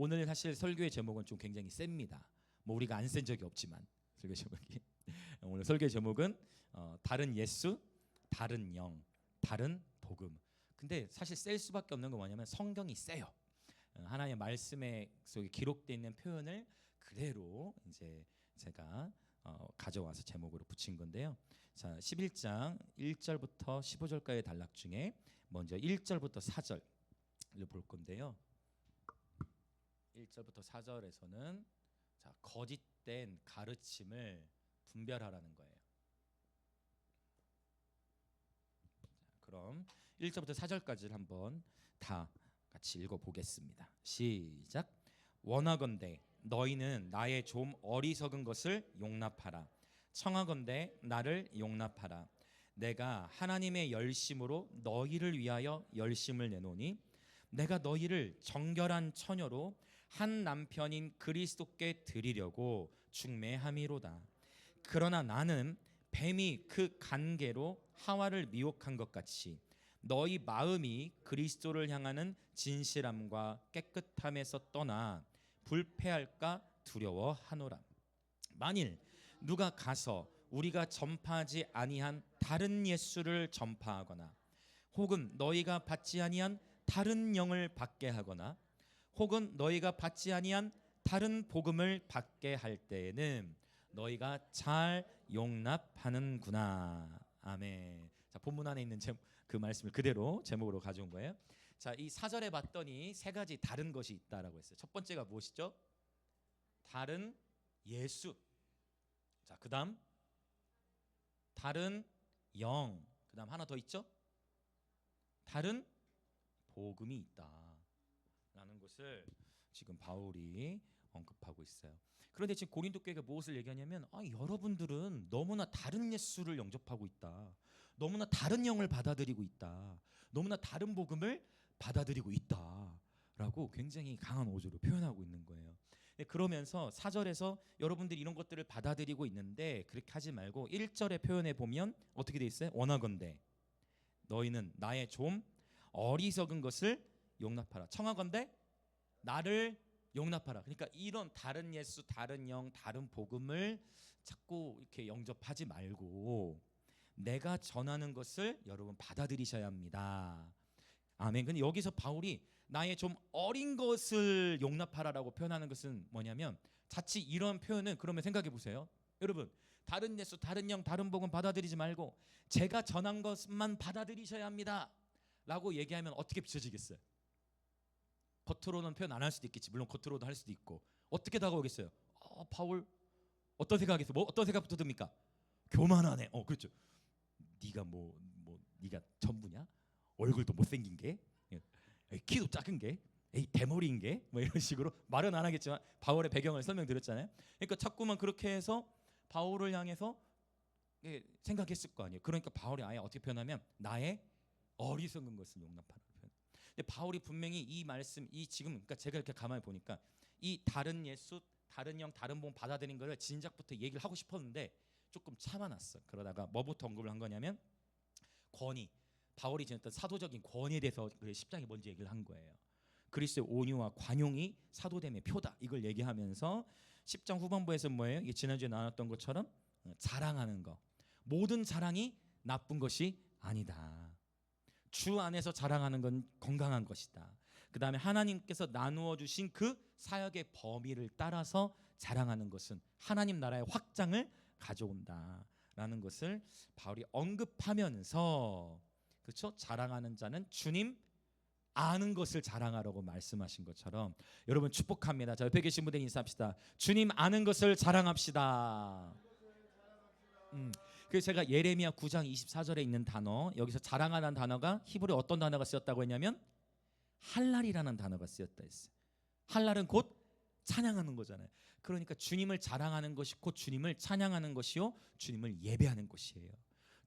오늘 사실 설교의 제목은 좀 굉장히 셉니다. 뭐 우리가 안 센 적이 없지만 설교 제목이 오늘 설교 제목은 다른 예수, 다른 영, 다른 복음. 근데 사실 셀 수밖에 없는 건 뭐냐면 성경이 세요. 하나님의 말씀에 속에 기록되어 있는 표현을 그대로 이제 제가 가져와서 제목으로 붙인 건데요. 자, 11장 1절부터 15절까지의 단락 중에 먼저 1절부터 4절을 볼 건데요. 1절부터 4절에서는 자, 거짓된 가르침을 분별하라는 거예요. 자, 그럼 1절부터 4절까지를 한번 다 같이 읽어보겠습니다. 시작. 원하건대 너희는 나의 좀 어리석은 것을 용납하라. 청하건대 나를 용납하라. 내가 하나님의 열심으로 너희를 위하여 열심을 내노니 내가 너희를 정결한 처녀로 한 남편인 그리스도께 드리려고 중매함이로다. 그러나 나는 뱀이 그 간계로 하와를 미혹한 것 같이 너희 마음이 그리스도를 향하는 진실함과 깨끗함에서 떠나 불패할까 두려워하노라. 만일 누가 가서 우리가 전파하지 아니한 다른 예수를 전파하거나 혹은 너희가 받지 아니한 다른 영을 받게 하거나 혹은 너희가 받지 아니한 다른 복음을 받게 할 때에는 너희가 잘 용납하는구나. 아멘. 자, 본문 안에 있는 그 말씀을 그대로 제목으로 가져온 거예요. 자, 이 4절에 봤더니 세 가지 다른 것이 있다라고 했어요. 첫 번째가 무엇이죠? 다른 예수. 자, 그다음 다른 영. 그다음 하나 더 있죠? 다른 복음이 있다라는 것을 지금 바울이 언급하고 있어요. 그런데 지금 고린도 교회가 무엇을 얘기하냐면 여러분들은 너무나 다른 예수를 영접하고 있다. 너무나 다른 영을 받아들이고 있다. 너무나 다른 복음을 받아들이고 있다라고 굉장히 강한 어조로 표현하고 있는 거예요. 그러면서 4절에서 여러분들이 이런 것들을 받아들이고 있는데 그렇게 하지 말고 1절의 표현에 보면 어떻게 돼 있어요? 원하건대 너희는 나의 좀 어리석은 것을 용납하라. 청하건대 나를 용납하라. 그러니까 이런 다른 예수, 다른 영, 다른 복음을 자꾸 이렇게 영접하지 말고 내가 전하는 것을 여러분 받아들이셔야 합니다. 아멘. 근데 여기서 바울이 나의 좀 어린 것을 용납하라라고 표현하는 것은 뭐냐면 자칫 이런 표현은 그러면 생각해 보세요. 여러분 다른 예수, 다른 영, 다른 복음 받아들이지 말고 제가 전한 것만 받아들이셔야 합니다 라고 얘기하면 어떻게 비춰지겠어요? 겉으로는 표현 안 할 수도 있겠지. 물론 겉으로도 할 수도 있고. 어떻게 다가오겠어요? 바울 어떤 생각하겠어요? 어떤 생각부터 듭니까? 교만하네. 그렇죠. 네가 네가 전부냐? 얼굴도 못생긴 게, 키도 작은 게, 대머리인 게, 이런 식으로 말은 안 하겠지만 바울의 배경을 설명드렸잖아요. 그러니까 자꾸만 그렇게 해서 바울을 향해서 생각했을 거 아니에요. 그러니까 바울이 아예 어떻게 표현하면 나의 어리석은 것을 용납하라고 표현. 근데 바울이 분명히 이 말씀, 지금 그러니까 제가 이렇게 가만히 보니까 이 다른 예수, 다른 영, 다른 복음 받아들인 거를 진작부터 얘기를 하고 싶었는데 조금 참아놨어. 그러다가 뭐부터 언급을 한 거냐면 권위. 바울이 지녔던 사도적인 권위에 대해서 10장에 먼저 얘기를 한 거예요. 그리스도의 온유와 관용이 사도됨의 표다. 이걸 얘기하면서 10장 후반부에서 뭐예요? 이게 지난주에 나눴던 것처럼 자랑하는 거. 모든 자랑이 나쁜 것이 아니다. 주 안에서 자랑하는 건 건강한 것이다. 그 다음에 하나님께서 나누어 주신 그 사역의 범위를 따라서 자랑하는 것은 하나님 나라의 확장을 가져온다라는 것을 바울이 언급하면서 그렇죠? 자랑하는 자는 주님 아는 것을 자랑하라고 말씀하신 것처럼 여러분 축복합니다. 자, 옆에 계신 분들 인사합시다. 주님 아는 것을 자랑합시다. 그래서 제가 예레미야 9장 24절에 있는 단어, 여기서 자랑하는 단어가 히브리 어떤 단어가 쓰였다고 했냐면 할랄이라는 단어가 쓰였다 했어요. 할랄은 곧 찬양하는 거잖아요. 그러니까 주님을 자랑하는 것이 곧 주님을 찬양하는 것이요 주님을 예배하는 것이에요.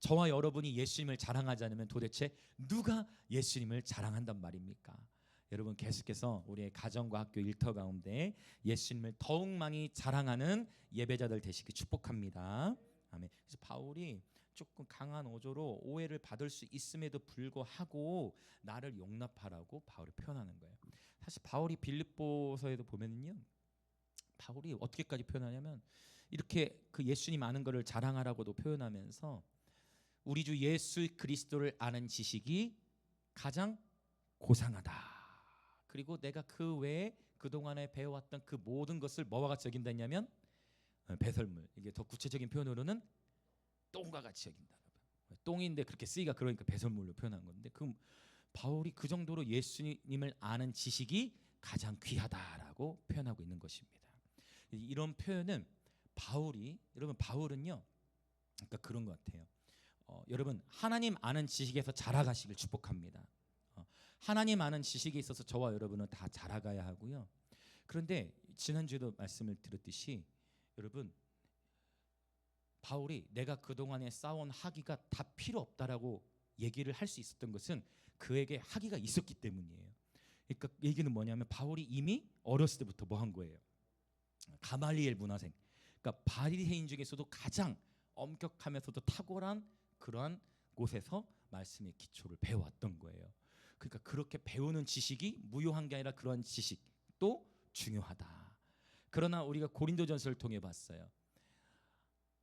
저와 여러분이 예수님을 자랑하지 않으면 도대체 누가 예수님을 자랑한단 말입니까? 여러분 계속해서 우리의 가정과 학교 일터 가운데 예수님을 더욱 많이 자랑하는 예배자들 되시기 축복합니다. 아멘. 그래서 바울이 조금 강한 어조로 오해를 받을 수 있음에도 불구하고 나를 용납하라고 바울이 표현하는 거예요. 사실 바울이 빌립보서에도 보면은요, 바울이 어떻게까지 표현하냐면 이렇게 그 예수님 아는 것을 자랑하라고도 표현하면서 우리 주 예수 그리스도를 아는 지식이 가장 고상하다. 그리고 내가 그 외에 그동안에 배워왔던 그 모든 것을 뭐와 같이 여긴다 했냐면 배설물. 이게 더 구체적인 표현으로는 똥과 같이 여긴다. 똥인데 그렇게 쓰기가 그러니까 배설물로 표현한 건데, 그 바울이 그 정도로 예수님을 아는 지식이 가장 귀하다라고 표현하고 있는 것입니다. 이런 표현은 여러분 바울은요, 그러니까 그런 것 같아요. 여러분 하나님 아는 지식에서 자라가시길 축복합니다. 하나님 아는 지식에 있어서 저와 여러분은 다 자라가야 하고요. 그런데 지난주에도 말씀을 드렸듯이 여러분 바울이 내가 그동안에 쌓아온 학위가 다 필요 없다라고 얘기를 할 수 있었던 것은 그에게 학위가 있었기 때문이에요. 그러니까 얘기는 뭐냐면 바울이 이미 어렸을 때부터 뭐 한 거예요? 가말리엘 문화생, 그러니까 바리새인 중에서도 가장 엄격하면서도 탁월한 그러한 곳에서 말씀의 기초를 배워왔던 거예요. 그러니까 그렇게 배우는 지식이 무효한 게 아니라 그러한 지식도 중요하다. 그러나 우리가 고린도전서를 통해 봤어요.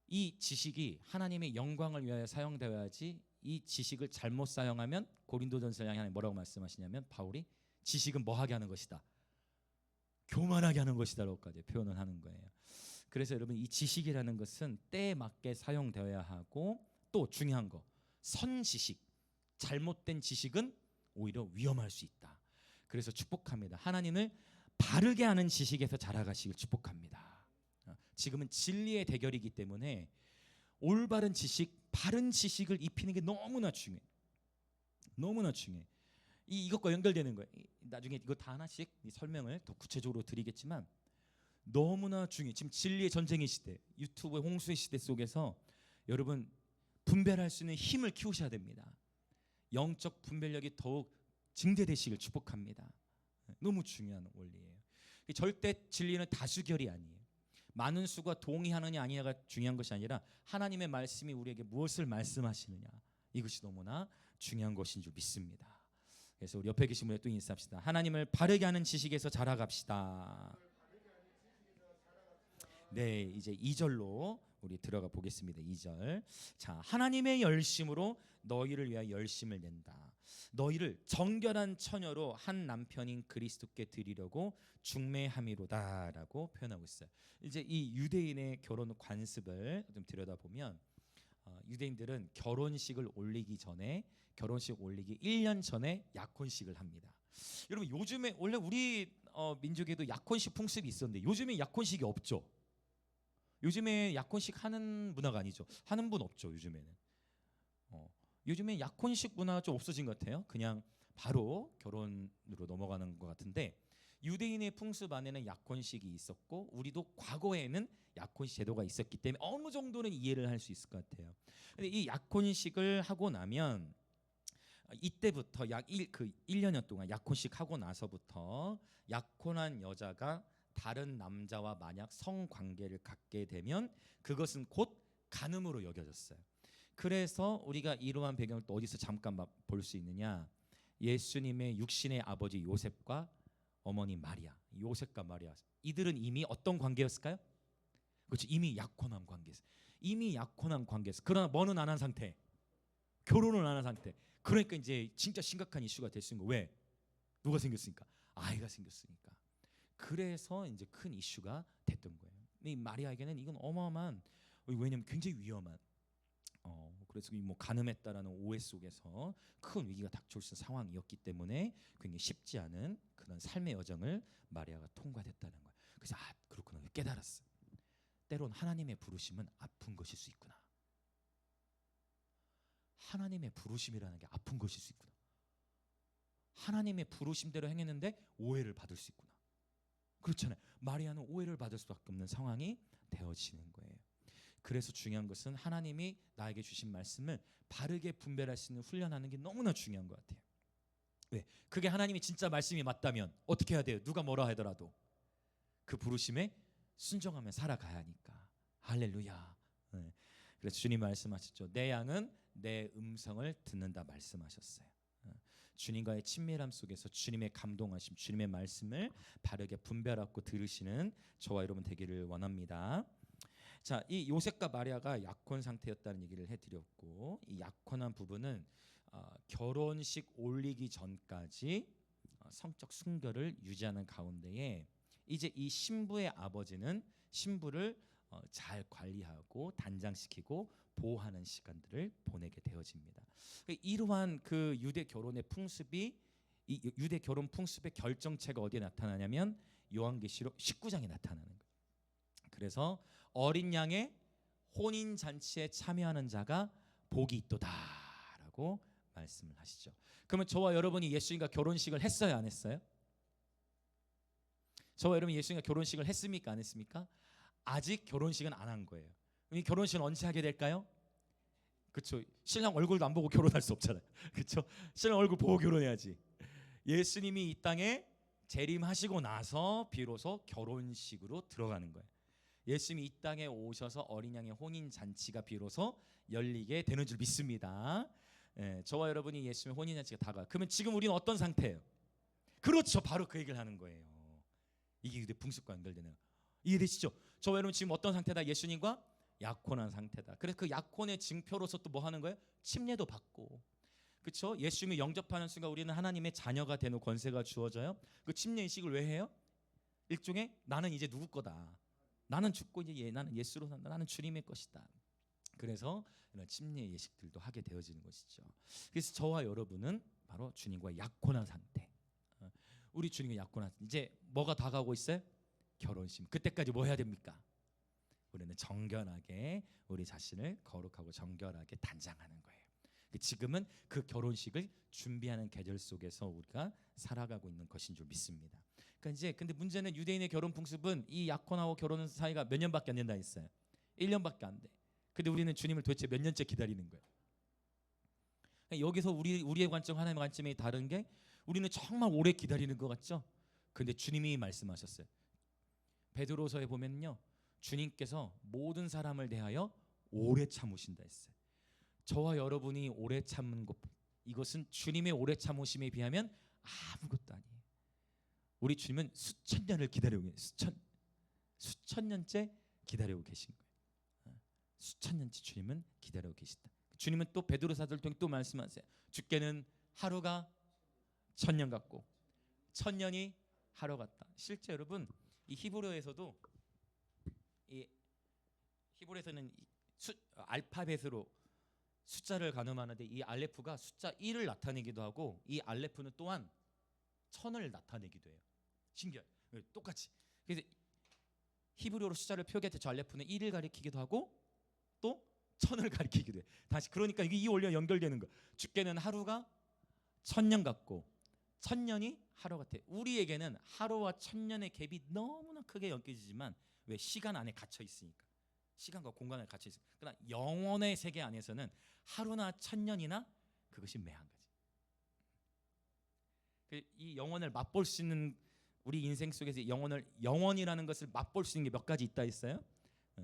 이 지식이 하나님의 영광을 위하여 사용되어야지, 이 지식을 잘못 사용하면 고린도전서에 하나님 뭐라고 말씀하시냐면 바울이 지식은 뭐하게 하는 것이다, 교만하게 하는 것이다라고까지 표현을 하는 거예요. 그래서 여러분 이 지식이라는 것은 때에 맞게 사용되어야 하고, 또 중요한 거 선지식, 잘못된 지식은 오히려 위험할 수 있다. 그래서 축복합니다. 하나님을 바르게 하는 지식에서 자라가시길 축복합니다. 지금은 진리의 대결이기 때문에 올바른 지식, 바른 지식을 입히는 게 너무나 중요해. 너무나 중요해. 이것과 연결되는 거예요. 나중에 이거 다 하나씩 설명을 더 구체적으로 드리겠지만 너무나 중요해. 지금 진리의 전쟁의 시대, 유튜브의 홍수의 시대 속에서 여러분 분별할 수 있는 힘을 키우셔야 됩니다. 영적 분별력이 더욱 증대되시길 축복합니다. 너무 중요한 원리예요. 절대 진리는 다수결이 아니에요. 많은 수가 동의하느냐 아니냐가 중요한 것이 아니라 하나님의 말씀이 우리에게 무엇을 말씀하시느냐, 이것이 너무나 중요한 것인 줄 믿습니다. 그래서 우리 옆에 계신 분에 또 인사합시다. 하나님을 바르게 하는 지식에서 자라갑시다. 네, 이제 2절로 우리 들어가 보겠습니다. 2절. 자, 하나님의 열심으로 너희를 위하여 열심을 낸다. 너희를 정결한 처녀로 한 남편인 그리스도께 드리려고 중매함이로다라고 표현하고 있어요. 이제 이 유대인의 결혼 관습을 좀 들여다보면 유대인들은 결혼식을 올리기 전에, 결혼식 올리기 1년 전에 약혼식을 합니다. 여러분 요즘에 원래 우리 민족에도 약혼식 풍습이 있었는데 요즘에 약혼식이 없죠. 요즘에 약혼식 하는 문화가 아니죠. 하는 분 없죠. 요즘에 약혼식 문화가 좀 없어진 것 같아요. 그냥 바로 결혼으로 넘어가는 것 같은데, 유대인의 풍습 안에는 약혼식이 있었고 우리도 과거에는 약혼식 제도가 있었기 때문에 어느 정도는 이해를 할 수 있을 것 같아요. 근데 이 약혼식을 하고 나면 이때부터 약 1년여 동안 약혼식 하고 나서부터 약혼한 여자가 다른 남자와 만약 성관계를 갖게 되면 그것은 곧 간음으로 여겨졌어요. 그래서 우리가 이러한 배경을 또 어디서 잠깐 볼 수 있느냐, 예수님의 육신의 아버지 요셉과 어머니 마리아, 요셉과 마리아, 이들은 이미 어떤 관계였을까요? 그렇죠, 이미 약혼한 관계였어요. 이미 약혼한 관계였어요. 그러나 뭐는 안 한 상태, 결혼을 안 한 상태. 그러니까 이제 진짜 심각한 이슈가 될 수 있는 거예요. 왜? 누가 생겼으니까? 아이가 생겼으니까. 그래서 이제 큰 이슈가 됐던 거예요. 이 마리아에게는 이건 어마어마한, 왜냐하면 굉장히 위험한, 그래서 뭐 간음했다라는 오해 속에서 큰 위기가 닥쳐올 수 있는 상황이었기 때문에 굉장히 쉽지 않은 그런 삶의 여정을 마리아가 통과했다는 거예요. 그래서 그렇구나 깨달았어. 때론 하나님의 부르심은 아픈 것일 수 있구나. 하나님의 부르심이라는 게 아픈 것일 수 있구나. 하나님의 부르심대로 행했는데 오해를 받을 수 있구나. 그렇잖아요. 마리아는 오해를 받을 수밖에 없는 상황이 되어지는 거예요. 그래서 중요한 것은 하나님이 나에게 주신 말씀을 바르게 분별할 수 있는 훈련하는 게 너무나 중요한 것 같아요. 왜? 그게 하나님이 진짜 말씀이 맞다면 어떻게 해야 돼요? 누가 뭐라 하더라도 그 부르심에 순종하며 살아가야 하니까. 할렐루야. 네. 그래서 주님 말씀하셨죠. 내 양은 내 음성을 듣는다 말씀하셨어요. 주님과의 친밀함 속에서 주님의 감동하심, 주님의 말씀을 바르게 분별하고 들으시는 저와 여러분 되기를 원합니다. 자, 이 요셉과 마리아가 약혼 상태였다는 얘기를 해드렸고, 이 약혼한 부부는 결혼식 올리기 전까지 성적 순결을 유지하는 가운데에 이제 이 신부의 아버지는 신부를 잘 관리하고 단장시키고 보호하는 시간들을 보내게 되어집니다. 이러한 그 유대 결혼의 풍습이, 이 유대 결혼 풍습의 결정체가 어디에 나타나냐면 요한계시록 19장에 나타나는 거예요. 그래서 어린 양의 혼인 잔치에 참여하는 자가 복이 있도다라고 말씀을 하시죠. 그러면 저와 여러분이 예수님과 결혼식을 했어요, 안 했어요? 저와 여러분이 예수님과 결혼식을 했습니까, 안 했습니까? 아직 결혼식은 안 한 거예요. 이 결혼식은 언제 하게 될까요? 그렇죠. 신랑 얼굴도 안 보고 결혼할 수 없잖아요. 그렇죠. 신랑 얼굴 보고 결혼해야지. 예수님이 이 땅에 재림하시고 나서 비로소 결혼식으로 들어가는 거예요. 예수님이 이 땅에 오셔서 어린 양의 혼인 잔치가 비로소 열리게 되는 줄 믿습니다. 저와 여러분이 예수님의 혼인 잔치가 다가. 그러면 지금 우리는 어떤 상태예요? 그렇죠. 바로 그 얘기를 하는 거예요. 이게 유대 풍습과 연결되네요. 이해되시죠? 저와 여러분 지금 어떤 상태다? 예수님과 약혼한 상태다. 그래서 그 약혼의 증표로서 또 뭐 하는 거예요? 침례도 받고. 그렇죠? 예수님을 영접하는 순간 우리는 하나님의 자녀가 되는 권세가 주어져요. 그 침례 의식을 왜 해요? 일종의 나는 이제 누구 거다. 나는 죽고 이제 나는 예수로 산다. 나는 주님의 것이다. 그래서 이런 침례 예식들도 하게 되어지는 것이죠. 그래서 저와 여러분은 바로 주님과 약혼한 상태. 우리 주님과 약혼한 이제 뭐가 다가오고 있어요? 결혼식. 그때까지 뭐 해야 됩니까? 우리는 정결하게 우리 자신을 거룩하고 정결하게 단장하는 거예요. 지금은 그 결혼식을 준비하는 계절 속에서 우리가 살아가고 있는 것인 줄 믿습니다. 그러니까 이제 근데 문제는 유대인의 결혼 풍습은 이 약혼하고 결혼 사이가 몇 년밖에 안 된다 했어요. 1년밖에 안 돼. 근데 우리는 주님을 도대체 몇 년째 기다리는 거예요. 그러니까 여기서 우리의 관점, 하나님의 관점이 다른 게 우리는 정말 오래 기다리는 것 같죠? 근데 주님이 말씀하셨어요. 베드로서에 보면요, 주님께서 모든 사람을 대하여 오래 참으신다 했어요. 저와 여러분이 오래 참는 것, 이것은 주님의 오래 참으심에 비하면 아무것도 아니에요. 우리 주님은 수천 년을 기다리고 계세요. 수천 년째 기다리고 계신 거예요. 수천 년째 주님은 기다리고 계시다. 주님은 또 베드로사도를 통해 또 말씀하세요. 주께는 하루가 천년 같고 천년이 하루 같다. 실제 여러분 이 히브리어에서도 이 히브리어에서는 알파벳으로 숫자를 가늠하는데 이 알레프가 숫자 1을 나타내기도 하고 이 알레프는 또한 천을 나타내기도 해요. 신기해요. 똑같이. 그래서 히브리어로 숫자를 표기할 때 저 알레프는 1을 가리키기도 하고 또 천을 가리키기도 해요. 다시 그러니까 이게 이 원리와 연결되는 거. 주께는 하루가 천년 같고 천년이 하루 같아. 우리에게는 하루와 천년의 갭이 너무나 크게 엮여지지만 왜? 시간 안에 갇혀 있으니까. 시간과 공간에 갇혀 있으니까. 그러나 영혼의 세계 안에서는 하루나 천년이나 그것이 매한 거지. 이 영혼을 맛볼 수 있는 우리 인생 속에서 영혼이라는 것을 맛볼 수 있는 게 몇 가지 있다 했어요.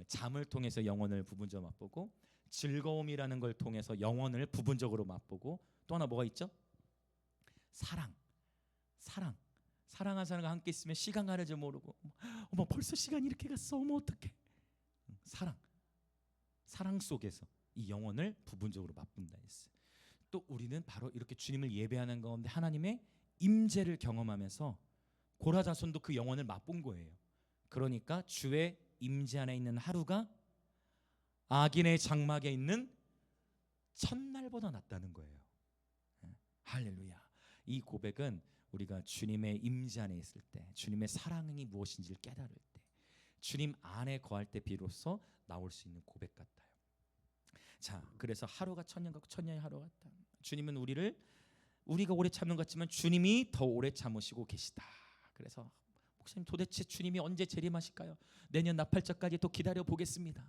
잠을 통해서 영혼을 부분적으로 맛보고, 즐거움이라는 걸 통해서 영혼을 부분적으로 맛보고, 또 하나 뭐가 있죠? 사랑한 사람과 함께 있으면 시간 가는 줄 모르고, 어머 벌써 시간이 이렇게 갔어, 어머 어떡해. 사랑 속에서 이 영혼을 부분적으로 맛본다 했어요. 또 우리는 바로 이렇게 주님을 예배하는 가운데 하나님의 임재를 경험하면서 고라자손도 그 영혼을 맛본 거예요. 그러니까 주의 임재 안에 있는 하루가 악인의 장막에 있는 첫날보다 낫다는 거예요. 할렐루야. 이 고백은 우리가 주님의 임재 안에 있을 때, 주님의 사랑이 무엇인지를 깨달을 때, 주님 안에 거할 때 비로소 나올 수 있는 고백 같아요. 자, 그래서 하루가 천년 같고 천년이 하루 같다. 주님은 우리가 오래 참는 것 같지만 주님이 더 오래 참으시고 계시다. 그래서 목사님 도대체 주님이 언제 재림하실까요? 내년 나팔절까지 또 기다려 보겠습니다.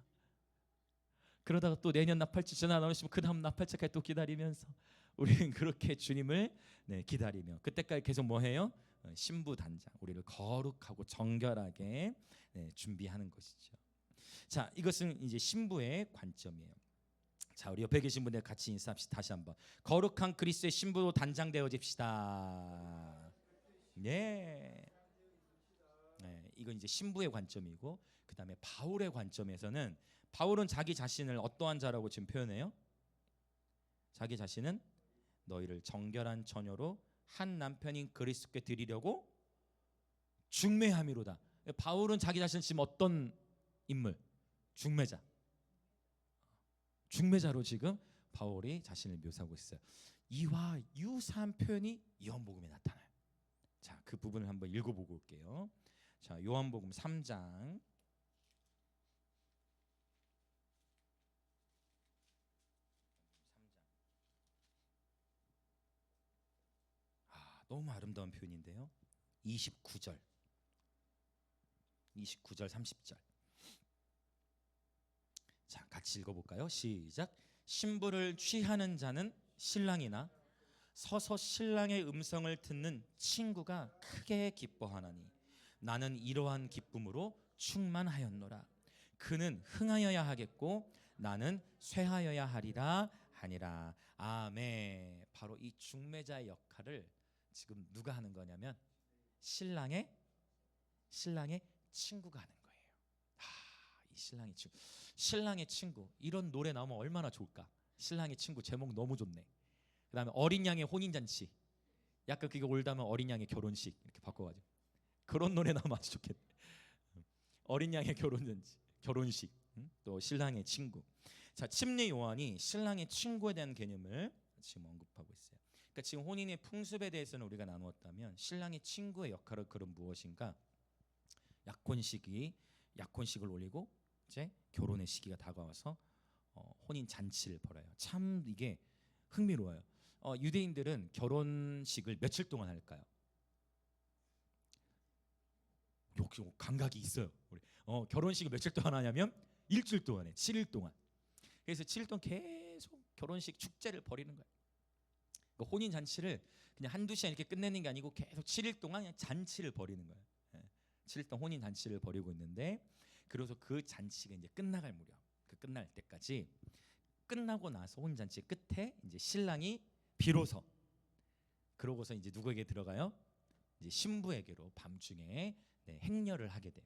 그러다가 또 내년 나팔절 전화 나오시면 그 다음 나팔절까지 또 기다리면서 우리는 그렇게 주님을 기다리며 그때까지 계속 뭐 해요? 신부 단장, 우리를 거룩하고 정결하게 준비하는 것이죠. 자, 이것은 이제 신부의 관점이에요. 자, 우리 옆에 계신 분들 같이 인사합시다. 다시 한번. 거룩한 그리스도의 신부로 단장되어집시다. 네. 네, 이건 이제 신부의 관점이고, 그 다음에 바울의 관점에서는 바울은 자기 자신을 어떠한 자라고 지금 표현해요? 자기 자신은 너희를 정결한 처녀로 한 남편인 그리스도께 드리려고 중매함이로다. 바울은 자기 자신 지금 어떤 인물? 중매자. 중매자로 지금 바울이 자신을 묘사하고 있어요. 이와 유사한 표현이 요한복음에 나타나요. 자, 그 부분을 한번 읽어보고 올게요. 자, 요한복음 3장 너무 아름다운 표현인데요. 29절 30절. 자, 같이 읽어볼까요? 시작. 신부를 취하는 자는 신랑이나 서서 신랑의 음성을 듣는 친구가 크게 기뻐하나니 나는 이러한 기쁨으로 충만하였노라. 그는 흥하여야 하겠고 나는 쇠하여야 하리라 하니라. 아멘. 바로 이 중매자의 역할을 지금 누가 하는 거냐면 신랑의 친구가 하는 거예요. 이 신랑의 친구, 이런 노래 나오면 얼마나 좋을까. 신랑의 친구 제목 너무 좋네. 그다음에 어린 양의 혼인잔치, 약간 그게 올다면 어린 양의 결혼식 이렇게 바꿔가지고 그런 노래 나오면 아주 좋겠네. 어린 양의 결혼식, 또 신랑의 친구. 자, 침례 요한이 신랑의 친구에 대한 개념을 지금 언급하고 있어요. 그러니까 지금 혼인의 풍습에 대해서는 우리가 나누었다면 신랑의 친구의 역할은 그럼 무엇인가? 약혼식을 올리고 이제 결혼의 시기가 다가와서 혼인 잔치를 벌여요. 참 이게 흥미로워요. 유대인들은 결혼식을 며칠 동안 할까요? 역시 감각이 있어요. 우리 결혼식을 며칠 동안 하냐면 일주일 동안 해. 7일 동안. 그래서 7일 동안 계속 결혼식 축제를 벌이는 거예요. 그러니까 혼인 잔치를 그냥 한두 시간 이렇게 끝내는 게 아니고 계속 7일 동안 그냥 잔치를 벌이는 거예요. 7일 동안 혼인 잔치를 벌이고 있는데, 그래서 그 잔치가 이제 끝나갈 무렵, 그 끝날 때까지, 끝나고 나서 혼인 잔치 끝에 이제 신랑이 비로소 그러고서 이제 누구에게 들어가요? 이제 신부에게로 밤중에 행렬을 하게 돼요.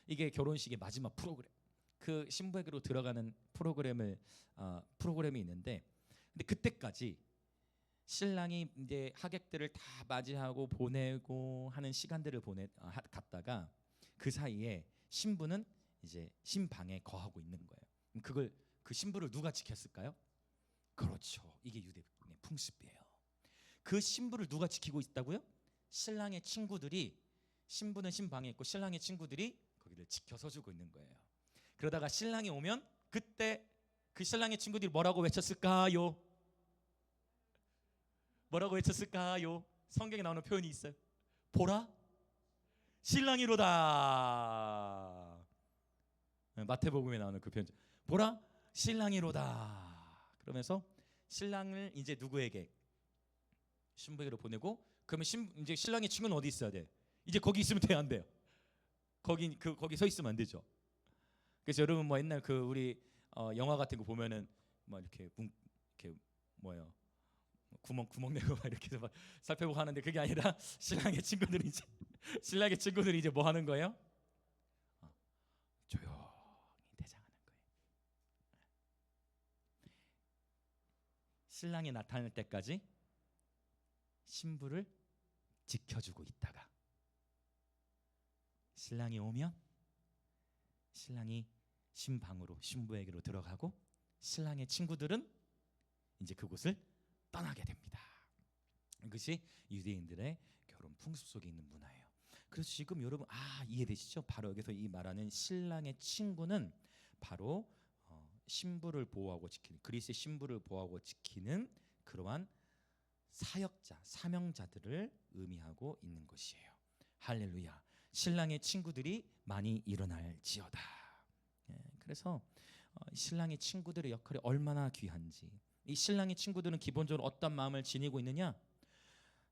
이게 결혼식의 마지막 프로그램. 그 신부에게로 들어가는 프로그램이 있는데, 근데 그때까지 신랑이 이제 하객들을 다 맞이하고 보내고 하는 시간들을 갔다가 그 사이에 신부는 이제 신방에 거하고 있는 거예요. 그 신부를 누가 지켰을까요? 그렇죠. 이게 유대의 풍습이에요. 그 신부를 누가 지키고 있다고요? 신랑의 친구들이. 신부는 신방에 있고 신랑의 친구들이 거기를 지켜서 주고 있는 거예요. 그러다가 신랑이 오면 그때 그 신랑의 친구들이 뭐라고 외쳤을까요? 뭐라고 외쳤을까요? 성경에 나오는 표현이 있어요. 보라, 신랑이로다. 마태복음에 나오는 그 표현. 보라, 신랑이로다. 그러면서 신랑을 이제 누구에게? 신부에게로 보내고, 그러면 이제 신랑의 친구는 어디 있어야 돼? 이제 거기 있으면 돼요, 안 돼요? 거기 서 있으면 안 되죠. 그래서 여러분 뭐 옛날 그 우리 영화 같은 거 보면은 막 이렇게 뭐예요? 구멍 내고 막 이렇게 해서 막 살펴보고 하는데, 그게 아니라 신랑의 친구들이 이제 뭐 하는 거예요? 조용히 대장하는 거예요. 신랑이 나타날 때까지 신부를 지켜주고 있다가 신랑이 오면 신랑이 신방으로 신부에게로 들어가고 신랑의 친구들은 이제 그곳을 떠나게 됩니다. 이것이 유대인들의 결혼 풍습 속에 있는 문화예요. 그래서 지금 여러분 이해되시죠? 바로 여기서 이 말하는 신랑의 친구는 바로 신부를 보호하고 지키는, 그리스도의 신부를 보호하고 지키는 그러한 사역자, 사명자들을 의미하고 있는 것이에요. 할렐루야. 신랑의 친구들이 많이 일어날지어다. 그래서 신랑의 친구들의 역할이 얼마나 귀한지. 이 신랑의 친구들은 기본적으로 어떤 마음을 지니고 있느냐?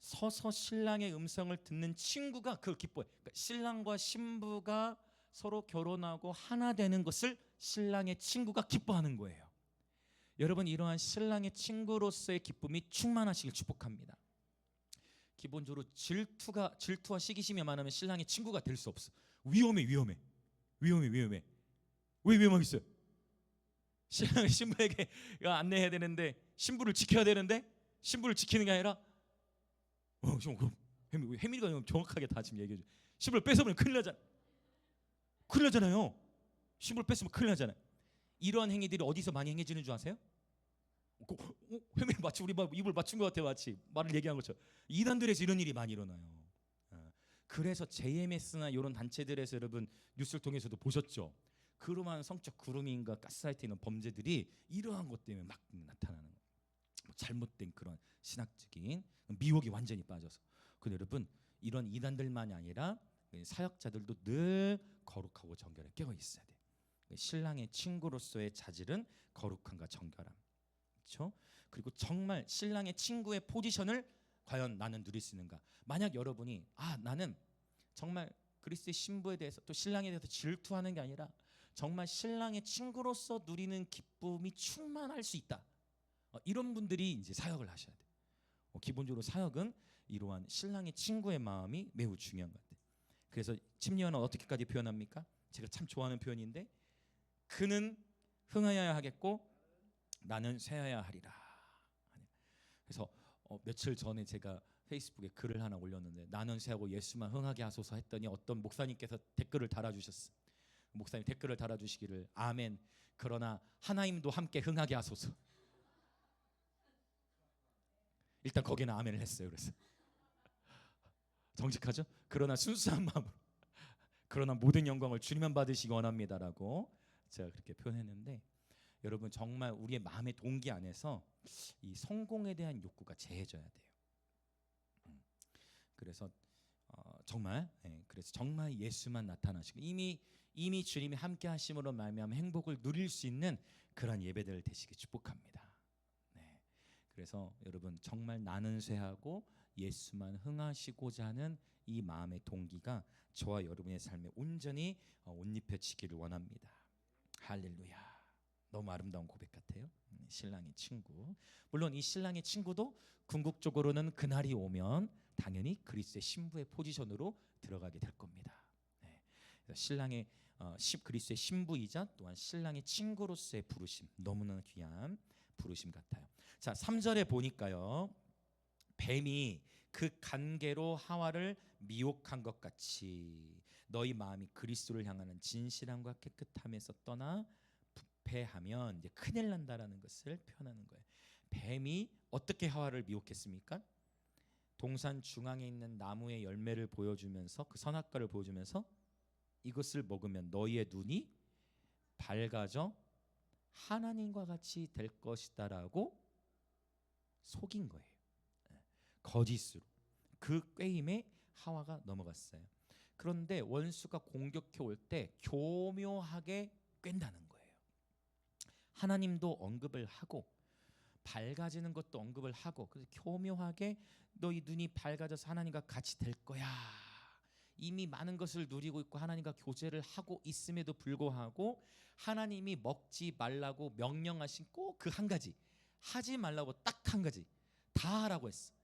서서 신랑의 음성을 듣는 친구가 그걸 기뻐해. 그러니까 신랑과 신부가 서로 결혼하고 하나 되는 것을 신랑의 친구가 기뻐하는 거예요. 여러분 이러한 신랑의 친구로서의 기쁨이 충만하시길 축복합니다. 기본적으로 질투와 시기심이 많으면 신랑의 친구가 될 수 없어. 위험해. 왜 위험하겠어요? 신랑을 신부에게 안내해야 되는데, 신부를 지켜야 되는데, 신부를 지키는 게 아니라 그럼 혜민이가 정확하게 다 지금 얘기해 줘. 신부를 뺏으면 큰일 나잖아요. 신부를 뺏으면 큰일 나잖아요. 이러한 행위들이 어디서 많이 행해지는 줄 아세요? 혜민이 마치 우리 입을 맞춘 것 같아요. 마치 말을 얘기한 것처럼 이단들에서 이런 일이 많이 일어나요. 그래서 JMS나 이런 단체들에서 여러분 뉴스를 통해서도 보셨죠. 그러한 성적 그루밍과 가스라이팅이나 범죄들이 이러한 것 때문에 막 나타나는 거예요. 잘못된 그런 신학적인 미혹이 완전히 빠져서. 근데 여러분 이런 이단들만이 아니라 사역자들도 늘 거룩하고 정결에 깨어 있어야 돼요. 신랑의 친구로서의 자질은 거룩함과 정결함. 그렇죠? 그리고 정말 신랑의 친구의 포지션을 과연 나는 누릴 수 있는가? 만약 여러분이 나는 정말 그리스도의 신부에 대해서 또 신랑에 대해서 질투하는 게 아니라 정말 신랑의 친구로서 누리는 기쁨이 충만할 수 있다. 이런 분들이 이제 사역을 하셔야 돼요. 기본적으로 사역은 이러한 신랑의 친구의 마음이 매우 중요한 것 같아요. 그래서 침례요한은 어떻게까지 표현합니까? 제가 참 좋아하는 표현인데, 그는 흥하여야 하겠고 나는 쇠하여야 하리라. 그래서 며칠 전에 제가 페이스북에 글을 하나 올렸는데, 나는 쇠하고 예수만 흥하게 하소서 했더니 어떤 목사님께서 댓글을 달아주셨어요. 목사님 댓글을 달아주시기를, 아멘, 그러나 하나님도 함께 흥하게 하소서. 일단 거기는 아멘을 했어요. 그래서 정직하죠? 그러나 순수한 마음으로, 그러나 모든 영광을 주님만 받으시기 원합니다라고 제가 그렇게 표현했는데, 여러분 정말 우리의 마음의 동기 안에서 이 성공에 대한 욕구가 제해져야 돼요. 그래서 그래서 정말 예수만 나타나시고 이미 주님이 함께 하심으로 말미암아 행복을 누릴 수 있는 그런 예배들 되시기 축복합니다. 네. 그래서 여러분 정말 나는 쇠하고 예수만 흥하시고자 하는 이 마음의 동기가 저와 여러분의 삶에 온전히 옷 입혀지기를 원합니다. 할렐루야. 너무 아름다운 고백 같아요. 신랑의 친구. 물론 이 신랑의 친구도 궁극적으로는 그날이 오면 당연히 그리스도의 신부의 포지션으로 들어가게 될 겁니다. 네. 신랑의 그리스도의 신부이자 또한 신랑의 친구로서의 부르심, 너무나 귀한 부르심 같아요. 자, 3절에 보니까요, 뱀이 그 간계로 하와를 미혹한 것 같이 너희 마음이 그리스도를 향하는 진실함과 깨끗함에서 떠나 부패하면 이제 큰일 난다라는 것을 표현하는 거예요. 뱀이 어떻게 하와를 미혹했습니까? 동산 중앙에 있는 나무의 열매를 보여주면서, 그 선악과를 보여주면서 이것을 먹으면 너희의 눈이 밝아져 하나님과 같이 될 것이다라고 속인 거예요. 거짓으로. 그 꾀임에 하와가 넘어갔어요. 그런데 원수가 공격해 올 때 교묘하게 꿰다는 거예요. 하나님도 언급을 하고 밝아지는 것도 언급을 하고, 그래서 교묘하게 너희 눈이 밝아져서 하나님과 같이 될 거야. 이미 많은 것을 누리고 있고 하나님과 교제를 하고 있음에도 불구하고 하나님이 먹지 말라고 명령하신 꼭 그 한 가지, 하지 말라고 딱 한 가지 다 하라고 했어.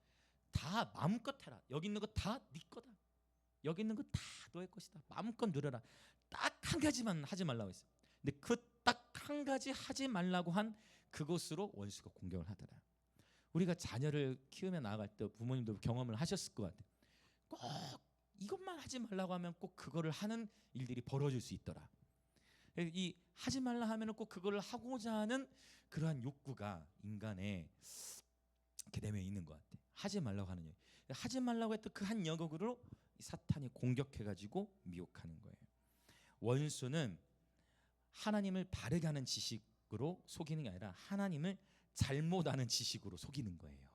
다 마음껏 해라. 여기 있는 거 다 네 거다. 여기 있는 거 다 너의 것이다. 마음껏 누려라. 딱 한 가지만 하지 말라고 했어. 근데 그 딱 한 가지 하지 말라고 한 그것으로 원수가 공격을 하더라. 우리가 자녀를 키우며 나아갈 때 부모님도 경험을 하셨을 것 같아요. 꼭 이것만 하지 말라고 하면 꼭 그거를 하는 일들이 벌어질 수 있더라. 이 하지 말라 하면은 꼭 그거를 하고자 하는 그러한 욕구가 인간의 개념에 있는 것 같아. 하지 말라고 하는 일, 하지 말라고 했던 그 한 여곡으로 사탄이 공격해가지고 미혹하는 거예요. 원수는 하나님을 바르게 하는 지식으로 속이는 게 아니라 하나님을 잘못 아는 지식으로 속이는 거예요.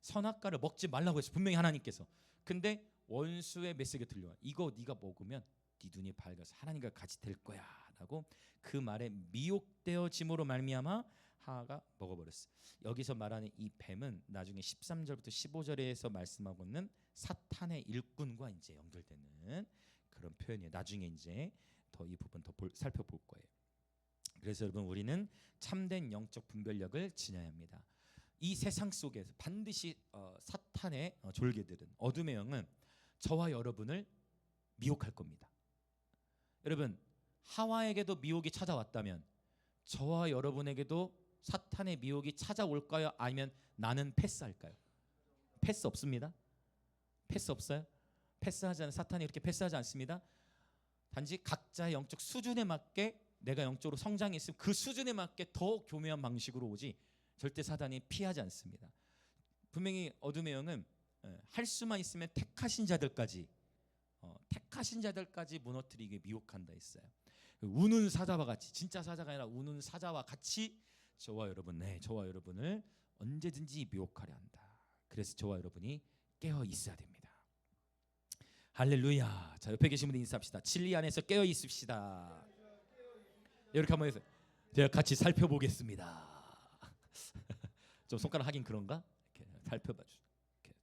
선악과를 먹지 말라고 했어, 분명히 하나님께서. 근데 원수의 메시지가 들려와. 이거 네가 먹으면 네 눈이 밝아서 하나님과 같이 될 거야 라고 그 말에 미혹되어짐으로 말미암아 하와가 먹어버렸어. 여기서 말하는 이 뱀은 나중에 13절부터 15절에서 말씀하고 있는 사탄의 일꾼과 이제 연결되는 그런 표현이에요. 나중에 이제 더 이 부분 더 살펴볼 거예요. 그래서 여러분 우리는 참된 영적 분별력을 지녀야 합니다. 이 세상 속에서 반드시 사탄의 졸개들은, 어둠의 영은 저와 여러분을 미혹할 겁니다. 여러분 하와에게도 미혹이 찾아왔다면 저와 여러분에게도 사탄의 미혹이 찾아올까요? 아니면 나는 패스할까요? 패스 없습니다. 패스 없어요. 패스하지 않은, 사탄이 이렇게 패스하지 않습니다. 단지 각자의 영적 수준에 맞게 내가 영적으로 성장했으면 그 수준에 맞게 더 교묘한 방식으로 오지 절대 사단이 피하지 않습니다. 분명히 어둠의 영은 할 수만 있으면 택하신 자들까지 무너뜨리게 미혹한다 했어요. 우는 사자와 같이, 진짜 사자가 아니라 우는 사자와 같이 저와 여러분을 언제든지 미혹하려 한다. 그래서 저와 여러분이 깨어 있어야 됩니다. 할렐루야. 자, 옆에 계신 분들 인사합시다. 진리 안에서 깨어 있읍시다. 이렇게 한번 해서 제가 같이 살펴보겠습니다. 좀 손가락 하긴 그런가? 이렇게 살펴봐 주.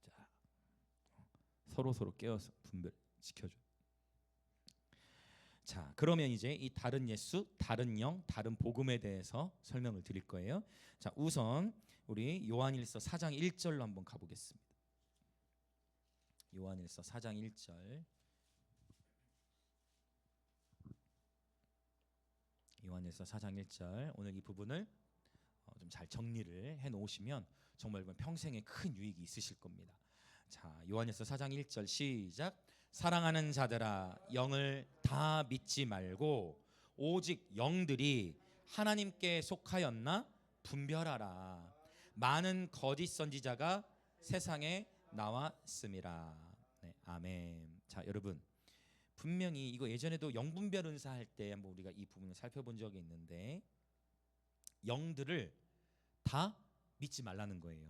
자, 서로 깨어서 분별 지켜줘. 자, 그러면 이제 이 다른 예수, 다른 영, 다른 복음에 대해서 설명을 드릴 거예요. 자, 우선 우리 요한일서 4장 1절로 한번 가보겠습니다. 요한일서 4장 1절. 요한일서 4장 1절. 오늘 이 부분을 좀 잘 정리를 해 놓으시면 정말 평생에 큰 유익이 있으실 겁니다. 자, 요한일서 4장 1절 시작. 사랑하는 자들아, 영을 다 믿지 말고 오직 영들이 하나님께 속하였나 분별하라. 많은 거짓 선지자가 세상에 나왔음이라. 네, 아멘. 자, 여러분 분명히 이거 예전에도 영분별 은사 할 때 한번 우리가 이 부분을 살펴본 적이 있는데 영들을 다 믿지 말라는 거예요.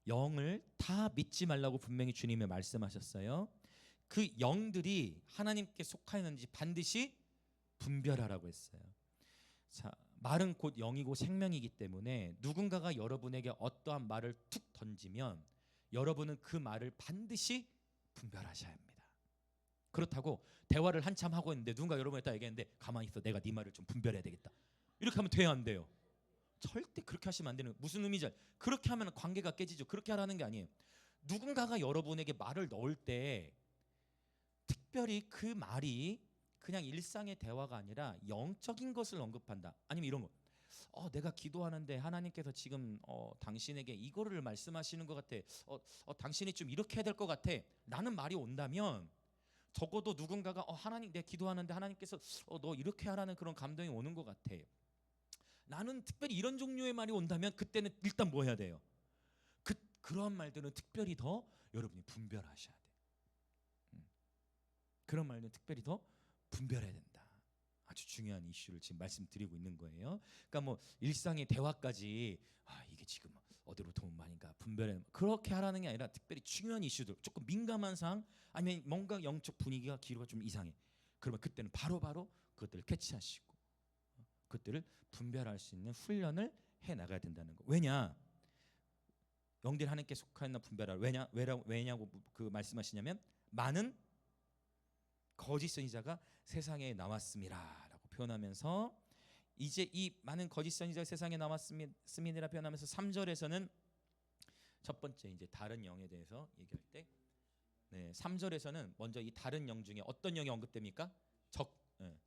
영을 다 믿지 말라고 분명히 주님이 말씀하셨어요. 그 영들이 하나님께 속하였는지 반드시 분별하라고 했어요. 자, 말은 곧 영이고 생명이기 때문에 누군가가 여러분에게 어떠한 말을 툭 던지면 여러분은 그 말을 반드시 분별하셔야 합니다. 그렇다고 대화를 한참 하고 있는데 누군가 여러분에 딱 얘기했는데 가만히 있어, 내가 네 말을 좀 분별해야 되겠다, 이렇게 하면 돼요, 안 돼요? 절대 그렇게 하시면 안 되는. 무슨 의미죠? 그렇게 하면 관계가 깨지죠. 그렇게 하라는 게 아니에요. 누군가가 여러분에게 말을 넣을 때 특별히 그 말이 그냥 일상의 대화가 아니라 영적인 것을 언급한다. 아니면 이런 거. 내가 기도하는데 하나님께서 지금 당신에게 이거를 말씀하시는 것 같아. 당신이 좀 이렇게 해야 될 것 같아. 라는 말이 온다면 적어도 누군가가 하나님, 내가 기도하는데 하나님께서 너 이렇게 하라는 그런 감동이 오는 것 같아. 나는 특별히 이런 종류의 말이 온다면 그때는 일단 뭐 해야 돼요? 그러한 말들은 특별히 더 여러분이 분별하셔야 돼. 그런 말들은 특별히 더 분별해야 된다. 아주 중요한 이슈를 지금 말씀드리고 있는 거예요. 그러니까 뭐 일상의 대화까지 이게 지금 어디로부터 온 말인가 분별해, 그렇게 하라는 게 아니라 특별히 중요한 이슈들, 조금 민감한 사항, 아니면 뭔가 영적 분위기가 기류가 좀 이상해. 그러면 그때는 바로바로 그것들을 캐치하시고 그것들을 분별할 수 있는 훈련을 해 나가야 된다는 거. 왜냐? 영들이 하나님께 속하였나 분별하라. 왜냐고 그 말씀하시냐면 많은 거짓 선지자가 세상에 나왔음이라라고 표현하면서 이제 이 많은 거짓 선지자가 세상에 나왔음이라 표현하면서 3절에서는 첫 번째 이제 다른 영에 대해서 얘기할 때 3절에서는 먼저 이 다른 영 중에 어떤 영이 언급됩니까?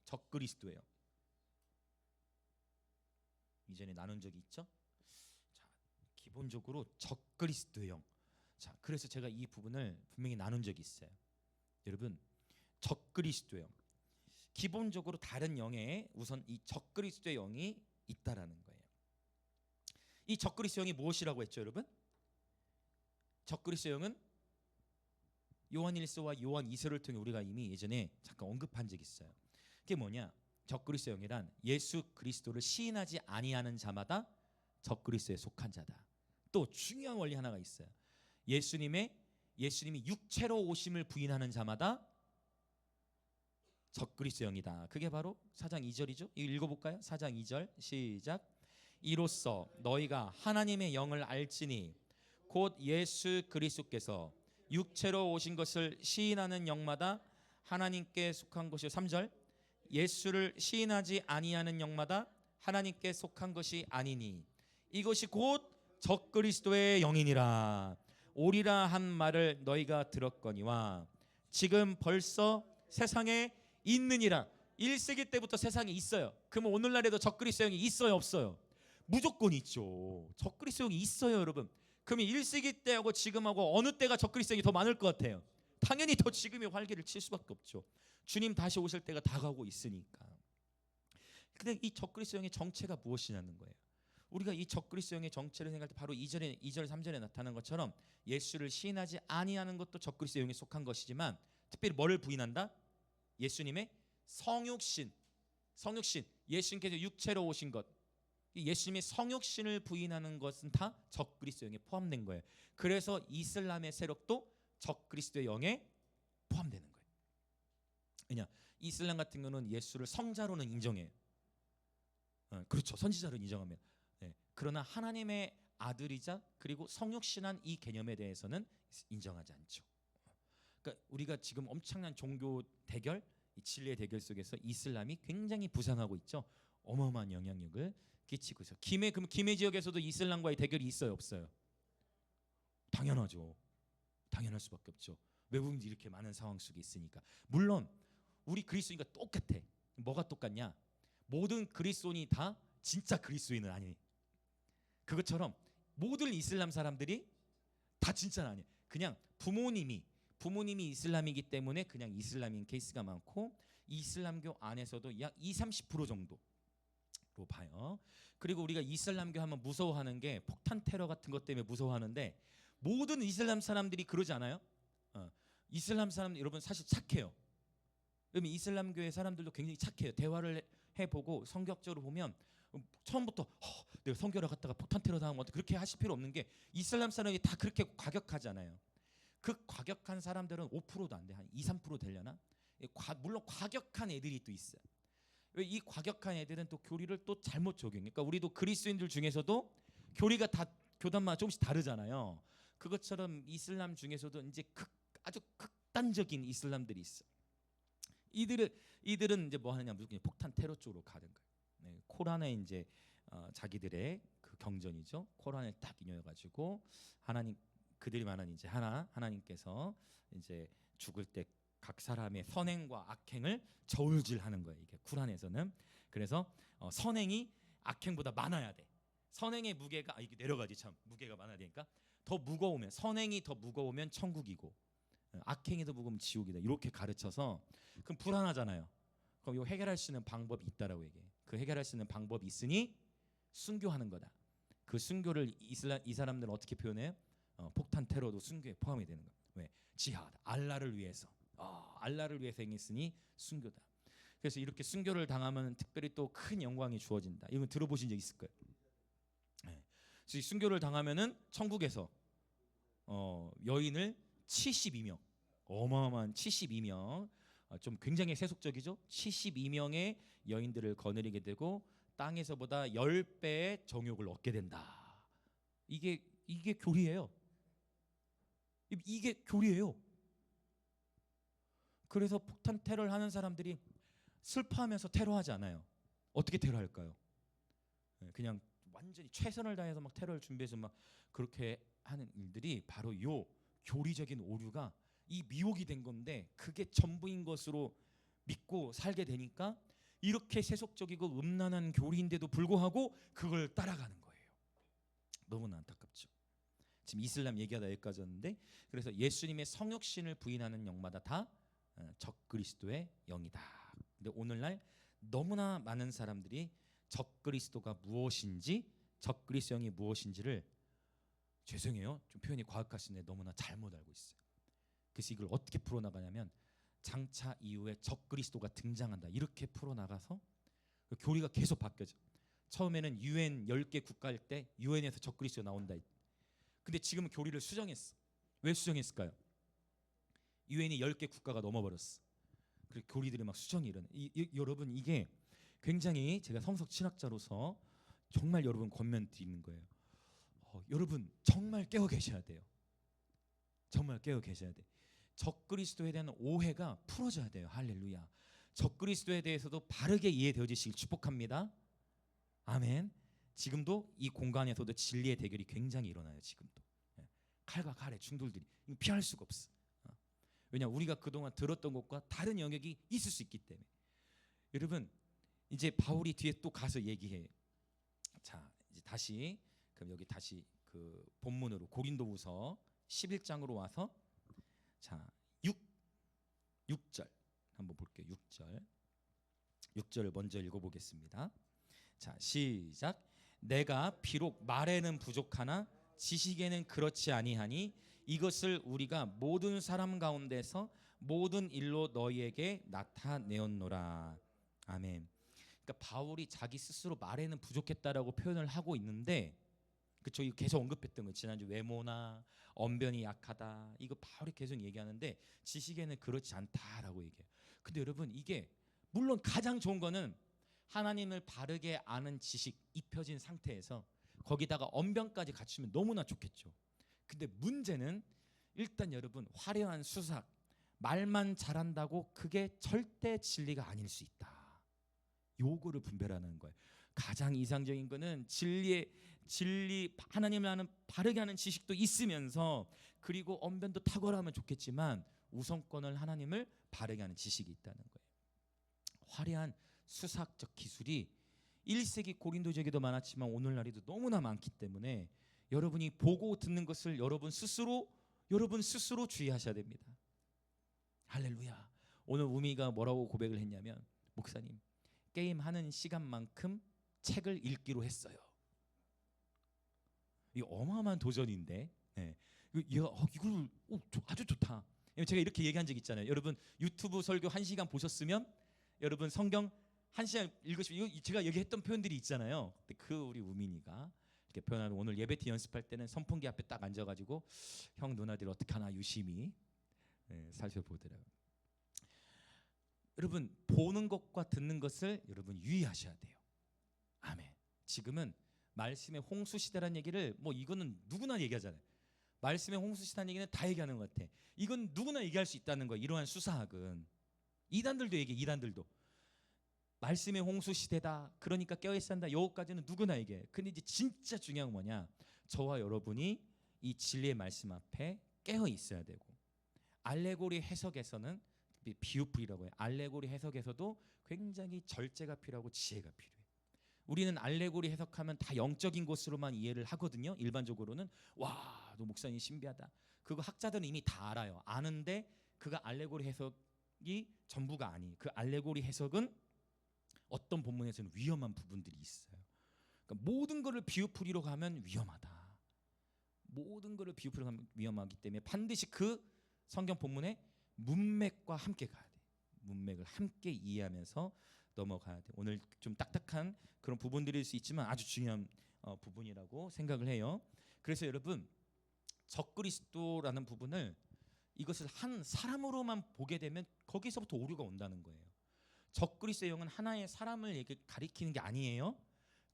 적그리스도예요. 이전에 나눈 적이 있죠? 자, 기본적으로 적그리스도의 영. 자, 그래서 제가 이 부분을 분명히 나눈 적이 있어요. 여러분, 적그리스도의 영. 기본적으로 다른 영에 우선 이 적그리스도의 영이 있다라는 거예요. 이 적그리스도 영이 무엇이라고 했죠, 여러분? 적그리스도 영은 요한 1서와 요한 2서를 통해 우리가 이미 예전에 잠깐 언급한 적이 있어요. 그게 뭐냐? 적그리스도 영이란 예수 그리스도를 시인하지 아니하는 자마다 적그리스도에 속한 자다. 또 중요한 원리 하나가 있어요. 예수님이 육체로 오심을 부인하는 자마다 적그리스도 영이다. 그게 바로 4장 2절이죠. 이거 읽어볼까요? 4장 2절 시작. 이로써 너희가 하나님의 영을 알지니 곧 예수 그리스도께서 육체로 오신 것을 시인하는 영마다 하나님께 속한 것이요. 3절 예수를 시인하지 아니하는 영마다 하나님께 속한 것이 아니니 이것이 곧 적그리스도의 영이니라. 오리라 한 말을 너희가 들었거니와 지금 벌써 세상에 있느니라. 1세기 때부터 세상에 있어요. 그러면 오늘날에도 적그리스도 영이 있어요, 없어요? 무조건 있죠. 적그리스도 영이 있어요, 여러분. 그러면 1세기 때하고 지금하고 어느 때가 적그리스도 영이 더 많을 것 같아요? 당연히 더 지금이 활기를 칠 수밖에 없죠. 주님 다시 오실 때가 다가오고 있으니까. 근데 이 적그리스도 영의 정체가 무엇이냐는 거예요. 우리가 이 적그리스도 영의 정체를 생각할 때 바로 2절 3절에 나타난 것처럼 예수를 시인하지 아니하는 것도 적그리스도 영에 속한 것이지만 특별히 뭐를 부인한다? 예수님의 성육신, 예수님께서 육체로 오신 것, 예수님의 성육신을 부인하는 것은 다 적그리스도 영에 포함된 거예요. 그래서 이슬람의 세력도 적그리스도의 영에 포함되는 거예요. 왜냐? 이슬람 같은 경우는 예수를 성자로는 인정해요. 그렇죠. 선지자로 인정합니다. 네. 그러나 하나님의 아들이자 그리고 성육신한 이 개념에 대해서는 인정하지 않죠. 그러니까 우리가 지금 엄청난 종교 대결, 이 진리의 대결 속에서 이슬람이 굉장히 부상하고 있죠. 어마어마한 영향력을 끼치고 있어요. 그럼 김해 지역에서도 이슬람과의 대결이 있어요, 없어요? 당연하죠. 당연할 수밖에 없죠. 외국인들이 이렇게 많은 상황 속에 있으니까. 물론 우리 그리스도인과 똑같아. 뭐가 똑같냐? 모든 그리스도인이 다 진짜 그리스도인은 아니에요. 그것처럼 모든 이슬람 사람들이 다 진짜는 아니에요. 그냥 부모님이 이슬람이기 때문에 그냥 이슬람인 케이스가 많고 이슬람교 안에서도 약 20-30% 정도로 봐요. 그리고 우리가 이슬람교 하면 무서워하는 게 폭탄 테러 같은 것 때문에 무서워하는데 모든 이슬람 사람들이 그러지 않아요? 이슬람 사람들 여러분 사실 착해요. 그러면 이슬람교의 사람들도 굉장히 착해요. 대화를 해보고 성격적으로 보면 처음부터 내가 성교를 갔다가 폭탄 테러 당하면 어떻게 그렇게 하실 필요 없는 게 이슬람 사람이 다 그렇게 과격하잖아요. 그 과격한 사람들은 5%도 안 돼. 한 2-3% 되려나? 물론 과격한 애들이 또 있어요. 이 과격한 애들은 또 교리를 또 잘못 적용. 그러니까 우리도 그리스도인들 중에서도 교리가 다 교단마다 조금씩 다르잖아요. 그것처럼 이슬람 중에서도 이제 아주 극단적인 이슬람들이 있어. 이들은 이제 뭐 하느냐 무조건 폭탄 테러 쪽으로 가는 거예요. 네, 코란에 이제 자기들의 그 경전이죠. 코란을 딱 인용해가지고 하나님 그들이 말하는 이제 하나님께서 이제 죽을 때 각 사람의 선행과 악행을 저울질하는 거예요. 이게 쿠란에서는. 그래서 선행이 악행보다 많아야 돼. 선행의 무게가 이게 내려가지 참 무게가 많아야 되니까 더 무거우면 선행이 더 무거우면 천국이고 악행이 더 무거우면 지옥이다. 이렇게 가르쳐서 그럼 불안하잖아요. 그럼 이거 해결할 수 있는 방법이 있다라고 얘기해. 그 해결할 수 있는 방법이 있으니 순교하는 거다. 그 순교를 이 사람들은 어떻게 표현해요? 폭탄 테러도 순교에 포함이 되는 거예요. 왜? 지하드 알라를 위해서 알라를 위해서 행했으니 순교다. 그래서 이렇게 순교를 당하면 특별히 또 큰 영광이 주어진다. 이건 들어보신 적 있을 거예요. 네. 그래서 순교를 당하면은 천국에서 여인을 72명 어마어마한 72명 좀 굉장히 세속적이죠. 72명의 여인들을 거느리게 되고 땅에서보다 10배의 정욕을 얻게 된다. 이게 교리예요. 이게 교리예요. 그래서 폭탄 테러를 하는 사람들이 슬퍼하면서 테러하지 않아요. 어떻게 테러할까요? 그냥 완전히 최선을 다해서 막 테러를 준비해서 막 그렇게 하는 일들이 바로 요 교리적인 오류가 이 미혹이 된 건데 그게 전부인 것으로 믿고 살게 되니까 이렇게 세속적이고 음란한 교리인데도 불구하고 그걸 따라가는 거예요. 너무나 안타깝죠. 지금 이슬람 얘기하다 여기까지였는데 그래서 예수님의 성육신을 부인하는 영마다 다 적그리스도의 영이다. 근데 오늘날 너무나 많은 사람들이 적그리스도가 무엇인지 적그리스도 영이 무엇인지를 죄송해요. 좀 표현이 과학하신데 너무나 잘못 알고 있어요. 그래서 이걸 어떻게 풀어나가냐면 장차 이후에 적그리스도가 등장한다. 이렇게 풀어나가서 교리가 계속 바뀌어져. 처음에는 UN 10개 국가일 때 UN에서 적그리스도 나온다. 근데 지금은 교리를 수정했어. 왜 수정했을까요? UN이 10개 국가가 넘어버렸어. 그리고 교리들이 막 수정이 일어나. 여러분 이게 굉장히 제가 성석 신학자로서 정말 여러분 권면드리는 거예요. 여러분 정말 깨어 계셔야 돼요. 정말 깨어 계셔야 돼. 적그리스도에 대한 오해가 풀어져야 돼요. 할렐루야. 적그리스도에 대해서도 바르게 이해되어지시길 축복합니다. 아멘. 지금도 이 공간에서도 진리의 대결이 굉장히 일어나요. 지금도 칼과 칼의 충돌들이 피할 수가 없어. 왜냐 우리가 그동안 들었던 것과 다른 영역이 있을 수 있기 때문에. 여러분 이제 바울이 뒤에 또 가서 얘기해. 자 이제 다시 그럼 여기 다시 그 본문으로 고린도후서 11장으로 와서 자 6절 한번 볼게요. 6절 먼저 읽어보겠습니다. 자 시작. 내가 비록 말에는 부족하나 지식에는 그렇지 아니하니 이것을 우리가 모든 사람 가운데서 모든 일로 너희에게 나타내었노라. 아멘. 그러니까 바울이 자기 스스로 말에는 부족했다라고 표현을 하고 있는데, 그쵸? 이거 계속 언급했던 거 지난주 외모나 언변이 약하다 이거 바울이 계속 얘기하는데 지식에는 그렇지 않다라고 얘기해요. 근데 여러분 이게 물론 가장 좋은 거는 하나님을 바르게 아는 지식 입혀진 상태에서 거기다가 언변까지 갖추면 너무나 좋겠죠. 근데 문제는 일단 여러분 화려한 수삭 말만 잘한다고 그게 절대 진리가 아닐 수 있다. 요거를 분별하는 거예요. 가장 이상적인 거는 진리 하나님을 아는 바르게 하는 지식도 있으면서 그리고 언변도 탁월하면 좋겠지만 우선권을 하나님을 바르게 하는 지식이 있다는 거예요. 화려한 수사학적 기술이 1세기 고린도적에도 많았지만 오늘날에도 너무나 많기 때문에 여러분이 보고 듣는 것을 여러분 스스로 주의하셔야 됩니다. 할렐루야. 오늘 우미가 뭐라고 고백을 했냐면, 목사님 게임하는 시간만큼 책을 읽기로 했어요. 이 어마어마한 도전인데, 이걸 아주 좋다. 제가 이렇게 얘기한 적 있잖아요. 여러분 유튜브 설교 1시간 보셨으면 여러분 성경 1시간 읽으시면 제가 얘기했던 표현들이 있잖아요. 근데 그 우리 우민이가 이렇게 표현하는, 오늘 예배티 연습할 때는 선풍기 앞에 딱 앉아가지고 형 누나들 어떻게 하나 유심히 살펴보더라고요. 여러분 보는 것과 듣는 것을 여러분 유의하셔야 돼요. 아멘. 지금은 말씀의 홍수 시대라는 얘기를 이거는 누구나 얘기하잖아요. 말씀의 홍수 시대라는 얘기는 다 얘기하는 것 같아. 이건 누구나 얘기할 수 있다는 거예요. 이러한 수사학은 이단들도 얘기해. 이단들도 말씀의 홍수 시대다. 그러니까 깨어있어야 한다. 여기까지는 누구나 얘기해. 근데 이제 진짜 중요한 건 뭐냐? 저와 여러분이 이 진리의 말씀 앞에 깨어 있어야 되고, 알레고리 해석에서는 비유풀이라고 해요. 알레고리 해석에서도 굉장히 절제가 필요하고 지혜가 필요해요. 우리는 알레고리 해석하면 다 영적인 것으로만 이해를 하거든요. 일반적으로는 와, 너 목사님 신비하다. 그거 학자들은 이미 다 알아요. 아는데 그가 알레고리 해석이 전부가 아니. 그 알레고리 해석은 어떤 본문에서는 위험한 부분들이 있어요. 그러니까 모든 것을 비유풀이로 가면 위험하다. 모든 것을 비유풀이로 가면 위험하기 때문에 반드시 그 성경 본문의 문맥과 함께 가야 돼. 문맥을 함께 이해하면서 넘어가야 돼. 오늘 좀 딱딱한 그런 부분들일 수 있지만 아주 중요한 부분이라고 생각을 해요. 그래서 여러분 적그리스도라는 부분을, 이것을 한 사람으로만 보게 되면 거기서부터 오류가 온다는 거예요. 적그리스도의 영은 하나의 사람을 가리키는 게 아니에요.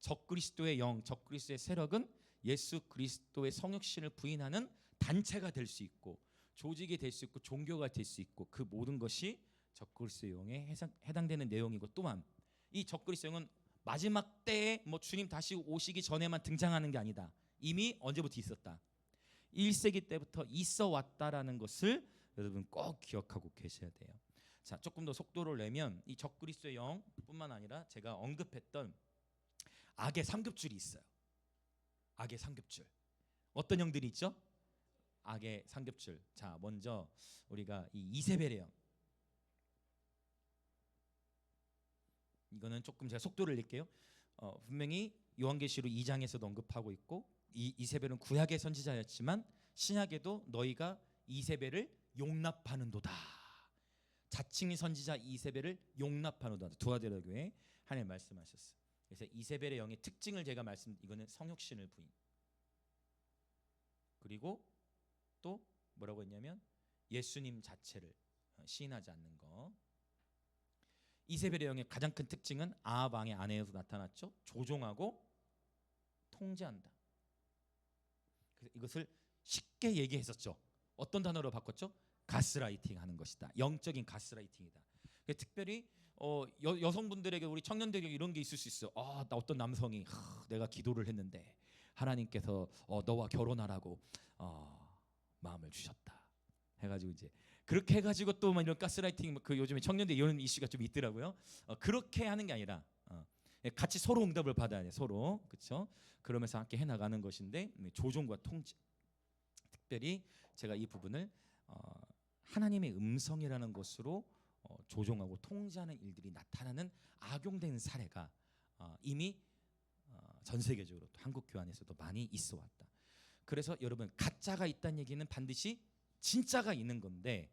적그리스도의 영, 적그리스도의 세력은 예수 그리스도의 성육신을 부인하는 단체가 될 수 있고, 조직이 될 수 있고, 종교가 될 수 있고, 그 모든 것이 적그리스도의 영에 해당되는 내용이고, 또한 이 적그리스도의 영은 마지막 때에 주님 다시 오시기 전에만 등장하는 게 아니다. 이미 언제부터 있었다. 1세기 때부터 있어 왔다라는 것을 여러분 꼭 기억하고 계셔야 돼요. 자, 조금 더 속도를 내면 이 적그리스도의 영뿐만 아니라 제가 언급했던 악의 삼급줄이 있어요. 악의 삼급줄. 어떤 영들이 있죠? 악의 삼급줄. 자, 먼저 우리가 이 이세벨의 영. 이거는 조금 제가 속도를 낼게요. 분명히 요한계시록 2장에서도 언급하고 있고, 이 이세벨은 구약의 선지자였지만 신약에도 너희가 이세벨을 용납하는도다. 자칭 선지자 이세벨을 용납하는도다. 두아데라 교회 하나님 말씀하셨어요. 그래서 이세벨의 영의 특징을 제가 이거는 성육신을 부인. 그리고 또 뭐라고 했냐면 예수님 자체를 시인하지 않는 거. 이세벨의 영의 가장 큰 특징은 아합 왕의 아내에서 나타났죠. 조종하고 통제한다. 그래서 이것을 쉽게 얘기했었죠. 어떤 단어로 바꿨죠? 가스라이팅 하는 것이다. 영적인 가스라이팅이다. 특별히 여성분들에게 우리 청년들에게 이런 게 있을 수 있어. 나 어떤 남성이 내가 기도를 했는데 하나님께서 너와 결혼하라고 마음을 주셨다. 해가지고 이제 그렇게 해가지고 또 막 이런 가스라이팅 그 요즘에 청년들 이런 이슈가 좀 있더라고요. 그렇게 하는 게 아니라 같이 서로 응답을 받아야 돼. 서로 그렇죠. 그러면서 함께 해 나가는 것인데 조종과 통제. 특별히 제가 이 부분을 하나님의 음성이라는 것으로 조종하고 통제하는 일들이 나타나는 악용된 사례가 이미 전 세계적으로 또 한국 교회 안에서도 많이 있어 왔다. 그래서 여러분 가짜가 있다는 얘기는 반드시 진짜가 있는 건데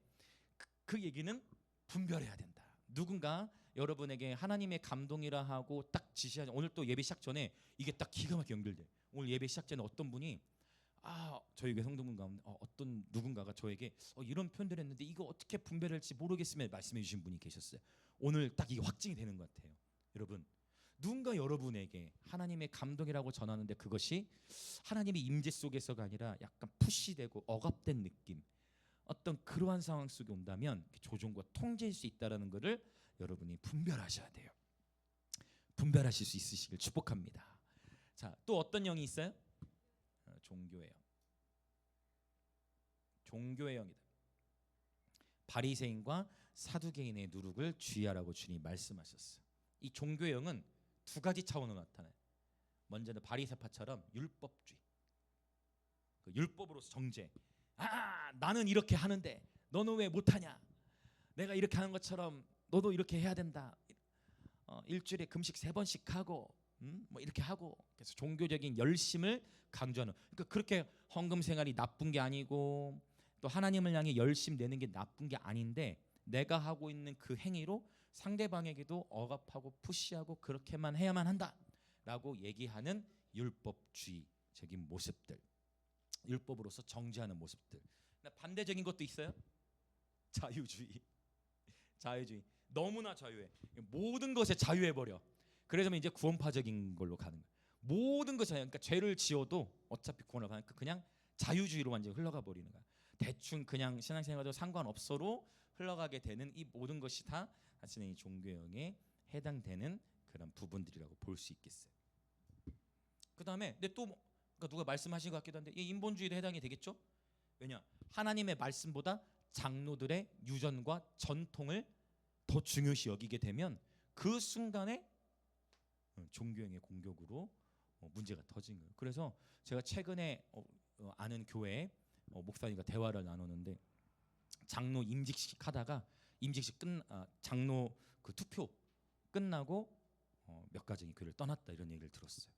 그 얘기는 분별해야 된다. 누군가 여러분에게 하나님의 감동이라 하고 딱 지시하자. 오늘 또 예배 시작 전에 이게 딱 기가 막히게 연결돼. 오늘 예배 시작 전에 어떤 분이 저희 교회 성도분 가운데 어떤 누군가가 저에게 이런 표현들을 했는데 이거 어떻게 분별할지 모르겠으며 말씀해 주신 분이 계셨어요. 오늘 딱 이게 확증이 되는 것 같아요. 여러분 누군가 여러분에게 하나님의 감동이라고 전하는데 그것이 하나님의 임재 속에서가 아니라 약간 푸시되고 억압된 느낌, 어떤 그러한 상황 속에 온다면 조종과 통제일 수 있다라는 것을 여러분이 분별하셔야 돼요. 분별하실 수 있으시길 축복합니다. 자, 또 어떤 영이 있어요? 종교의 영. 종교의 영이다. 바리새인과 사두개인의 누룩을 주의하라고 주님이 말씀하셨어요. 이 종교의 영은 두 가지 차원으로 나타나요. 먼저는 바리새파처럼 율법주의, 그 율법으로서 정죄. 나는 이렇게 하는데 너는 왜 못하냐? 내가 이렇게 하는 것처럼 너도 이렇게 해야 된다. 일주일에 금식 3번씩 하고 뭐 이렇게 하고. 그래서 종교적인 열심을 강조하는. 그러니까 그렇게 헌금 생활이 나쁜 게 아니고 또 하나님을 향해 열심 내는 게 나쁜 게 아닌데 내가 하고 있는 그 행위로 상대방에게도 억압하고 푸시하고 그렇게만 해야만 한다라고 얘기하는 율법주의적인 모습들, 율법으로서 정죄하는 모습들. 반대적인 것도 있어요. 자유주의. 자유주의. 너무나 자유해. 모든 것에 자유해 버려. 그래서 이제 구원파적인 걸로 가는 거야. 모든 것에 그러니까 죄를 지어도 어차피 구원을 받으니까 그냥 자유주의로 완전히 흘러가 버리는 거야. 대충 그냥 신앙생활도 상관없어로 흘러가게 되는 이 모든 것이 다 사실은 이 종교형에 해당되는 그런 부분들이라고 볼 수 있겠어요. 그 다음에 근데 또 그러니까 누가 말씀하신 것 같기도 한데 이 인본주의도 해당이 되겠죠. 왜냐? 하나님의 말씀보다 장로들의 유전과 전통을 더 중요시 여기게 되면 그 순간에 종교형의 공격으로 문제가 터진 거예요. 그래서 제가 최근에 아는 교회 목사님과 대화를 나누는데 장로 임직식 하다가 장로 그 투표 끝나고 몇 가정이 교회를 떠났다 이런 얘기를 들었어요.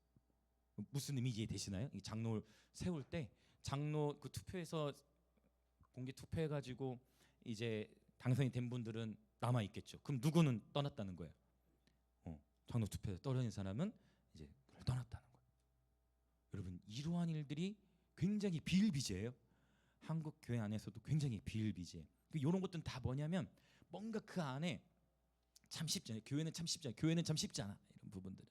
무슨 의미 이해되시나요? 이 장로 세울 때 장로 그 투표에서 공개 투표해가지고 이제 당선이 된 분들은 남아 있겠죠. 그럼 누구는 떠났다는 거예요? 장로 투표에서 떨어진 사람은 이제 떠났다는 거예요. 여러분 이러한 일들이 굉장히 비일비재해요. 한국 교회 안에서도 굉장히 비일비재. 이런 것들은 다 뭐냐면 뭔가 그 안에 참 쉽지 않아요. 교회는 참 쉽지 않아. 교회는 참 쉽지 않아. 이런 부분들은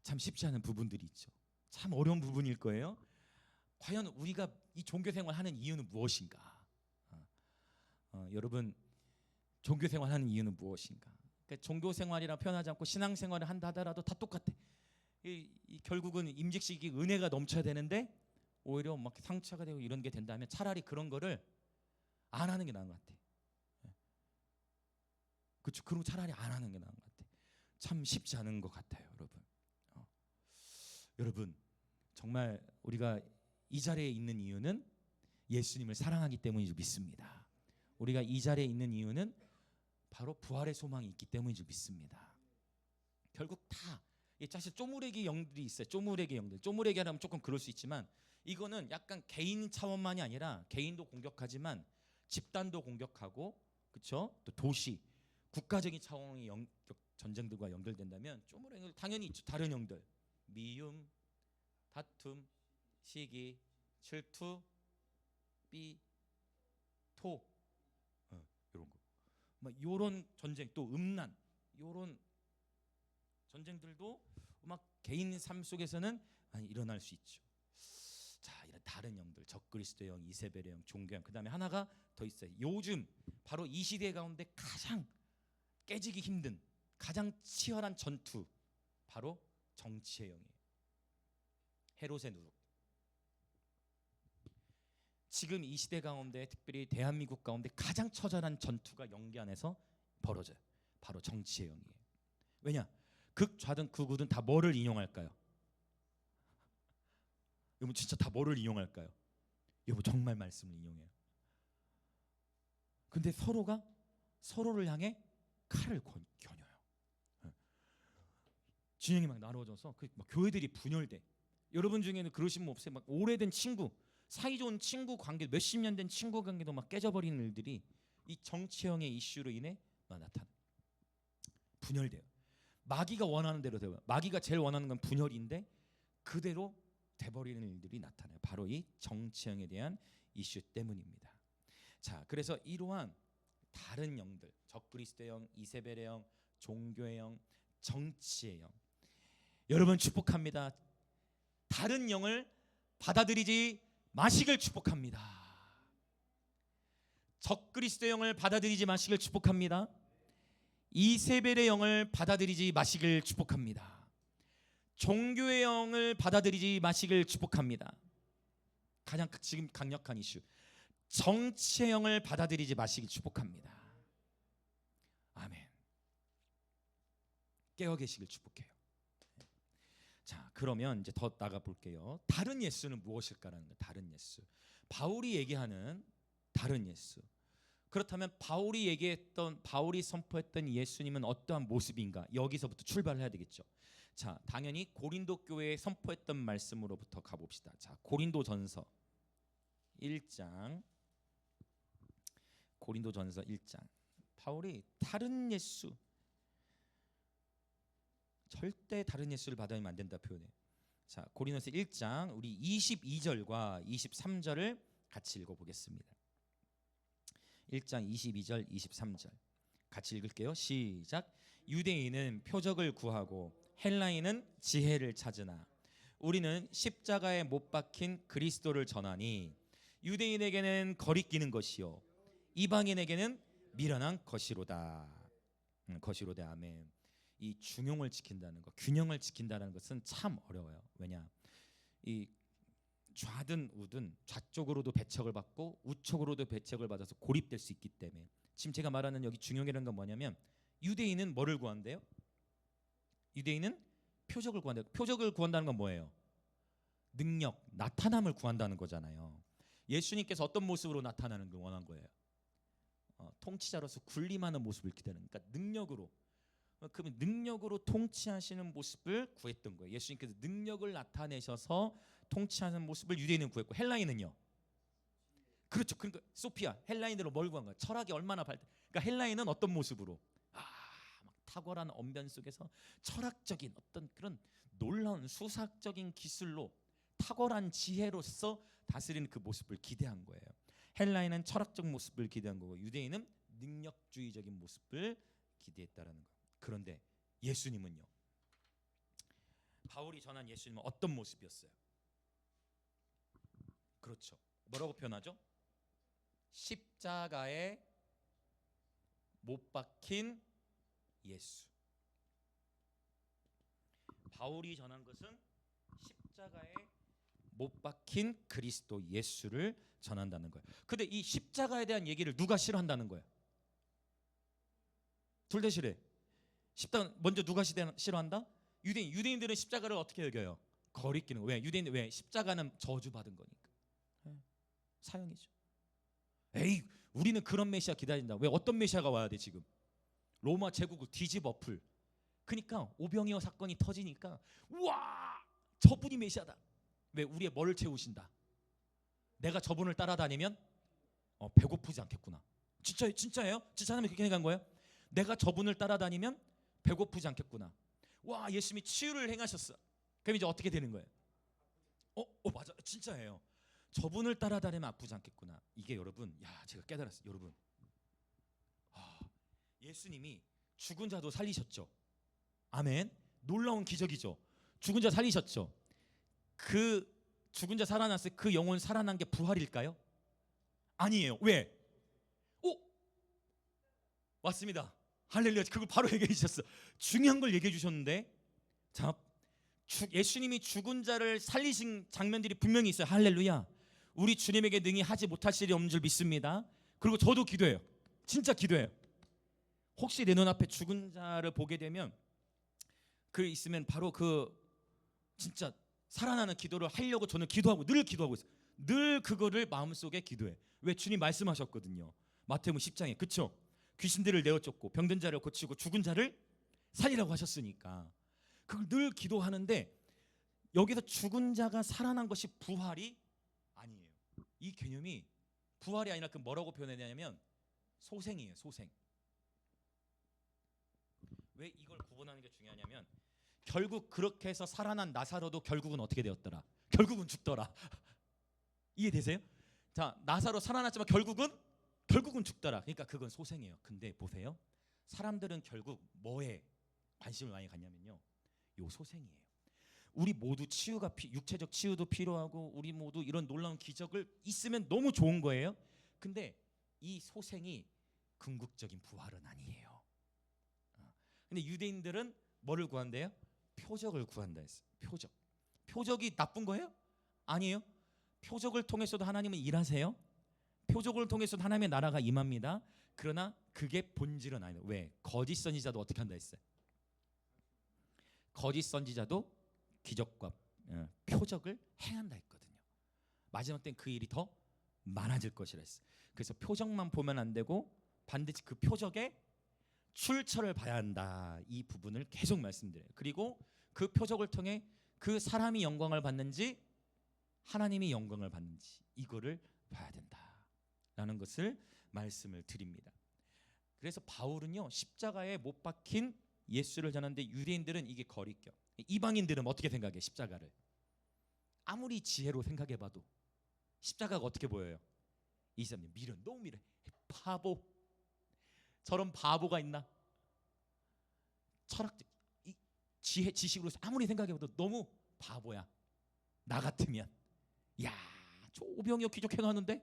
참 쉽지 않은 부분들이 있죠. 참 어려운 부분일 거예요. 과연 우리가 이 종교생활 하는 이유는 무엇인가? 여러분 종교생활 하는 이유는 무엇인가? 그러니까 종교생활이라 표현하지 않고 신앙생활을 한다 하더라도 다 똑같아. 결국은 임직식이 은혜가 넘쳐야 되는데 오히려 막 상처가 되고 이런 게 된다면 차라리 그런 거를 안 하는 게 나은 것 같아. 그렇죠. 그리고 차라리 안 하는 게 나은 것 같아. 참 쉽지 않은 것 같아요, 여러분. 여러분 정말 우리가 이 자리에 있는 이유는 예수님을 사랑하기 때문인 줄 믿습니다. 우리가 이 자리에 있는 이유는 바로 부활의 소망이 있기 때문인 줄 믿습니다. 결국 다 사실 쪼무레기 영들이 있어요. 쪼무레기 영들. 쪼무레기 하면 조금 그럴 수 있지만 이거는 약간 개인 차원만이 아니라 개인도 공격하지만 집단도 공격하고 그렇죠? 또 도시, 국가적인 차원의 전쟁들과 연결된다면 쪼무레기 당연히 있죠. 다른 영들. 미움, 다툼, 시기, 질투, 토 이런 거. 막 이런 전쟁 또 음란 이런 전쟁들도 막 개인 삶 속에서는 일어날 수 있죠. 자, 이런 다른 영들, 적그리스도의 영, 이세벨의 영, 종교의 영. 그다음에 하나가 더 있어요. 요즘 바로 이 시대 가운데 가장 깨지기 힘든, 가장 치열한 전투, 바로 정치의 영이에요. 헤롯의 누룩. 지금 이 시대 가운데, 특별히 대한민국 가운데 가장 처절한 전투가 영계 안에서 벌어져요. 바로 정치의 영이에요. 왜냐? 극좌든 극우든 다 뭐를 인용할까요? 여러분 진짜 다 뭐를 인용할까요? 여러분 정말 말씀을 인용해요. 근데 서로가 서로를 향해 칼을 겨녀요. 진영이 막 나눠져서 막 교회들이 분열돼. 여러분 중에는 그러신 분 없어요? 막 오래된 친구, 사이좋은 친구 관계, 몇십 년 된 친구 관계도 막 깨져버리는 일들이 이 정치형의 이슈로 인해 나타나. 분열돼요. 마귀가 원하는 대로 돼요. 마귀가 제일 원하는 건 분열인데 그대로 돼버리는 일들이 나타나요. 바로 이 정치형에 대한 이슈 때문입니다. 자, 그래서 이러한 다른 영들, 적그리스도의 영, 이세벨의 영, 종교의 영, 정치의 영, 여러분 축복합니다. 다른 영을 받아들이지 마시길 축복합니다. 적그리스도의 영을 받아들이지 마시길 축복합니다. 이세벨의 영을 받아들이지 마시길 축복합니다. 종교의 영을 받아들이지 마시길 축복합니다. 가장 지금 강력한 이슈, 정치의 영을 받아들이지 마시길 축복합니다. 아멘. 깨어 계시길 축복해요. 자, 그러면 이제 더 나가 볼게요. 다른 예수는 무엇일까라는 거. 다른 예수. 바울이 얘기하는 다른 예수. 그렇다면 바울이 선포했던 예수님은 어떠한 모습인가? 여기서부터 출발해야 되겠죠. 자, 당연히 고린도 교회에 선포했던 말씀으로부터 가봅시다. 자, 고린도전서 1장. 고린도전서 1장. 바울이 다른 예수, 절대 다른 예수를 받아들이면 안 된다 표현해. 자, 고린도서 1장 우리 22절과 23절을 같이 읽어보겠습니다. 1장 22절 23절 같이 읽을게요. 시작. 유대인은 표적을 구하고 헬라인은 지혜를 찾으나 우리는 십자가에 못 박힌 그리스도를 전하니 유대인에게는 거리끼는 것이요 이방인에게는 미련한 것이로다. 것이로다. 아멘. 이 중용을 지킨다는 것, 균형을 지킨다는 것은 참 어려워요. 왜냐? 이 좌든 우든 좌쪽으로도 배척을 받고 우쪽으로도 배척을 받아서 고립될 수 있기 때문에 지금 제가 말하는 여기 중용이라는 건 뭐냐면 유대인은 뭐를 구한대요? 유대인은 표적을 구한대요. 표적을 구한다는 건 뭐예요? 능력, 나타남을 구한다는 거잖아요. 예수님께서 어떤 모습으로 나타나는 걸 원한 거예요? 통치자로서 군림하는 모습을 기대하는, 그러니까 능력으로. 그러면 능력으로 통치하시는 모습을 구했던 거예요. 예수님께서 능력을 나타내셔서 통치하는 모습을 유대인은 구했고 헬라인은요. 그렇죠. 그러니까 소피아 헬라인으로 뭘 구한 거야? 철학이 얼마나 발달. 그러니까 헬라인은 어떤 모습으로? 막 탁월한 언변 속에서 철학적인 어떤 그런 놀라운 수사적인 기술로 탁월한 지혜로서 다스리는 그 모습을 기대한 거예요. 헬라인은 철학적 모습을 기대한 거고 유대인은 능력주의적인 모습을 기대했다라는 거. 그런데 예수님은요. 바울이 전한 예수님은 어떤 모습이었어요? 그렇죠. 뭐라고 표현하죠? 십자가에 못 박힌 예수. 바울이 전한 것은 십자가에 못 박힌 그리스도 예수를 전한다는 거예요. 근데 이 십자가에 대한 얘기를 누가 싫어한다는 거예요? 둘 다 싫어해. 십자가 먼저 누가 싫어한다? 유대인들은 십자가를 어떻게 여겨요? 거리끼는 거. 왜? 유대인들 왜? 십자가는 저주받은 거니까. 사형이죠. 에이, 우리는 그런 메시아 기다린다. 왜? 어떤 메시아가 와야 돼 지금? 로마 제국을 뒤집어 풀. 그러니까 오병이어 사건이 터지니까 우와, 저분이 메시아다. 왜? 우리의 뭐를 채우신다. 내가 저분을 따라다니면 배고프지 않겠구나. 진짜예요? 진짜 하나님이 그렇게 생각한 거예요? 내가 저분을 따라다니면 배고프지 않겠구나. 와, 예수님이 치유를 행하셨어. 그럼 이제 어떻게 되는 거예요? 맞아, 진짜예요. 저분을 따라다니면 아프지 않겠구나. 이게 여러분, 제가 깨달았어요. 여러분, 예수님이 죽은 자도 살리셨죠. 아멘. 놀라운 기적이죠. 죽은 자 살리셨죠. 그 죽은 자 살아났어요. 그 영혼 살아난 게 부활일까요? 아니에요. 왜? 오, 맞습니다. 할렐루야. 그걸 바로 얘기해 주셨어. 중요한 걸 얘기해 주셨는데, 자, 예수님이 죽은 자를 살리신 장면들이 분명히 있어요. 할렐루야. 우리 주님에게 능히 하지 못할 일이 없는 줄 믿습니다. 그리고 저도 기도해요. 진짜 기도해요. 혹시 내 눈앞에 죽은 자를 보게 되면 그 있으면 바로 그 진짜 살아나는 기도를 하려고 저는 기도하고 늘 기도하고 있어요. 늘 그거를 마음속에 기도해. 왜? 주님 말씀하셨거든요. 마태복음 10장에. 그쵸? 귀신들을 내어쫓고 병든 자를 고치고 죽은 자를 살리라고 하셨으니까 그걸 늘 기도하는데, 여기서 죽은 자가 살아난 것이 부활이 아니에요. 이 개념이 부활이 아니라 그 뭐라고 표현했냐면 소생이에요. 소생. 왜 이걸 구분하는 게 중요하냐면, 결국 그렇게 해서 살아난 나사로도 결국은 어떻게 되었더라? 결국은 죽더라. 이해되세요? 자, 나사로 살아났지만 결국은 죽더라. 그러니까 그건 소생이에요. 근데 보세요. 사람들은 결국 뭐에 관심을 많이 갖냐면요, 요 소생이에요. 우리 모두 치유가 육체적 치유도 필요하고 우리 모두 이런 놀라운 기적을 있으면 너무 좋은 거예요. 근데 이 소생이 궁극적인 부활은 아니에요. 근데 유대인들은 뭐를 구한대요? 표적을 구한다 했어요. 표적이 나쁜 거예요? 아니에요. 표적을 통해서도 하나님은 일하세요. 표적을 통해서도 하나님의 나라가 임합니다. 그러나 그게 본질은 아니에요. 왜? 거짓 선지자도 어떻게 한다 했어요? 거짓 선지자도 기적과 표적을 행한다 했거든요. 마지막 땐 그 일이 더 많아질 것이라 했어요. 그래서 표적만 보면 안 되고 반드시 그 표적의 출처를 봐야 한다. 이 부분을 계속 말씀드려요. 그리고 그 표적을 통해 그 사람이 영광을 받는지 하나님이 영광을 받는지 이거를 봐야 된다라는 것을 말씀을 드립니다. 그래서 바울은요, 십자가에 못 박힌 예수를 전하는데 유대인들은 이게 거리껴. 이방인들은 어떻게 생각해? 십자가를 아무리 지혜로 생각해봐도 십자가가 어떻게 보여요? 이 사람이 너무 미련. 바보. 저런 바보가 있나? 철학적 지식으로 아무리 생각해봐도 너무 바보야. 나 같으면, 야, 저 오병이어 기적 행하는데,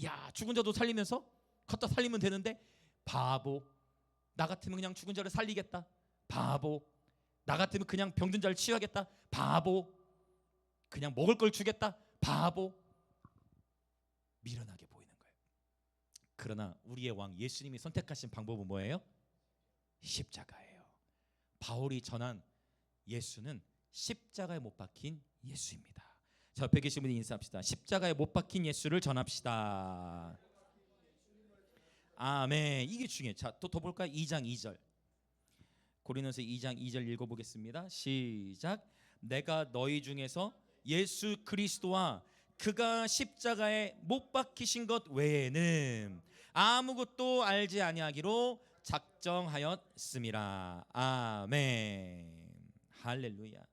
야, 죽은 자도 살리면서 갖다 살리면 되는데, 바보. 나 같으면 그냥 죽은 자를 살리겠다. 바보. 나 같으면 그냥 병든 자를 치유하겠다. 바보. 그냥 먹을 걸 주겠다. 바보. 미련하게 보이는 거예요. 그러나 우리의 왕 예수님이 선택하신 방법은 뭐예요? 십자가예요. 바울이 전한 예수는 십자가에 못 박힌 예수입니다. 자, 옆에 계신 분이 인사합시다. 십자가에 못 박힌 예수를 전합시다. 아멘. 이게 중요해요. 자, 또 볼까요? 2장 2절. 고린도서 2장 2절 읽어보겠습니다. 시작. 내가 너희 중에서 예수 그리스도와 그가 십자가에 못 박히신 것 외에는 아무것도 알지 아니하기로 작정하였음이라. 아멘. 할렐루야.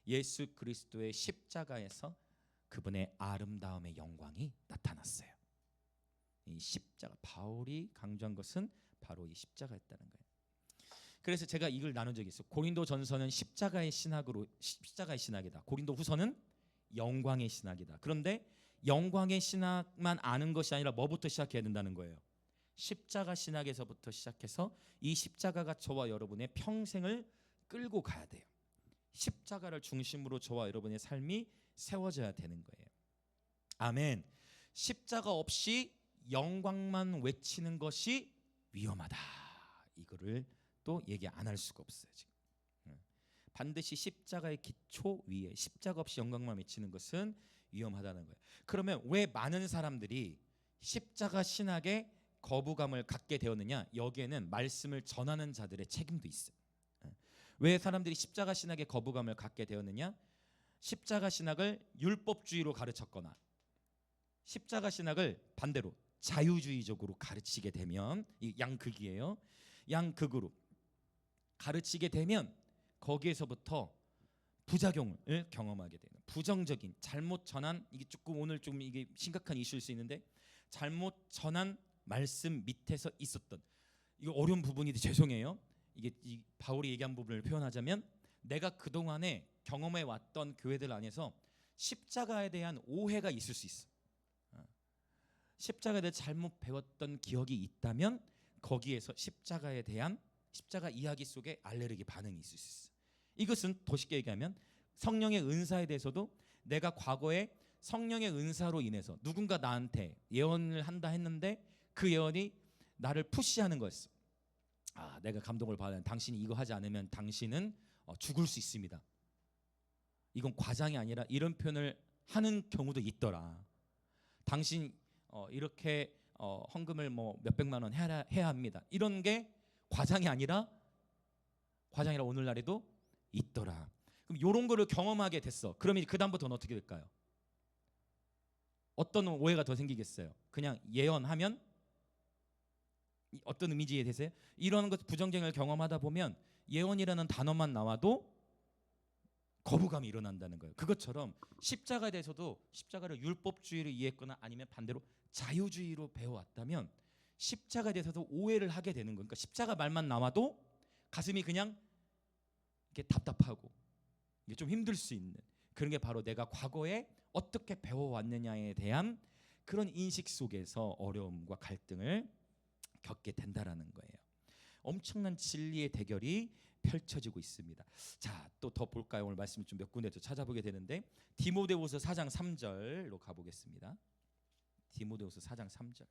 예수 그리스도의 십자가에서 그분의 아름다움의 영광이 나타났어요. 이 십자가, 바울이 강조한 것은 바로 이 십자가였다는 거예요. 그래서 제가 이걸 나눈 적이 있어요. 고린도 전서는 십자가의 신학이다. 고린도 후서는 영광의 신학이다. 그런데 영광의 신학만 아는 것이 아니라 뭐부터 시작해야 된다는 거예요? 십자가 신학에서부터 시작해서 이 십자가가 저와 여러분의 평생을 끌고 가야 돼요. 십자가를 중심으로 저와 여러분의 삶이 세워져야 되는 거예요. 아멘. 십자가 없이 영광만 외치는 것이 위험하다. 이거를 또 얘기 안 할 수가 없어요. 지금 반드시 십자가의 기초 위에 십자가 없이 영광만 외치는 것은 위험하다는 거예요. 그러면 왜 많은 사람들이 십자가 신학에 거부감을 갖게 되었느냐? 여기에는 말씀을 전하는 자들의 책임도 있어요. 왜 사람들이 십자가 신학에 거부감을 갖게 되었느냐? 십자가 신학을 율법주의로 가르쳤거나 십자가 신학을 반대로 자유주의적으로 가르치게 되면, 이 양극이에요. 양극으로 가르치게 되면 거기에서부터 부작용을 경험하게 되는, 부정적인 잘못 전한, 이게 조금 오늘 좀 이게 심각한 이슈일 수 있는데, 잘못 전한 말씀 밑에서 있었던, 이거 어려운 부분인데 죄송해요. 이게 이 바울이 얘기한 부분을 표현하자면, 내가 그동안에 경험해 왔던 교회들 안에서 십자가에 대한 오해가 있을 수 있어. 십자가에 대해 잘못 배웠던 기억이 있다면 거기에서 십자가에 대한 십자가 이야기 속에 알레르기 반응이 있을 수 있어. 이것은 더 쉽게 얘기하면 성령의 은사에 대해서도 내가 과거에 성령의 은사로 인해서 누군가 나한테 예언을 한다 했는데 그 예언이 나를 푸시하는 거였어. 내가 감동을 받아야 당신이 이거 하지 않으면 당신은 죽을 수 있습니다. 이건 과장이 아니라 이런 표현을 하는 경우도 있더라. 당신 이렇게 헌금을 뭐 몇백만 원 해야 합니다. 이런 게 과장이 아니라 오늘날에도 있더라. 그럼 이런 거를 경험하게 됐어. 그러면 그 다음부터는 어떻게 될까요? 어떤 오해가 더 생기겠어요? 그냥 예언하면 어떤 의미지 이해되세요? 이런 것 부정적인 걸 경험하다 보면 예언이라는 단어만 나와도 거부감이 일어난다는 거예요. 그것처럼 십자가에 대해서도 십자가를 율법주의로 이해했거나 아니면 반대로 자유주의로 배워왔다면 십자가에 대해서도 오해를 하게 되는 거예요. 그러니까 십자가 말만 나와도 가슴이 그냥 이렇게 답답하고 이게 좀 힘들 수 있는 그런 게 바로 내가 과거에 어떻게 배워왔느냐에 대한 그런 인식 속에서 어려움과 갈등을 겪게 된다라는 거예요. 엄청난 진리의 대결이 펼쳐지고 있습니다. 자, 또 더 볼까요? 오늘 말씀 좀 몇 군데 더 찾아보게 되는데 디모데후서 4장 3절로 가보겠습니다. 디모데후서 4장 3절.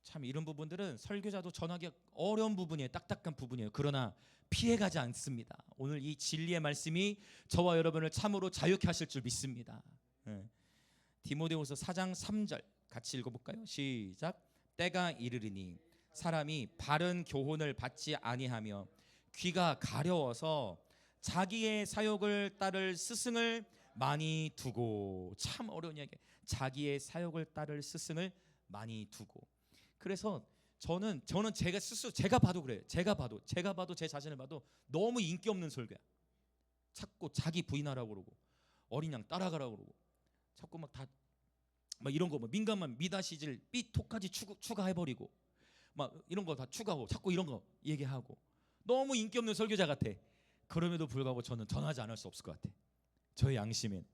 참 이런 부분들은 설교자도 전하기 어려운 부분이에요. 딱딱한 부분이에요. 그러나 피해가지 않습니다. 오늘 이 진리의 말씀이 저와 여러분을 참으로 자유케 하실 줄 믿습니다. 디모데후서 4장 3절 같이 읽어볼까요? 시작. 때가 이르리니 사람이 바른 교훈을 받지 아니하며 귀가 가려워서 자기의 사욕을 따를 스승을 많이 두고. 참 어려운 이야기. 자기의 사욕을 따를 스승을 많이 두고. 그래서 저는 제가 스스로 제가 봐도 그래요. 제가 봐도 제 자신을 봐도 너무 인기 없는 설교야. 자꾸 자기 부인하라고 그러고 어린 양 따라가라고 그러고 자꾸 막 이런 거 민감한 미다시질 삐톡까지 추가해버리고 막 이런 거 다 추가하고 자꾸 이런 거 얘기하고 너무 인기 없는 설교자 같아. 그럼에도 불구하고 저는 전하지 않을 수 없을 것 같아. 저의 양심엔.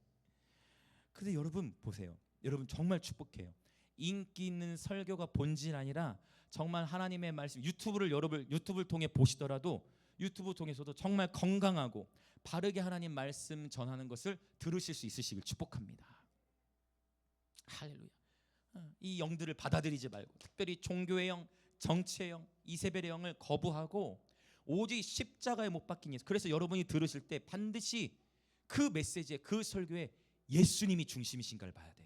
근데 여러분 보세요. 여러분 정말 축복해요. 인기 있는 설교가 본질 아니라 정말 하나님의 말씀 유튜브를 통해 보시더라도 유튜브 통해서도 정말 건강하고 바르게 하나님 말씀 전하는 것을 들으실 수 있으시길 축복합니다. 할렐루야. 이 영들을 받아들이지 말고 특별히 종교의 영, 정치의 영, 이세벨의 영을 거부하고 오직 십자가에 못 박힌 예수. 그래서 여러분이 들으실 때 반드시 그 메시지에 그 설교에 예수님이 중심이신가를 봐야 돼요.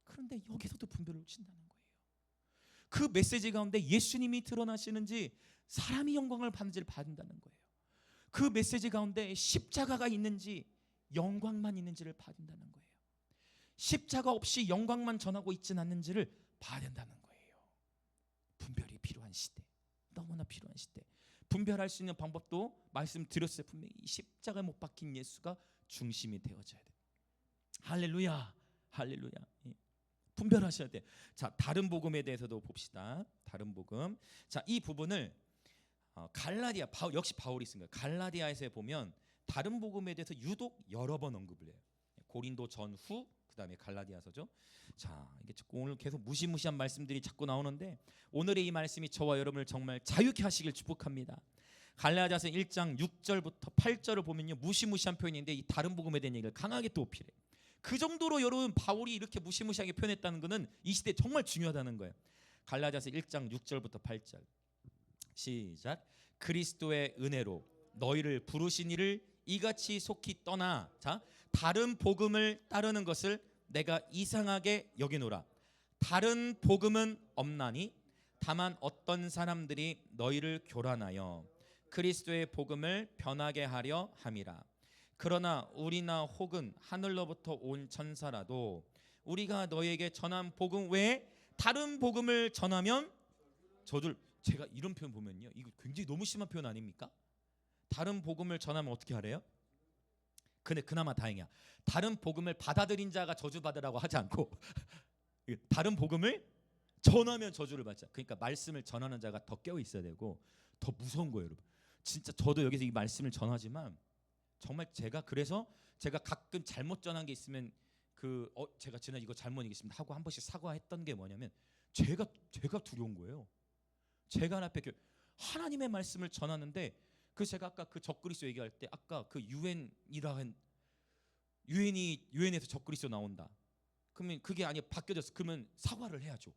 그런데 여기서도 분별을 친다는 거예요. 그 메시지 가운데 예수님이 드러나시는지 사람이 영광을 받는지를 받는다는 거예요. 그 메시지 가운데 십자가가 있는지 영광만 있는지를 봐야 된다는 거예요. 십자가 없이 영광만 전하고 있지는 않는지를 봐야 된다는 거예요. 분별이 필요한 시대, 너무나 필요한 시대. 분별할 수 있는 방법도 말씀드렸어요. 분명히 십자가에 못 박힌 예수가 중심이 되어져야 돼요. 할렐루야, 할렐루야. 분별하셔야 돼. 자, 다른 복음에 대해서도 봅시다. 다른 복음. 자, 이 부분을 갈라디아 역시 바울이 쓴 거예요. 갈라디아에서 보면 다른 복음에 대해서 유독 여러 번 언급을 해요. 고린도 전후 그다음에 갈라디아서죠. 자, 이게 오늘 계속 무시무시한 말씀들이 자꾸 나오는데 오늘의 이 말씀이 저와 여러분을 정말 자유케 하시길 축복합니다. 갈라디아서 1장 6절부터 8절을 보면요, 무시무시한 표현인데 이 다른 복음에 대한 얘기를 강하게 또 어필해. 그 정도로 여러분 바울이 이렇게 무시무시하게 표현했다는 것은 이 시대에 정말 중요하다는 거예요. 갈라디아서 1장 6절부터 8절 시작. 그리스도의 은혜로 너희를 부르신 이를 이같이 속히 떠나. 자, 다른 복음을 따르는 것을 내가 이상하게 여기노라. 다른 복음은 없나니 다만 어떤 사람들이 너희를 교란하여 그리스도의 복음을 변하게 하려 함이라. 그러나 우리나 혹은 하늘로부터 온 천사라도 우리가 너희에게 전한 복음 외에 다른 복음을 전하면 제가 이런 표현 보면요, 이거 굉장히 너무 심한 표현 아닙니까? 다른 복음을 전하면 어떻게 하래요? 근데 그나마 다행이야. 다른 복음을 받아들인 자가 저주받으라고 하지 않고 다른 복음을 전하면 저주를 받자. 그러니까 말씀을 전하는 자가 더 깨어 있어야 되고 더 무서운 거예요, 여러분. 진짜 저도 여기서 이 말씀을 전하지만 정말 그래서 제가 가끔 잘못 전한 게 있으면 제가 지난 이거 잘못 얘기했습니다 하고 한 번씩 사과했던 게 뭐냐면 제가 두려운 거예요. 제가 앞에 하나님의 말씀을 전하는데 제가 아까 그 적그리스도 얘기할 때 아까 그 유엔에서 적그리스도 나온다. 그러면 그게 아니라 바뀌어졌어. 그러면 사과를 해야죠.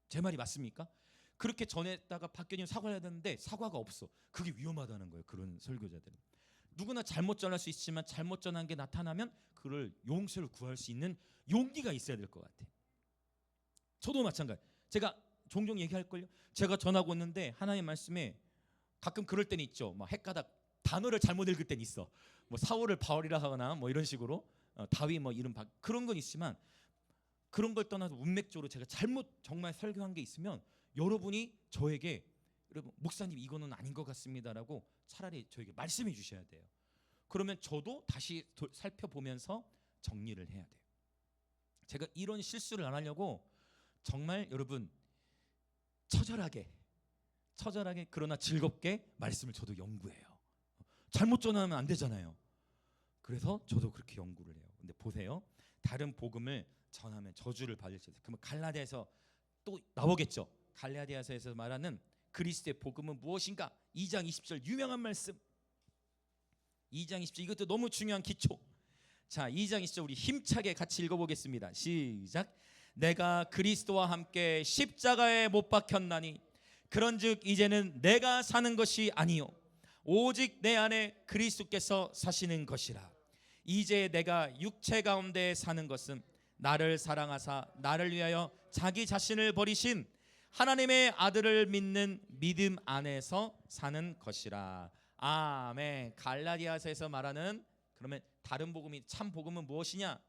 제 말이 맞습니까? 그렇게 전했다가 바뀌어지면 사과를 해야 되는데 사과가 없어. 그게 위험하다는 거예요. 그런 설교자들은. 누구나 잘못 전할 수 있지만 잘못 전한 게 나타나면 그를 용서를 구할 수 있는 용기가 있어야 될 것 같아요. 저도 마찬가지. 제가 종종 얘기할걸요. 제가 전하고 있는데 하나님 말씀에 가끔 그럴 때는 있죠. 막 헷가닥 단어를 잘못 읽을 때는 있어. 뭐 사울을 바울이라 하거나 뭐 이런 식으로 다윗 뭐 이름 그런 건 있지만 그런 걸 떠나서 문맥적으로 제가 잘못 정말 설교한 게 있으면 여러분이 저에게 여러분 목사님 이거는 아닌 것 같습니다라고 차라리 저에게 말씀해 주셔야 돼요. 그러면 저도 다시 살펴보면서 정리를 해야 돼요. 제가 이런 실수를 안 하려고 정말 여러분 처절하게 그러나 즐겁게 말씀을 저도 연구해요. 잘못 전하면 안 되잖아요. 그래서 저도 그렇게 연구를 해요. 근데 보세요. 다른 복음을 전하면 저주를 받을 수 있어요. 그러면 갈라디아에서 또 나오겠죠. 갈라디아서에서 말하는 그리스도의 복음은 무엇인가? 2장 20절 유명한 말씀. 2장 20절 이것도 너무 중요한 기초. 자, 2장 20절 우리 힘차게 같이 읽어보겠습니다. 시작. 내가 그리스도와 함께 십자가에 못 박혔나니 그런즉 이제는 내가 사는 것이 아니요 오직 내 안에 그리스도께서 사시는 것이라. 이제 내가 육체 가운데 사는 것은 나를 사랑하사 나를 위하여 자기 자신을 버리신 하나님의 아들을 믿는 믿음 안에서 사는 것이라. 아멘. 갈라디아서에서 말하는 그러면 다른 복음이 참 복음은 무엇이냐?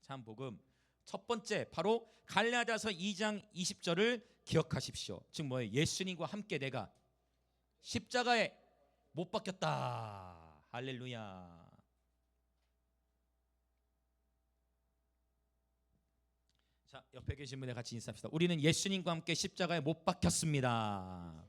참 복음 첫 번째 바로 갈라디아서 2장 20절을 기억하십시오. 즉 뭐예요? 예수님과 함께 내가 십자가에 못 박혔다. 할렐루야. 자, 옆에 계신 분들 같이 인사합시다. 우리는 예수님과 함께 십자가에 못 박혔습니다.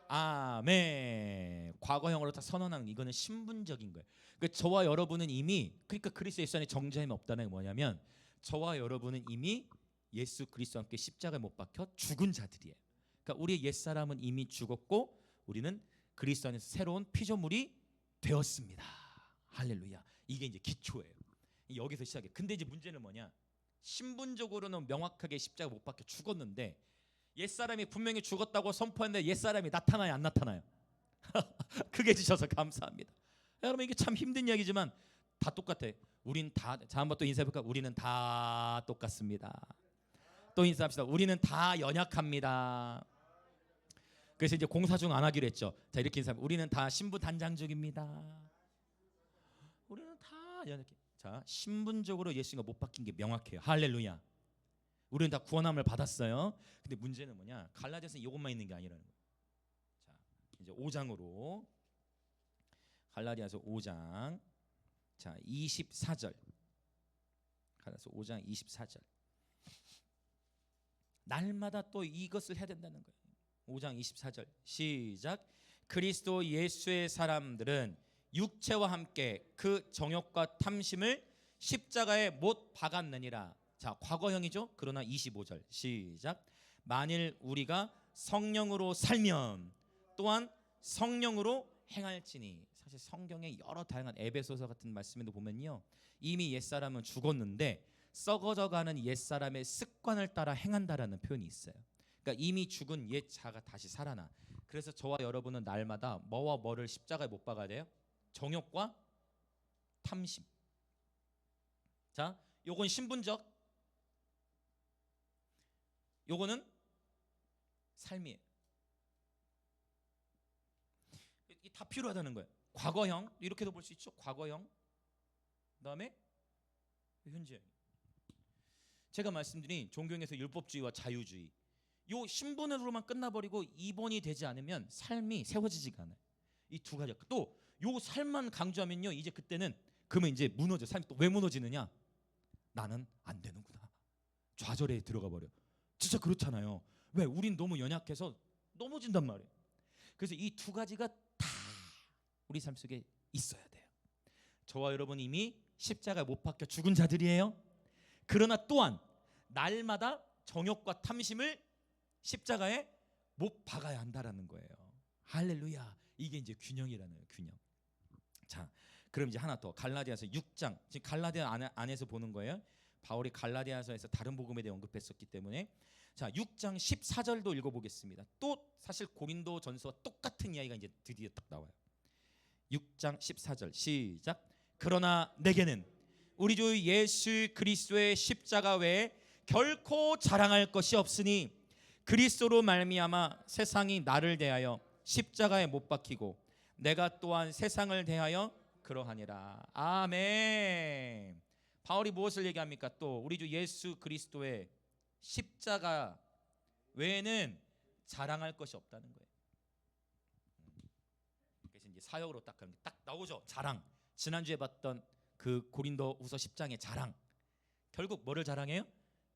아멘. 과거형으로 다 선언하는 이거는 신분적인 거예요. 그러니까 저와 여러분은 이미 그러니까 그리스도 예수 안에 정죄함이 없다는 게 뭐냐면 저와 여러분은 이미 예수 그리스도와 함께 십자가에 못 박혀 죽은 자들이에요. 그러니까 우리의 옛사람은 이미 죽었고 우리는 그리스도 안에서 새로운 피조물이 되었습니다. 할렐루야. 이게 이제 기초예요. 여기서 시작해. 근데 이제 문제는 뭐냐? 신분적으로는 명확하게 십자가 못 박혀 죽었는데 옛사람이 분명히 죽었다고 선포했는데 옛사람이 나타나요 안 나타나요? 그게 주셔서 감사합니다. 여러분 이게 참 힘든 이야기지만 다 똑같아. 우린 다, 자 한번 또 인사해볼까? 우리는 다 똑같습니다. 또 인사합시다. 우리는 다 연약합니다. 그래서 이제 공사 중 안 하기로 했죠. 자 이렇게 인사하면 우리는 다 신분 단장 중입니다. 우리는 다 연약해. 자 신분적으로 예수가 못 박힌 게 명확해요. 할렐루야. 우리는 다 구원함을 받았어요. 근데 문제는 뭐냐? 갈라디아서는 이것만 있는 게 아니라는 거예요. 자 이제 5장으로 갈라디아서 5장 자 24절 갈라디아서 5장 24절 날마다 또 이것을 해야 된다는 거예요. 5장 24절 시작. 그리스도 예수의 사람들은 육체와 함께 그 정욕과 탐심을 십자가에 못 박았느니라. 자 과거형이죠. 그러나 25절 시작. 만일 우리가 성령으로 살면 또한 성령으로 행할지니. 사실 성경의 여러 다양한 에베소서 같은 말씀에도 보면요 이미 옛사람은 죽었는데 썩어져가는 옛사람의 습관을 따라 행한다라는 표현이 있어요. 그러니까 이미 죽은 옛 자가 다시 살아나. 그래서 저와 여러분은 날마다 뭐와 뭐를 십자가에 못 박아야 돼요? 정욕과 탐심. 자 요건 신분적, 요거는 삶이에요. 이게 다 필요하다는 거예요. 과거형 이렇게도 볼 수 있죠. 과거형 그다음에 현재형. 제가 말씀드린 종교에서 율법주의와 자유주의 요 신분으로만 끝나버리고 2번이 되지 않으면 삶이 세워지지가 않아요. 이 두 가지. 또 요 삶만 강조하면요 이제 그때는 그러면 이제 무너져. 삶이 또 왜 무너지느냐? 나는 안 되는구나. 좌절에 들어가 버려. 진짜 그렇잖아요. 왜? 우린 너무 연약해서 넘어진단 말이에요. 그래서 이 두 가지가 다 우리 삶 속에 있어야 돼요. 저와 여러분 이미 십자가에 못 박혀 죽은 자들이에요. 그러나 또한 날마다 정욕과 탐심을 십자가에 못 박아야 한다라는 거예요. 할렐루야. 이게 이제 균형이라는 거예요. 균형. 자, 그럼 이제 하나 더 갈라디아서 6장. 지금 갈라디아 안에서 보는 거예요. 바울이 갈라디아서에서 다른 복음에 대해 언급했었기 때문에 자 6장 14절도 읽어보겠습니다. 또 사실 고린도전서와 똑같은 이야기가 이제 드디어 딱 나와요. 6장 14절 시작. 그러나 내게는 우리 주 예수 그리스도의 십자가 외에 결코 자랑할 것이 없으니 그리스도로 말미암아 세상이 나를 대하여 십자가에 못 박히고 내가 또한 세상을 대하여 그러하니라. 아멘. 바울이 무엇을 얘기합니까? 또 우리 주 예수 그리스도의 십자가 외에는 자랑할 것이 없다는 거예요. 그래서 이제 사역으로 딱 나오죠. 자랑. 지난주에 봤던 그 고린도후서 10장의 자랑. 결국 뭐를 자랑해요?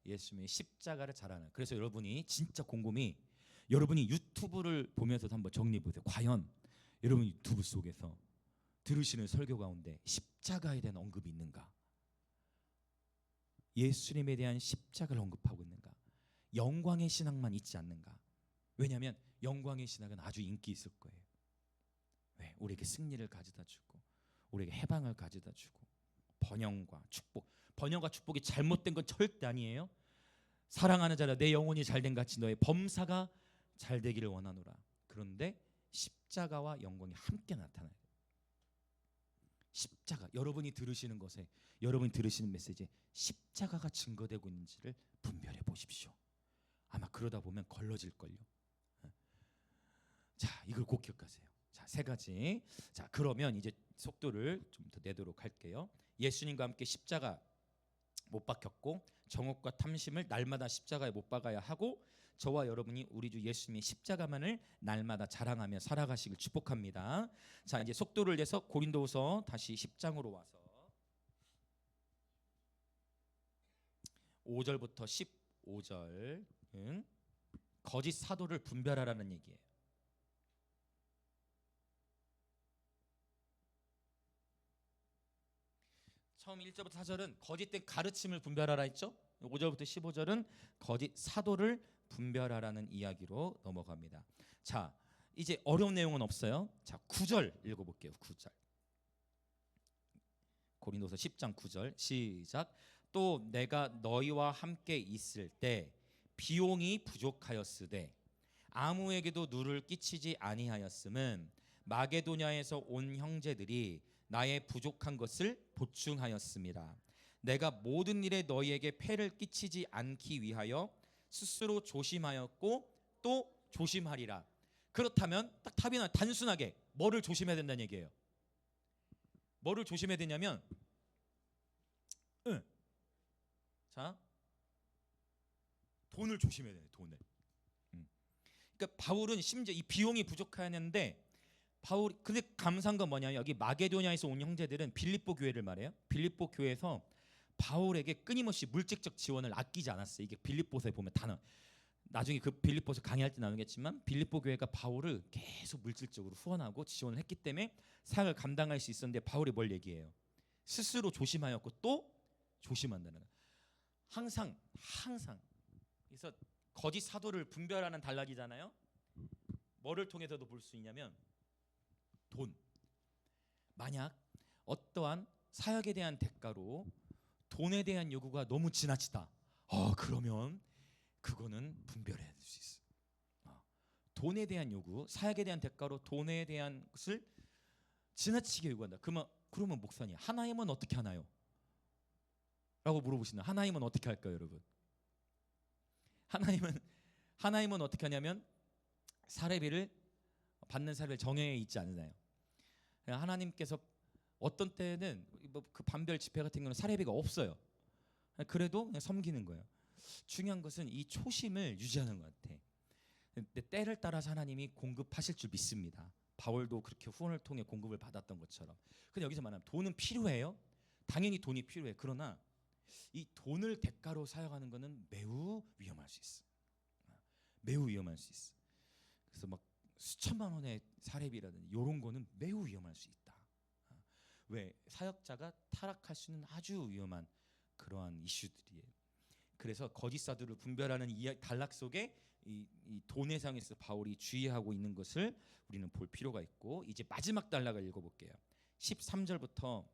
예수님의 십자가를 자랑해요. 그래서 여러분이 진짜 곰곰이 여러분이 유튜브를 보면서도 한번 정리해 보세요. 과연 여러분 유튜브 속에서 들으시는 설교 가운데 십자가에 대한 언급이 있는가? 예수님에 대한 십자가를 언급하고 있는가? 영광의 신학만 있지 않는가? 왜냐하면 영광의 신학은 아주 인기 있을 거예요. 왜? 우리에게 승리를 가져다 주고 우리에게 해방을 가져다 주고 번영과 축복. 번영과 축복이 잘못된 건 절대 아니에요. 사랑하는 자라 내 영혼이 잘된 같이 너의 범사가 잘 되기를 원하노라. 그런데 십자가와 영광이 함께 나타나요. 십자가, 여러분이 들으시는 것에, 여러분이 들으시는 메시지에 십자가가 증거되고 있는지를 분별해 보십시오. 아마 그러다 보면 걸러질걸요. 자, 이걸 꼭 기억하세요. 자, 세 가지. 자, 그러면 이제 속도를 좀 더 내도록 할게요. 예수님과 함께 십자가 못 박혔고 정욕과 탐심을 날마다 십자가에 못 박아야 하고 저와 여러분이 우리 주 예수님의 십자가만을 날마다 자랑하며 살아가시길 축복합니다. 자, 이제 속도를 내서 고린도후서 다시 10장으로 와서 5절부터 15절은 거짓 사도를 분별하라는 얘기예요. 처음 1절부터 4절은 거짓된 가르침을 분별하라 했죠. 5절부터 15절은 거짓 사도를 분별하라는 이야기로 넘어갑니다. 자, 이제 어려운 내용은 없어요. 자, 9절 읽어볼게요. 9절. 고린도서 10장 9절 시작. 또 내가 너희와 함께 있을 때 비용이 부족하였으되 아무에게도 누를 끼치지 아니하였음은 마게도냐에서 온 형제들이 나의 부족한 것을 보충하였습니다. 내가 모든 일에 너희에게 폐를 끼치지 않기 위하여 스스로 조심하였고 또 조심하리라. 그렇다면 딱 답이 나. 단순하게 뭐를 조심해야 된다는 얘기예요. 뭐를 조심해야 되냐면 자, 돈을 조심해야 돼요. 돈을. 그러니까 바울은 심지어 이 비용이 부족하였는데 바울 근데 감사한 건 뭐냐면 여기 마게도냐에서 온 형제들은 빌립보 교회를 말해요. 빌립보 교회에서 바울에게 끊임없이 물질적 지원을 아끼지 않았어요. 이게 빌립보서에 보면 단어. 나중에 그 빌립보서 강의할 때 나누겠지만 빌립보 교회가 바울을 계속 물질적으로 후원하고 지원을 했기 때문에 사역을 감당할 수 있었는데 바울이 뭘 얘기해요? 스스로 조심하였고 또 조심한다는 거예요. 항상 그래서 거짓 사도를 분별하는 단락이잖아요. 뭐를 통해서도 볼 수 있냐면 돈. 만약 어떠한 사역에 대한 대가로 돈에 대한 요구가 너무 지나치다. 그러면 그거는 분별해야 될 수 있어. 돈에 대한 요구, 사역에 대한 대가로 돈에 대한 것을 지나치게 요구한다. 그러면 목사님, 하나님은 어떻게 하나요? 라고 물어보신다. 하나님은 어떻게 할까요, 여러분? 하나님은 어떻게 하냐면 사례비를 받는 사례를 정해 있지 않나요? 하나님께서 어떤 때는 그 반별 집회 같은 경우는 사례비가 없어요. 그래도 그냥 섬기는 거예요. 중요한 것은 이 초심을 유지하는 것 같아. 근데 때를 따라서 하나님이 공급하실 줄 믿습니다. 바울도 그렇게 후원을 통해 공급을 받았던 것처럼. 근데 여기서 말하면 돈은 필요해요. 당연히 돈이 필요해. 그러나 이 돈을 대가로 사용하는 것은 매우 위험할 수 있어. 매우 위험할 수 있어. 그래서 막 수천만 원의 사례비라든지 이런 거는 매우 위험할 수 있다. 왜? 사역자가 타락할 수 있는 아주 위험한 그러한 이슈들이에요. 그래서 거짓 사도를 분별하는 이 단락 속에 이 돈의 상에서 바울이 주의하고 있는 것을 우리는 볼 필요가 있고, 이제 마지막 단락을 읽어볼게요. 13절부터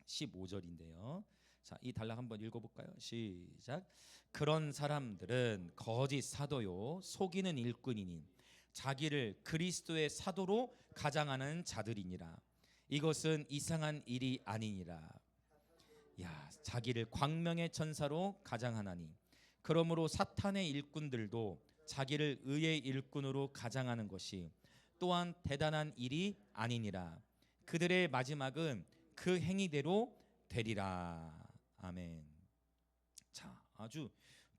15절인데요. 자, 이 단락 한번 읽어볼까요? 시작. 그런 사람들은 거짓 사도요 속이는 일꾼이니 자기를 그리스도의 사도로 가장하는 자들이니라. 이것은 이상한 일이 아니니라. 야, 자기를 광명의 천사로 가장하나니 그러므로 사탄의 일꾼들도 자기를 의의 일꾼으로 가장하는 것이 또한 대단한 일이 아니니라. 그들의 마지막은 그 행위대로 되리라. 아멘. 자, 아주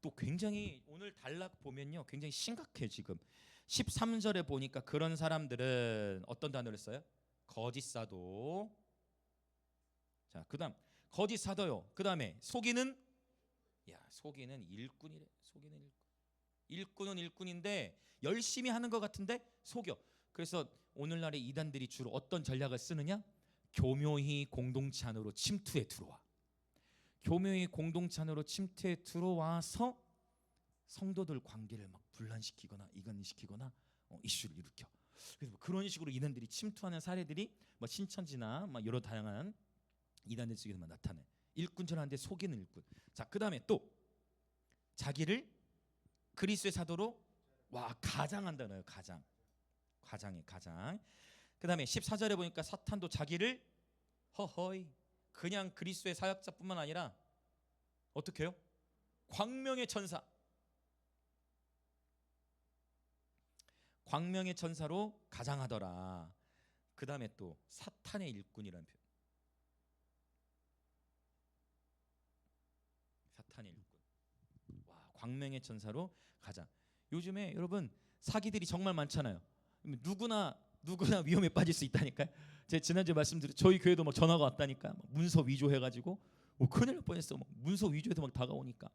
또 굉장히 오늘 단락 보면요 굉장히 심각해. 지금 13절에 보니까 그런 사람들은 어떤 단어를 써요? 거짓 사도. 자, 그다음 거짓 사도요. 그다음에 속이는, 야, 속이는 일꾼이래. 속이는 일꾼. 일꾼은 일꾼인데 열심히 하는 것 같은데 속여. 그래서 오늘날의 이단들이 주로 어떤 전략을 쓰느냐? 교묘히 공동체 안으로 침투해 들어와. 교묘히 공동체 안으로 침투해 들어와서 성도들 관계를 막 분란시키거나 이간시키거나 이슈를 일으켜. 그래서 뭐 그런 식으로 이단들이 침투하는 사례들이 뭐 신천지나 막 여러 다양한 이단들 속에서만 나타내. 일꾼처럼 하는데 속이는 일꾼. 자, 그다음에 또 자기를 그리스도의 사도로 가장한다는 가장. 가장에 가장. 그다음에 14절에 보니까 사탄도 자기를 허허이 그냥 그리스도의 사역자뿐만 아니라 어떻게 해요? 광명의 천사. 광명의 천사로 가장하더라. 그다음에 또 사탄의 일꾼이라는 표현. 사탄의 일꾼. 와, 광명의 천사로 가장. 요즘에 여러분 사기들이 정말 많잖아요. 누구나 위험에 빠질 수 있다니까요. 제가 지난주에 말씀드린 저희 교회도 막 전화가 왔다니까. 막 문서 위조해가지고 큰일 날 뻔했어. 막 문서 위조해서 막 다가오니까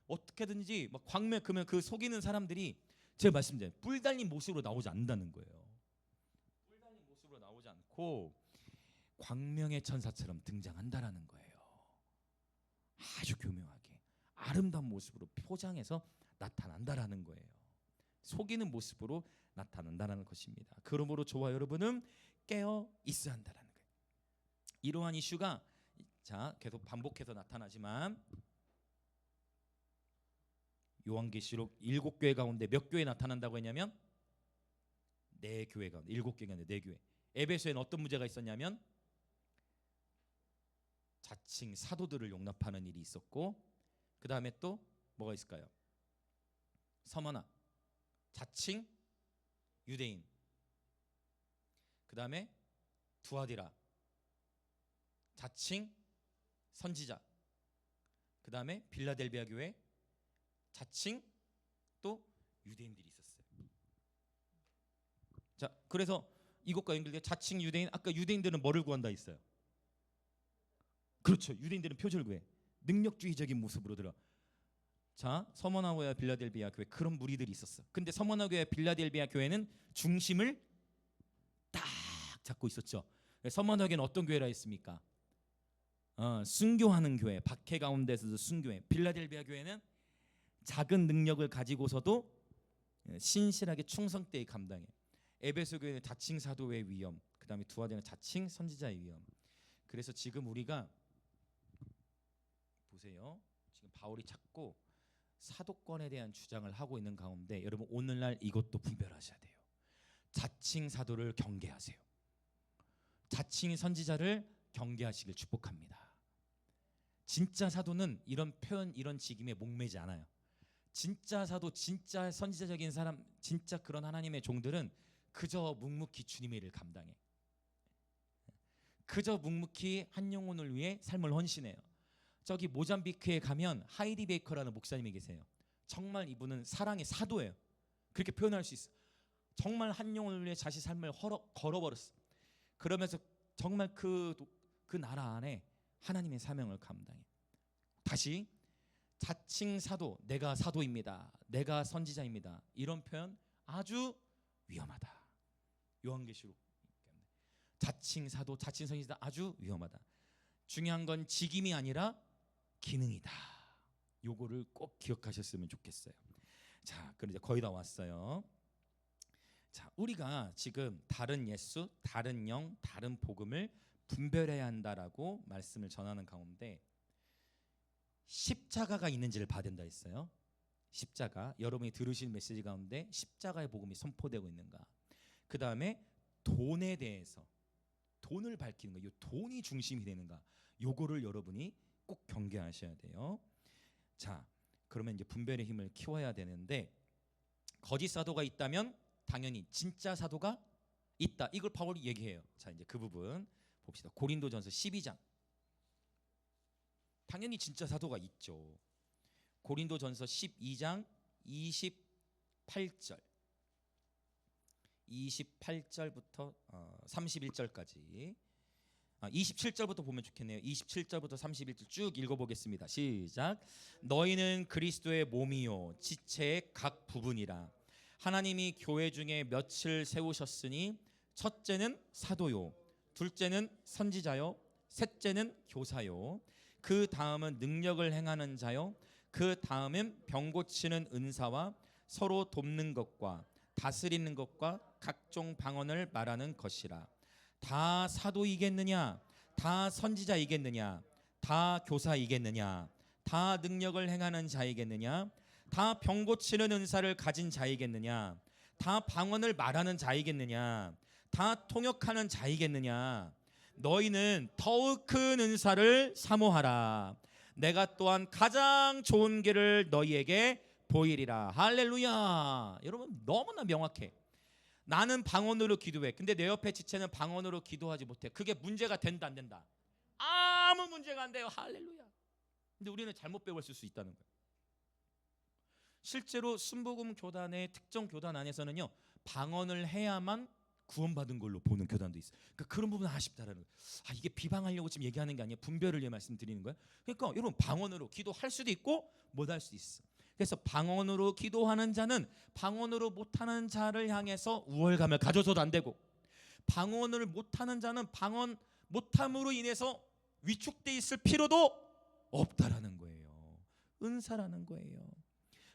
어떻게든지 막 광명 그러면 그 속이는 사람들이 제가 말씀드린 뿔 달린 모습으로 나오지 않는다는 거예요. 뿔 달린 모습으로 나오지 않고 광명의 천사처럼 등장한다라는 거예요. 아주 교묘하게 아름다운 모습으로 포장해서 나타난다라는 거예요. 속이는 모습으로 나타난다는 것입니다. 그러므로 저와 여러분은 깨어 있어야 한다는 거예요. 이러한 이슈가 자 계속 반복해서 나타나지만 요한계시록 7교회 가운데 몇 교회 나타난다고 했냐면 4교회 가운데 7교회가 아니라 4교회. 에베소에는 어떤 문제가 있었냐면 자칭 사도들을 용납하는 일이 있었고, 그 다음에 또 뭐가 있을까요? 서머나 자칭 유대인, 그 다음에 두아디라 자칭 선지자, 그 다음에 빌라델비아 교회 자칭 또 유대인들이 있었어요. 자, 그래서 이것과 연결돼 자칭 유대인. 아까 유대인들은 뭐를 구한다 했어요? 그렇죠. 유대인들은 표절 구해. 능력주의적인 모습으로 들어. 자, 서머나교회와 빌라델비아 교회 그런 무리들이 있었어. 근데 서머나교회와 빌라델비아 교회는 중심을 딱 잡고 있었죠. 서머나교회는 어떤 교회라 했습니까? 순교하는 교회, 박해 가운데서도 순교해. 빌라델비아 교회는 작은 능력을 가지고서도 신실하게 충성되게 감당해. 에베소 교회는 자칭 사도의 위험, 그 다음에 두아디라는 자칭 선지자의 위험. 그래서 지금 우리가 보세요. 지금 바울이 자꾸 사도권에 대한 주장을 하고 있는 가운데 여러분 오늘날 이것도 분별하셔야 돼요. 자칭 사도를 경계하세요. 자칭 선지자를 경계하시길 축복합니다. 진짜 사도는 이런 표현, 이런 직임에 목매지 않아요. 진짜 사도, 진짜 선지자적인 사람, 진짜 그런 하나님의 종들은 그저 묵묵히 주님의 일을 감당해. 그저 묵묵히 한 영혼을 위해 삶을 헌신해요. 저기 모잠비크에 가면 하이디 베이커라는 목사님이 계세요. 정말 이분은 사랑의 사도예요. 그렇게 표현할 수 있어. 정말 한 영혼을 위해 자신 삶을 걸어버렸어. 그러면서 정말 그 나라 안에 하나님의 사명을 감당해. 다시 자칭 사도, 내가 사도입니다, 내가 선지자입니다, 이런 표현 아주 위험하다. 요한계시록 자칭 사도, 자칭 선지자 아주 위험하다. 중요한 건 직임이 아니라 기능이다. 요거를 꼭 기억하셨으면 좋겠어요. 자, 그럼 이제 거의 다 왔어요. 자, 우리가 지금 다른 예수, 다른 영, 다른 복음을 분별해야 한다라고 말씀을 전하는 가운데 십자가가 있는지를 봐야 된다 했어요. 십자가, 여러분이 들으신 메시지 가운데 십자가의 복음이 선포되고 있는가. 그 다음에 돈에 대해서, 돈을 밝히는 거, 이 돈이 중심이 되는가, 요거를 여러분이 꼭 경계하셔야 돼요. 자, 그러면 이제 분별의 힘을 키워야 되는데, 거짓 사도가 있다면 당연히 진짜 사도가 있다, 이걸 바울이 얘기해요. 자, 이제 그 부분 봅시다. 고린도전서 12장. 당연히 진짜 사도가 있죠. 고린도전서 12장 28절 28절부터 31절까지 27절부터 보면 좋겠네요. 27절부터 31절 쭉 읽어보겠습니다. 시작. 너희는 그리스도의 몸이요 지체의 각 부분이라. 하나님이 교회 중에 몇을 세우셨으니 첫째는 사도요, 둘째는 선지자요, 셋째는 교사요, 그 다음은 능력을 행하는 자요, 그 다음은 병 고치는 은사와 서로 돕는 것과 다스리는 것과 각종 방언을 말하는 것이라. 다 사도이겠느냐? 다 선지자이겠느냐? 다 교사이겠느냐? 다 능력을 행하는 자이겠느냐? 다 병 고치는 은사를 가진 자이겠느냐? 다 방언을 말하는 자이겠느냐? 다 통역하는 자이겠느냐? 너희는 더욱 큰 은사를 사모하라. 내가 또한 가장 좋은 길을 너희에게 보이리라. 할렐루야. 여러분 너무나 명확해. 나는 방언으로 기도해. 근데 내 옆에 지체는 방언으로 기도하지 못해. 그게 문제가 된다 안 된다? 아무 문제가 안 돼요. 할렐루야. 근데 우리는 잘못 배웠을 수 있다는 거예요. 실제로 순복음 교단의 특정 교단 안에서는요, 방언을 해야만 구원받은 걸로 보는 교단도 있어요. 그러니까 그런 부분은 아쉽다라는 거예요. 이게 비방하려고 지금 얘기하는 게 아니에요. 분별을 위해 말씀드리는 거예요. 그러니까 여러분 방언으로 기도할 수도 있고 못할 수도 있어. 그래서 방언으로 기도하는 자는 방언으로 못하는 자를 향해서 우월감을 가져서도 안 되고, 방언을 못하는 자는 방언 못함으로 인해서 위축돼 있을 필요도 없다라는 거예요. 은사라는 거예요.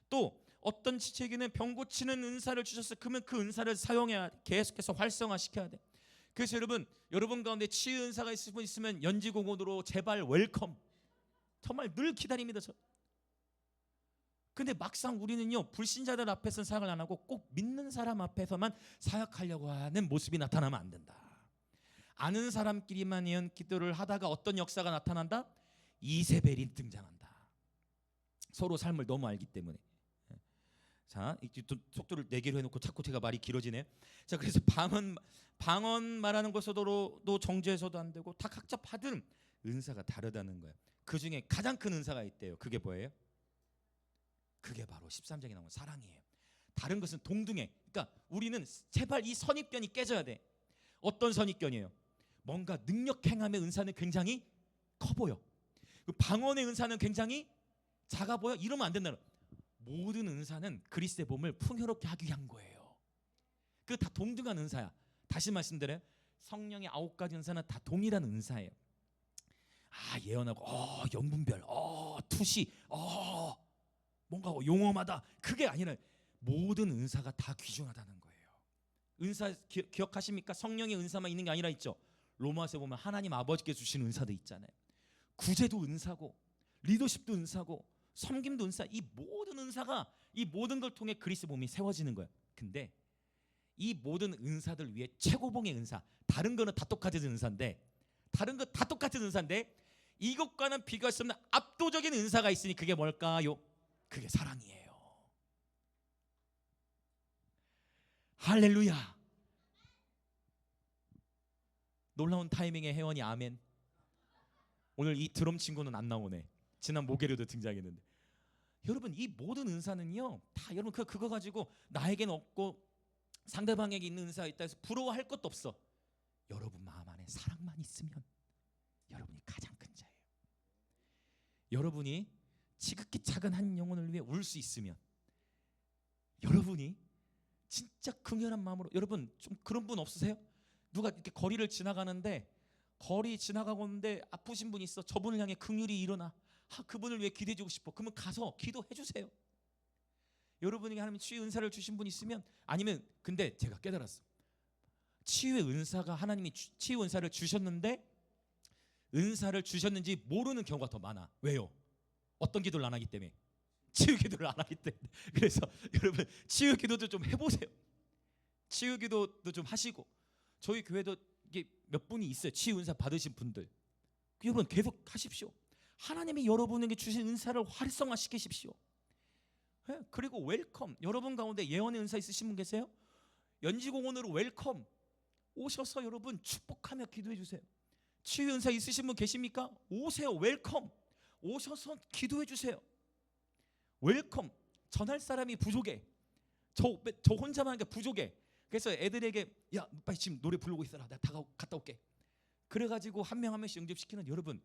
또 어떤 지체에게는 병 고치는 은사를 주셨어. 그러면 그 은사를 사용해야 돼. 계속해서 활성화시켜야 돼. 그래서 여러분 가운데 치유 은사가 있을 분 있으면 연지공원으로 제발 웰컴. 정말 늘 기다립니다. 근데 막상 우리는요, 불신자들 앞에서는 사역을 안 하고 꼭 믿는 사람 앞에서만 사역하려고 하는 모습이 나타나면 안 된다. 아는 사람끼리만 예언 기도를 하다가 어떤 역사가 나타난다? 이세벨이 등장한다. 서로 삶을 너무 알기 때문에. 자, 속도를 내기로 해놓고 자꾸 제가 말이 길어지네. 자, 그래서 방언 말하는 것으로도 정죄해서도 안 되고, 다 각자 받은 은사가 다르다는 거예요. 그 중에 가장 큰 은사가 있대요. 그게 뭐예요? 그게 바로 13장에 나오는 사랑이에요. 다른 것은 동등해. 그러니까 우리는 제발 이 선입견이 깨져야 돼. 어떤 선입견이에요? 뭔가 능력 행함의 은사는 굉장히 커 보여. 방언의 은사는 굉장히 작아 보여. 이러면 안 된다는. 모든 은사는 그리스도의 몸을 풍요롭게 하기 위한 거예요. 그 다 동등한 은사야. 다시 말씀드려요. 성령의 9가지 은사는 다 동일한 은사예요. 예언하고 영분별, 투시, 뭔가 용험하다, 그게 아니라 모든 은사가 다 귀중하다는 거예요. 은사 기억하십니까? 성령의 은사만 있는 게 아니라 있죠. 로마서에 보면 하나님 아버지께서 주신 은사도 있잖아요. 구제도 은사고, 리더십도 은사고, 섬김도 은사. 이 모든 은사가, 이 모든 걸 통해 그리스도 몸이 세워지는 거예요. 근데 이 모든 은사들 위에 최고봉의 은사, 다른 거는 다 똑같은 은사인데, 이것과는 비교할 수 없는 압도적인 은사가 있으니 그게 뭘까요? 그게 사랑이에요. 할렐루야. 놀라운 타이밍에 혜원이 아멘. 오늘 이 드럼 친구는 안 나오네. 지난 목요일에도 등장했는데. 여러분 이 모든 은사는요, 다 여러분 그거 가지고 나에게는 없고 상대방에게 있는 은사가 있다 해서 부러워할 것도 없어. 여러분 마음 안에 사랑만 있으면 여러분이 가장 큰 자예요. 여러분이 지극히 작은 한 영혼을 위해 울 수 있으면 여러분이 진짜 긍휼한 마음으로, 여러분 좀 그런 분 없으세요? 누가 이렇게 거리를 지나가는데 거리 지나가고 있는데 아프신 분이 있어. 저분을 향해 긍휼이 일어나. 그분을 위해 기도해 주고 싶어. 그러면 가서 기도해 주세요. 여러분에게 하나님 치유 은사를 주신 분 있으면, 아니면 근데 제가 깨달았어. 치유의 은사가, 하나님이 치유 은사를 주셨는데 은사를 주셨는지 모르는 경우가 더 많아. 왜요? 어떤 기도를 안 하기 때문에. 치유 기도를 안 하기 때문에. 그래서 여러분 치유 기도도 좀 해보세요. 치유 기도도 좀 하시고, 저희 교회도 이게 몇 분이 있어요. 치유 은사 받으신 분들. 여러분 계속 하십시오. 하나님이 여러분에게 주신 은사를 활성화시키십시오. 그리고 웰컴. 여러분 가운데 예언의 은사 있으신 분 계세요? 연지공원으로 웰컴 오셔서 여러분 축복하며 기도해 주세요. 치유 은사 있으신 분 계십니까? 오세요. 웰컴. 오셔서 기도해 주세요. 웰컴. 전할 사람이 부족해. 저 혼자만 하니까 부족해. 그래서 애들에게 야 빨리 지금 노래 부르고 있어라. 내가 갔다 올게. 그래가지고 한 명 한 명씩 응접시키는, 여러분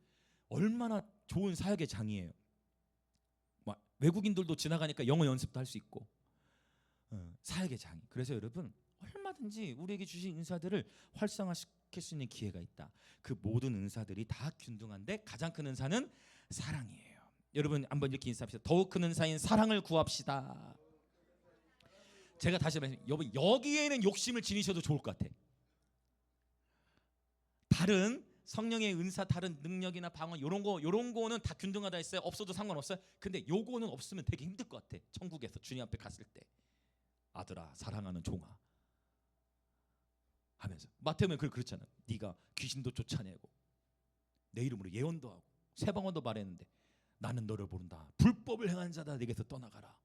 얼마나 좋은 사역의 장이에요. 외국인들도 지나가니까 영어 연습도 할 수 있고, 사역의 장이. 그래서 여러분 얼마든지 우리에게 주신 은사들을 활성화시킬 수 있는 기회가 있다. 그 모든 은사들이 다 균등한데 가장 큰 은사는 사랑이에요. 여러분 한번 이렇게 인사합시다. 더욱 큰 은사인 사랑을 구합시다. 제가 다시 말씀드립니다. 여러분 여기에는 욕심을 지니셔도 좋을 것 같아. 다른 성령의 은사, 다른 능력이나 방언 이런 거는 다 균등하다 했어요. 없어도 상관없어요. 근데 요거는 없으면 되게 힘들 것 같아. 천국에서 주님 앞에 갔을 때 아들아 사랑하는 종아 하면서. 마태오면 그렇잖아요. 네가 귀신도 쫓아내고 내 이름으로 예언도 하고 세방언도 말했는데 나는 너를 모른다. 불법을 행한 자다 내게서 떠나가라.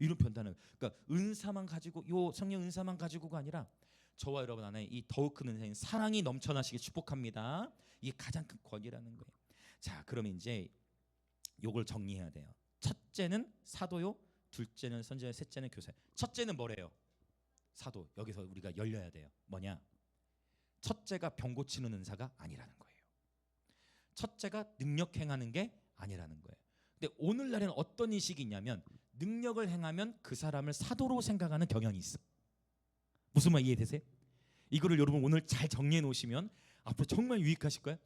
이런 편단을. 그러니까 은사만 가지고, 요 성령 은사만 가지고가 아니라 저와 여러분 안에 이 더욱 큰 은사인 사랑이 넘쳐나시길 축복합니다. 이게 가장 큰 권위라는 거예요. 자, 그러면 이제 요걸 정리해야 돼요. 첫째는 사도요, 둘째는 선지자요, 셋째는 교사요. 첫째는 뭐래요? 사도. 여기서 우리가 열려야 돼요. 뭐냐? 첫째가 병 고치는 은사가 아니라는 거예요. 첫째가 능력 행하는 게 아니라는 거예요. 근데 오늘날에는 어떤 인식이 있냐면 능력을 행하면 그 사람을 사도로 생각하는 경향이 있어. 무슨 말 이해되세요? 이거를 여러분 오늘 잘 정리해 놓으시면 앞으로 정말 유익하실 거예요.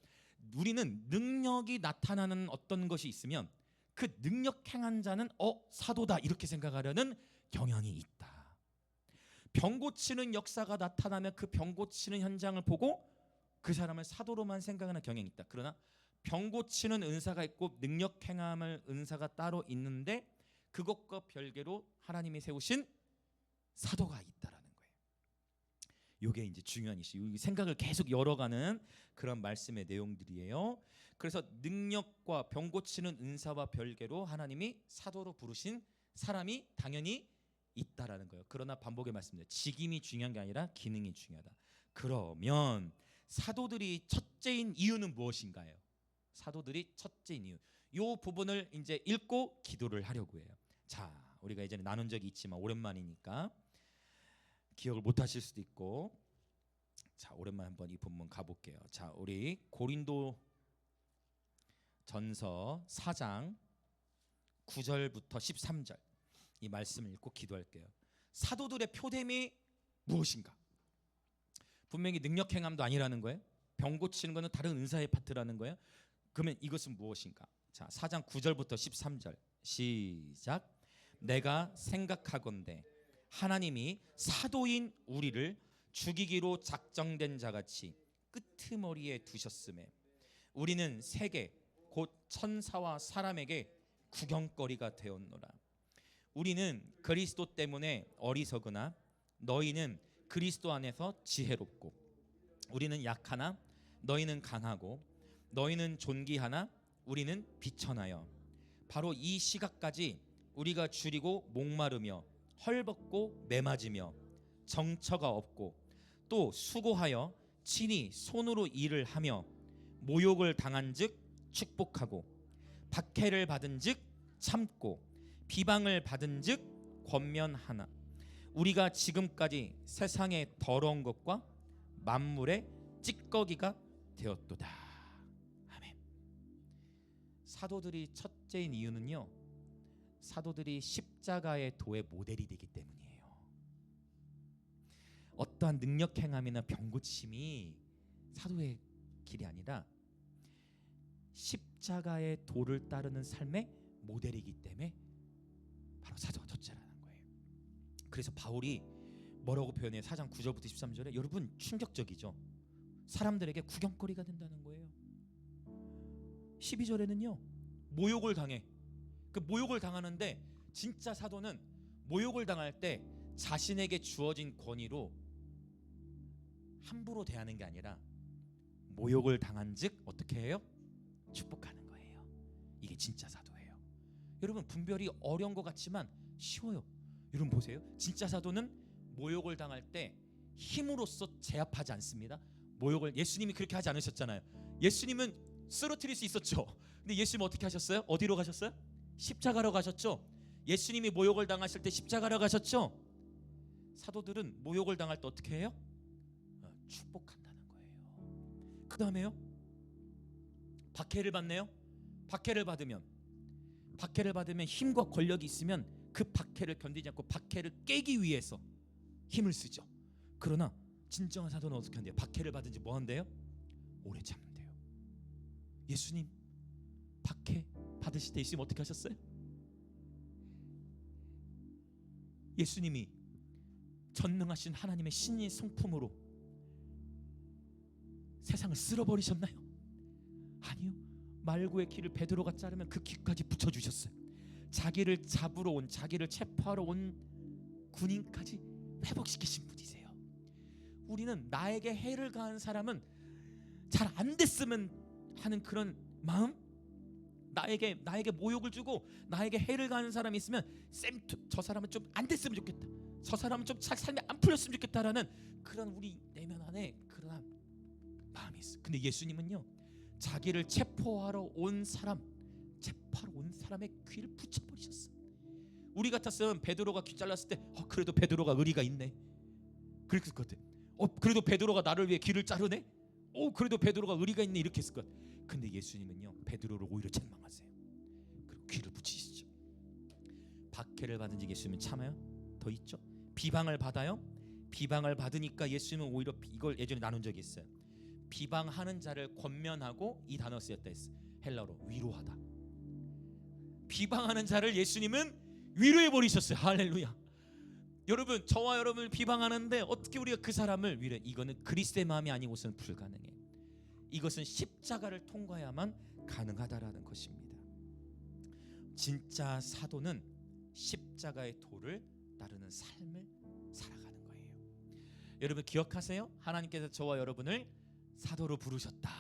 우리는 능력이 나타나는 어떤 것이 있으면 그 능력 행한 자는 사도다 이렇게 생각하려는 경향이 있다. 병 고치는 역사가 나타나면 그 병 고치는 현장을 보고 그 사람을 사도로만 생각하는 경향이 있다. 그러나 병 고치는 은사가 있고 능력 행함을 은사가 따로 있는데 그것과 별개로 하나님이 세우신 사도가 있다라는 거예요. 이게 이제 중요한 이슈. 생각을 계속 열어가는 그런 말씀의 내용들이에요. 그래서 능력과 병 고치는 은사와 별개로 하나님이 사도로 부르신 사람이 당연히 있다라는 거예요. 그러나 반복의 말씀입니다. 직임이 중요한 게 아니라 기능이 중요하다. 그러면 사도들이 첫째인 이유는 무엇인가요? 사도들이 첫째인 이유. 이 부분을 이제 읽고 기도를 하려고 해요. 자, 우리가 예전에 나눈 적이 있지만 오랜만이니까 기억을 못 하실 수도 있고, 자, 오랜만에 한번 이 본문 가볼게요. 자, 우리 고린도 전서 4장 9절부터 13절 이 말씀을 읽고 기도할게요. 사도들의 표대미 무엇인가? 분명히 능력 행함도 아니라는 거예요. 병 고치는 것은 다른 은사의 파트라는 거예요. 그러면 이것은 무엇인가? 자, 4장 9절부터 13절 시작. 내가 생각하건대 하나님이 사도인 우리를 죽이기로 작정된 자같이 끄트머리에 두셨음에 우리는 세계 곧 천사와 사람에게 구경거리가 되었노라. 우리는 그리스도 때문에 어리석으나 너희는 그리스도 안에서 지혜롭고, 우리는 약하나 너희는 강하고, 너희는 존귀하나 우리는 비천하여 바로 이 시각까지 우리가 줄이고 목마르며 헐벗고 매맞으며 정처가 없고 또 수고하여 친히 손으로 일을 하며 모욕을 당한즉 축복하고 박해를 받은즉 참고 비방을 받은즉 권면하나 우리가 지금까지 세상의 더러운 것과 만물의 찌꺼기가 되었도다. 아멘. 사도들이 첫째인 이유는요, 사도들이 십자가의 도의 모델이 되기 때문이에요. 어떠한 능력 행함이나 병 고침이 사도의 길이 아니라 십자가의 도를 따르는 삶의 모델이기 때문에 바로 사도가 첫째라는 거예요. 그래서 바울이 뭐라고 표현해요? 4장 9절부터 13절에 여러분 충격적이죠. 사람들에게 구경거리가 된다는 거예요. 12절에는요 모욕을 당해. 그 모욕을 당하는데 진짜 사도는 모욕을 당할 때 자신에게 주어진 권위로 함부로 대하는 게 아니라 모욕을 당한즉 어떻게 해요? 축복하는 거예요. 이게 진짜 사도예요. 여러분 분별이 어려운 것 같지만 쉬워요. 여러분 보세요. 진짜 사도는 모욕을 당할 때 힘으로써 제압하지 않습니다. 모욕을 예수님이 그렇게 하지 않으셨잖아요. 예수님은 쓰러뜨릴 수 있었죠. 근데 예수님 어떻게 하셨어요? 어디로 가셨어요? 십자가로 가셨죠. 예수님이 모욕을 당하실 때 십자가로 가셨죠. 사도들은 모욕을 당할 때 어떻게 해요? 축복한다는 거예요. 그 다음에요 박해를 받네요. 박해를 받으면 힘과 권력이 있으면 그 박해를 견디지 않고 박해를 깨기 위해서 힘을 쓰죠. 그러나 진정한 사도는 어떻게 한대요? 박해를 받은지 뭐 한대요? 오래 참는대요. 예수님 박해 받으실 때 예수님 어떻게 하셨어요? 예수님이 전능하신 하나님의 신의 성품으로 세상을 쓸어버리셨나요? 아니요. 말고의 길을 베드로가 자르면 그 귀까지 붙여주셨어요. 자기를 잡으러 온, 자기를 체포하러 온 군인까지 회복시키신 분이세요. 우리는 나에게 해를 가한 사람은 잘 안 됐으면 하는 그런 마음, 나에게 모욕을 주고 나에게 해를 가하는 사람이 있으면 저 사람은 좀 안 됐으면 좋겠다, 저 사람은 좀 삶이 안 풀렸으면 좋겠다라는 그런 우리 내면 안에 그런 마음이 있어요. 근데 예수님은요 자기를 체포하러 온 사람의 귀를 붙여버리셨어요. 우리 같았으면 베드로가 귀 잘랐을 때 그래도 베드로가 의리가 있네, 그랬을 것 같아. 그래도 베드로가 나를 위해 귀를 자르네, 그래도 베드로가 의리가 있네, 이렇게 했을 것 같아. 근데 예수님은요 베드로를 오히려 책망하세요. 그리고 귀를 붙이시죠. 박해를 받은 지 예수님은 참아요? 더 있죠. 비방을 받아요? 비방을 받으니까 예수님은 오히려 이걸 예전에 나눈 적이 있어요. 비방하는 자를 권면하고, 이 단어 쓰였다 했어. 헬라어로 위로하다. 비방하는 자를 예수님은 위로해 버리셨어요. 할렐루야. 여러분 저와 여러분을 비방하는데 어떻게 우리가 그 사람을 위로해? 이거는 그리스도의 마음이 아니고서는 불가능해. 이것은 십자가를 통과해야만 가능하다라는 것입니다. 진짜 사도는 십자가의 도를 따르는 삶을 살아가는 거예요. 여러분 기억하세요? 하나님께서 저와 여러분을 사도로 부르셨다,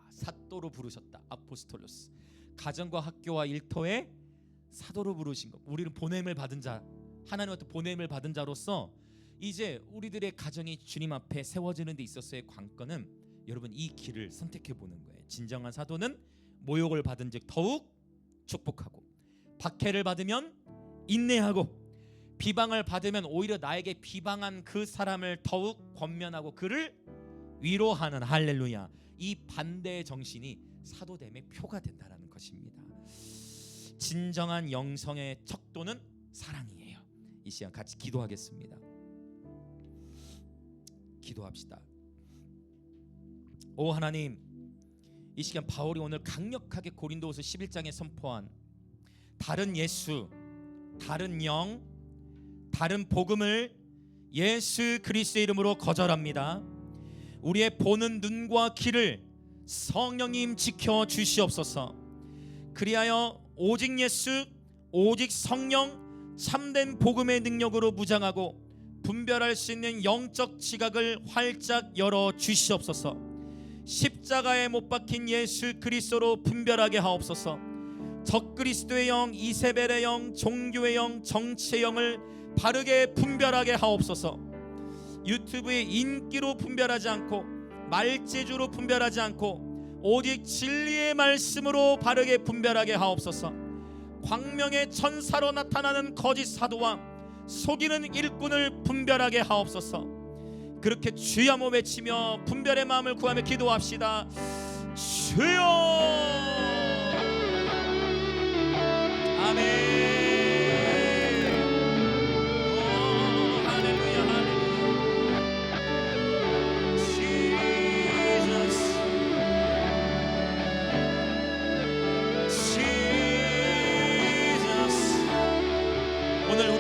사도로 부르셨다. 아포스톨로스, 가정과 학교와 일터에 사도로 부르신 것. 우리는 보냄을 받은 자, 하나님한테 보냄을 받은 자로서 이제 우리들의 가정이 주님 앞에 세워지는 데 있어서의 관건은 여러분 이 길을 선택해 보는 거예요. 진정한 사도는 모욕을 받은 즉 더욱 축복하고, 박해를 받으면 인내하고, 비방을 받으면 오히려 나에게 비방한 그 사람을 더욱 권면하고 그를 위로하는, 할렐루야. 이 반대의 정신이 사도됨의 표가 된다는 것입니다. 진정한 영성의 척도는 사랑이에요. 이 시간 같이 기도하겠습니다. 기도합시다. 오 하나님, 이 시간 바울이 오늘 강력하게 고린도후서 11장에 선포한 다른 예수, 다른 영, 다른 복음을 예수 그리스도의 이름으로 거절합니다. 우리의 보는 눈과 귀를 성령님 지켜 주시옵소서. 그리하여 오직 예수, 오직 성령, 참된 복음의 능력으로 무장하고 분별할 수 있는 영적 지각을 활짝 열어 주시옵소서. 십자가에 못 박힌 예수 그리스도로 분별하게 하옵소서. 적그리스도의 영, 이세벨의 영, 종교의 영, 정치의 영을 바르게 분별하게 하옵소서. 유튜브의 인기로 분별하지 않고, 말재주로 분별하지 않고, 오직 진리의 말씀으로 바르게 분별하게 하옵소서. 광명의 천사로 나타나는 거짓 사도와 속이는 일꾼을 분별하게 하옵소서. 그렇게 주여 한번 외치며 분별의 마음을 구하며 기도합시다. 주여. 아멘.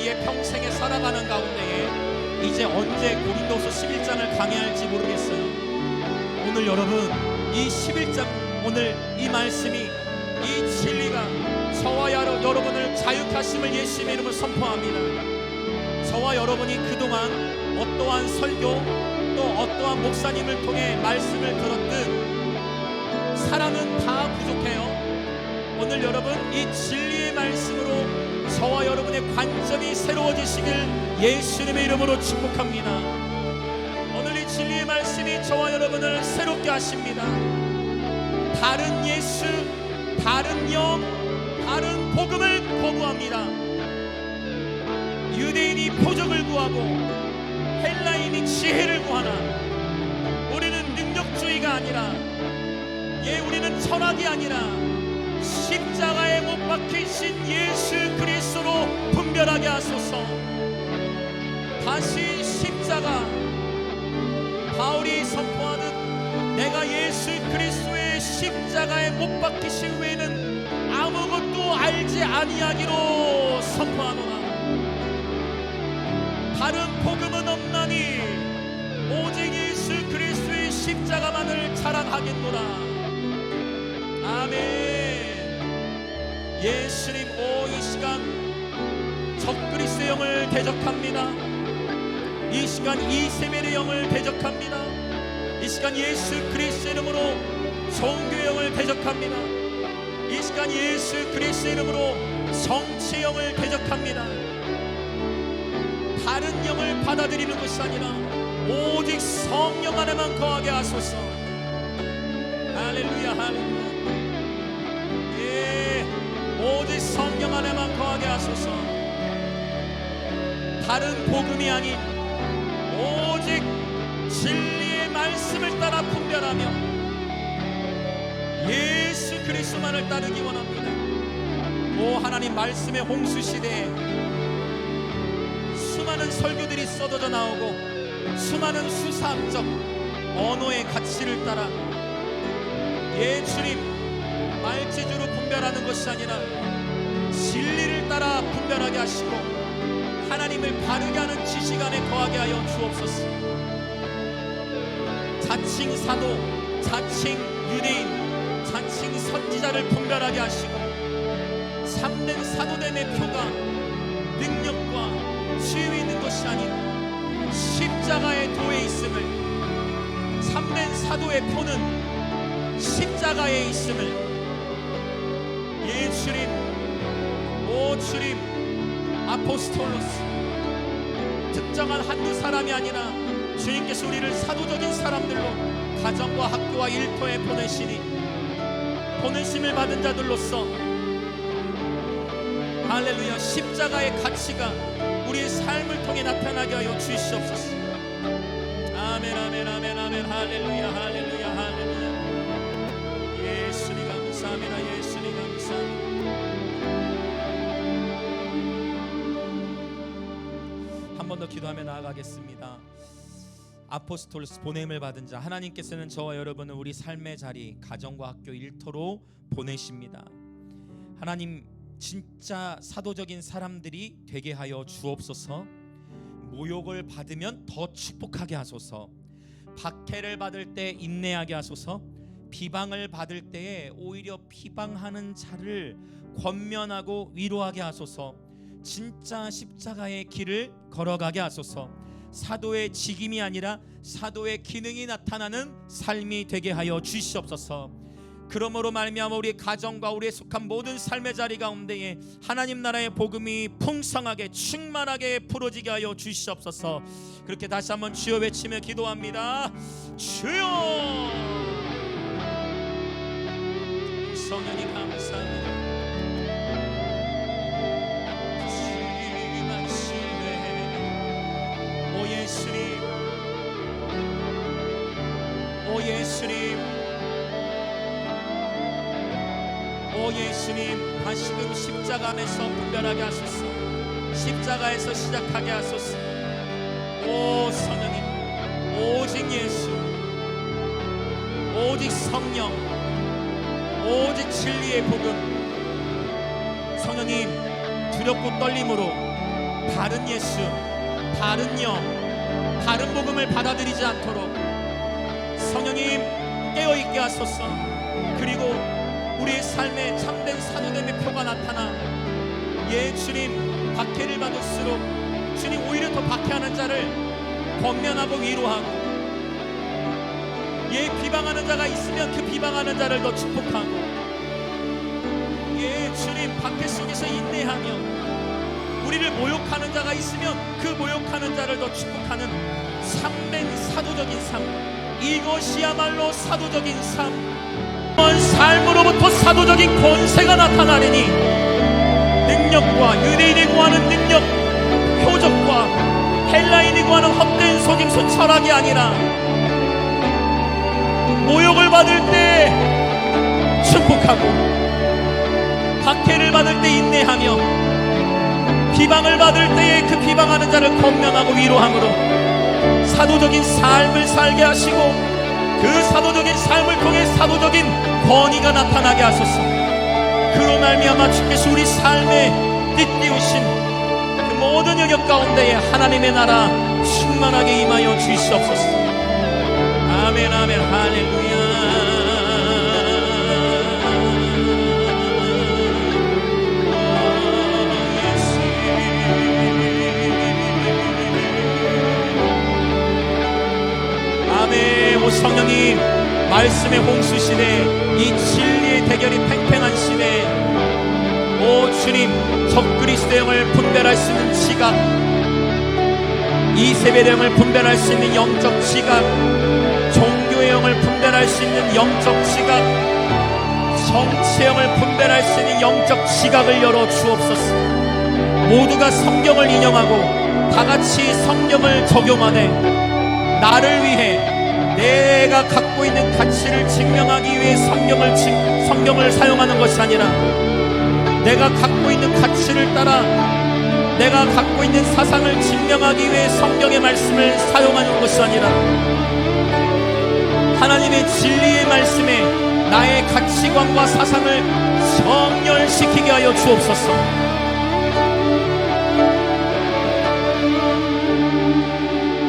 우리의 평생에 살아가는 가운데에 이제 언제 고린도서 11장을 강해할지 모르겠어요. 오늘 여러분 이 11장, 오늘 이 말씀이, 이 진리가 저와 여러분을 자유케 하심을 예수님의 이름으로 선포합니다. 저와 여러분이 그동안 어떠한 설교 또 어떠한 목사님을 통해 말씀을 들었든 사람은 다 부족해요. 오늘 여러분 이 진리의 말씀으로 저와 여러분의 관점이 새로워지시길 예수님의 이름으로 축복합니다. 오늘 이 진리의 말씀이 저와 여러분을 새롭게 하십니다. 다른 예수, 다른 영, 다른 복음을 거부합니다. 유대인이 표적을 구하고 헬라인이 지혜를 구하나 우리는 능력주의가 아니라, 우리는 철학이 아니라 십자가에 못 박히신 예수 그리스도로 분별하게 하소서. 다시 십자가, 바울이 선포하는 내가 예수 그리스도의 십자가에 못 박히신 외에는 아무것도 알지 아니하기로 선포하노라. 다른 복음은 없나니 오직 예수 그리스도의 십자가만을 자랑하겠노라. 아멘. 예수님, 이 시간 적그리스도의 영을 대적합니다. 이 시간 이세벨의 영을 대적합니다. 이 시간 예수 그리스도의 이름으로 종교의 영을 대적합니다. 이 시간 예수 그리스도의 이름으로 정치의 영을 대적합니다. 다른 영을 받아들이는 것이 아니라 오직 성령 안에만 거하게 하소서. 할렐루야, 할렐루야. 오직 성령 안에만 거하게 하소서. 다른 복음이 아닌 오직 진리의 말씀을 따라 분별하며 예수 그리스도만을 따르기 원합니다. 오 하나님, 말씀의 홍수 시대에 수많은 설교들이 쏟아져 나오고 수많은 수사학적 언어의 가치를 따라 주님 말재주로 분별하는 것이 아니라 진리를 따라 분별하게 하시고 하나님을 바르게 하는 지식 안에 거하게 하여 주옵소서. 자칭 사도, 자칭 유대인, 자칭 선지자를 분별하게 하시고 참된 사도됨의 표가 능력과 치유에 있는 것이 아닌 십자가의 도에 있음을, 참된 사도의 표는 십자가에 있음을 예수님, 오 주님, 아포스톨로스 특정한 한두 사람이 아니라 주님께서 우리를 사도적인 사람들로 가정과 학교와 일터에 보내시니 보내심을 받은 자들로서 할렐루야 십자가의 가치가 우리의 삶을 통해 나타나게 하여 주시옵소서. 아멘 아멘 아멘 아멘 할렐루야 할렐루야 할렐루야. 예수님 감사합니다. 예수님 감사합니다. 한 번 더 기도하며 나아가겠습니다. 아포스톨로스 보냄을 받은 자, 하나님께서는 저와 여러분을 우리 삶의 자리, 가정과 학교, 일터로 보내십니다. 하나님, 진짜 사도적인 사람들이 되게 하여 주옵소서. 모욕을 받으면 더 축복하게 하소서. 박해를 받을 때 인내하게 하소서. 비방을 받을 때에 오히려 비방하는 자를 권면하고 위로하게 하소서. 진짜 십자가의 길을 걸어가게 하소서. 사도의 직임이 아니라 사도의 기능이 나타나는 삶이 되게 하여 주시옵소서. 그러므로 말미암아 우리 가정과 우리의 속한 모든 삶의 자리 가운데에 하나님 나라의 복음이 풍성하게 충만하게 풀어지게 하여 주시옵소서. 그렇게 다시 한번 주여 외치며 기도합니다. 주여. 성령님 감사합니다. 주만 신뢰해. 오 예수님, 오 예수님, 오 예수님, 다시금 십자가 안에서 분별하게 하소서. 십자가에서 시작하게 하소서. 오 성령님, 오직 예수, 오직 성령, 오직 진리의 복음. 성령님, 두렵고 떨림으로 다른 예수, 다른 영, 다른 복음을 받아들이지 않도록 성령님 깨어있게 하소서. 그리고 우리의 삶에 참된 사도됨의 표가 나타나 주님 박해를 받을수록 주님 오히려 더 박해하는 자를 권면하고 위로하고, 비방하는 자가 있으면 그 비방하는 자를 더 축복하고, 주님 박해 속에서 인내하며, 우리를 모욕하는 자가 있으면 그 모욕하는 자를 더 축복하는 참된 사도적인 삶, 이것이야말로 사도적인 삶. 삶으로부터 사도적인 권세가 나타나리니 능력과 유대인이 구하는 능력, 표적과 헬라인이 구하는 헛된 속임수 철학이 아니라 모욕을 받을 때 축복하고, 박해를 받을 때 인내하며, 비방을 받을 때에 그 비방하는 자를 권면하고 위로함으로 사도적인 삶을 살게 하시고, 그 사도적인 삶을 통해 사도적인 권위가 나타나게 하소서. 그로 말미암아 주께서 우리 삶에 띠띠우신 그 모든 영역 가운데에 하나님의 나라 충만하게 임하여 주시옵소서. 아멘, 아멘, 할렐루야. 아멘. 오 성령님, 말씀의 홍수 시대, 이 진리의 대결이 팽팽한 시대, 오 주님, 적그리스도형을 분별할 수 있는 지각, 이세벨형을 분별할 수 있는 영적 지각, 종교의 영을 분별할 수 있는 영적 지각, 정치형을 분별할 수 있는 영적 지각을 열어 주옵소서. 모두가 성경을 인용하고 다같이 성경을 적용하되, 나를 위해 내가 갖고 있는 가치를 증명하기 위해 성경을 사용하는 것이 아니라, 내가 갖고 있는 가치를 따라 내가 갖고 있는 사상을 증명하기 위해 성경의 말씀을 사용하는 것이 아니라, 하나님의 진리의 말씀에 나의 가치관과 사상을 정렬시키게 하여 주옵소서.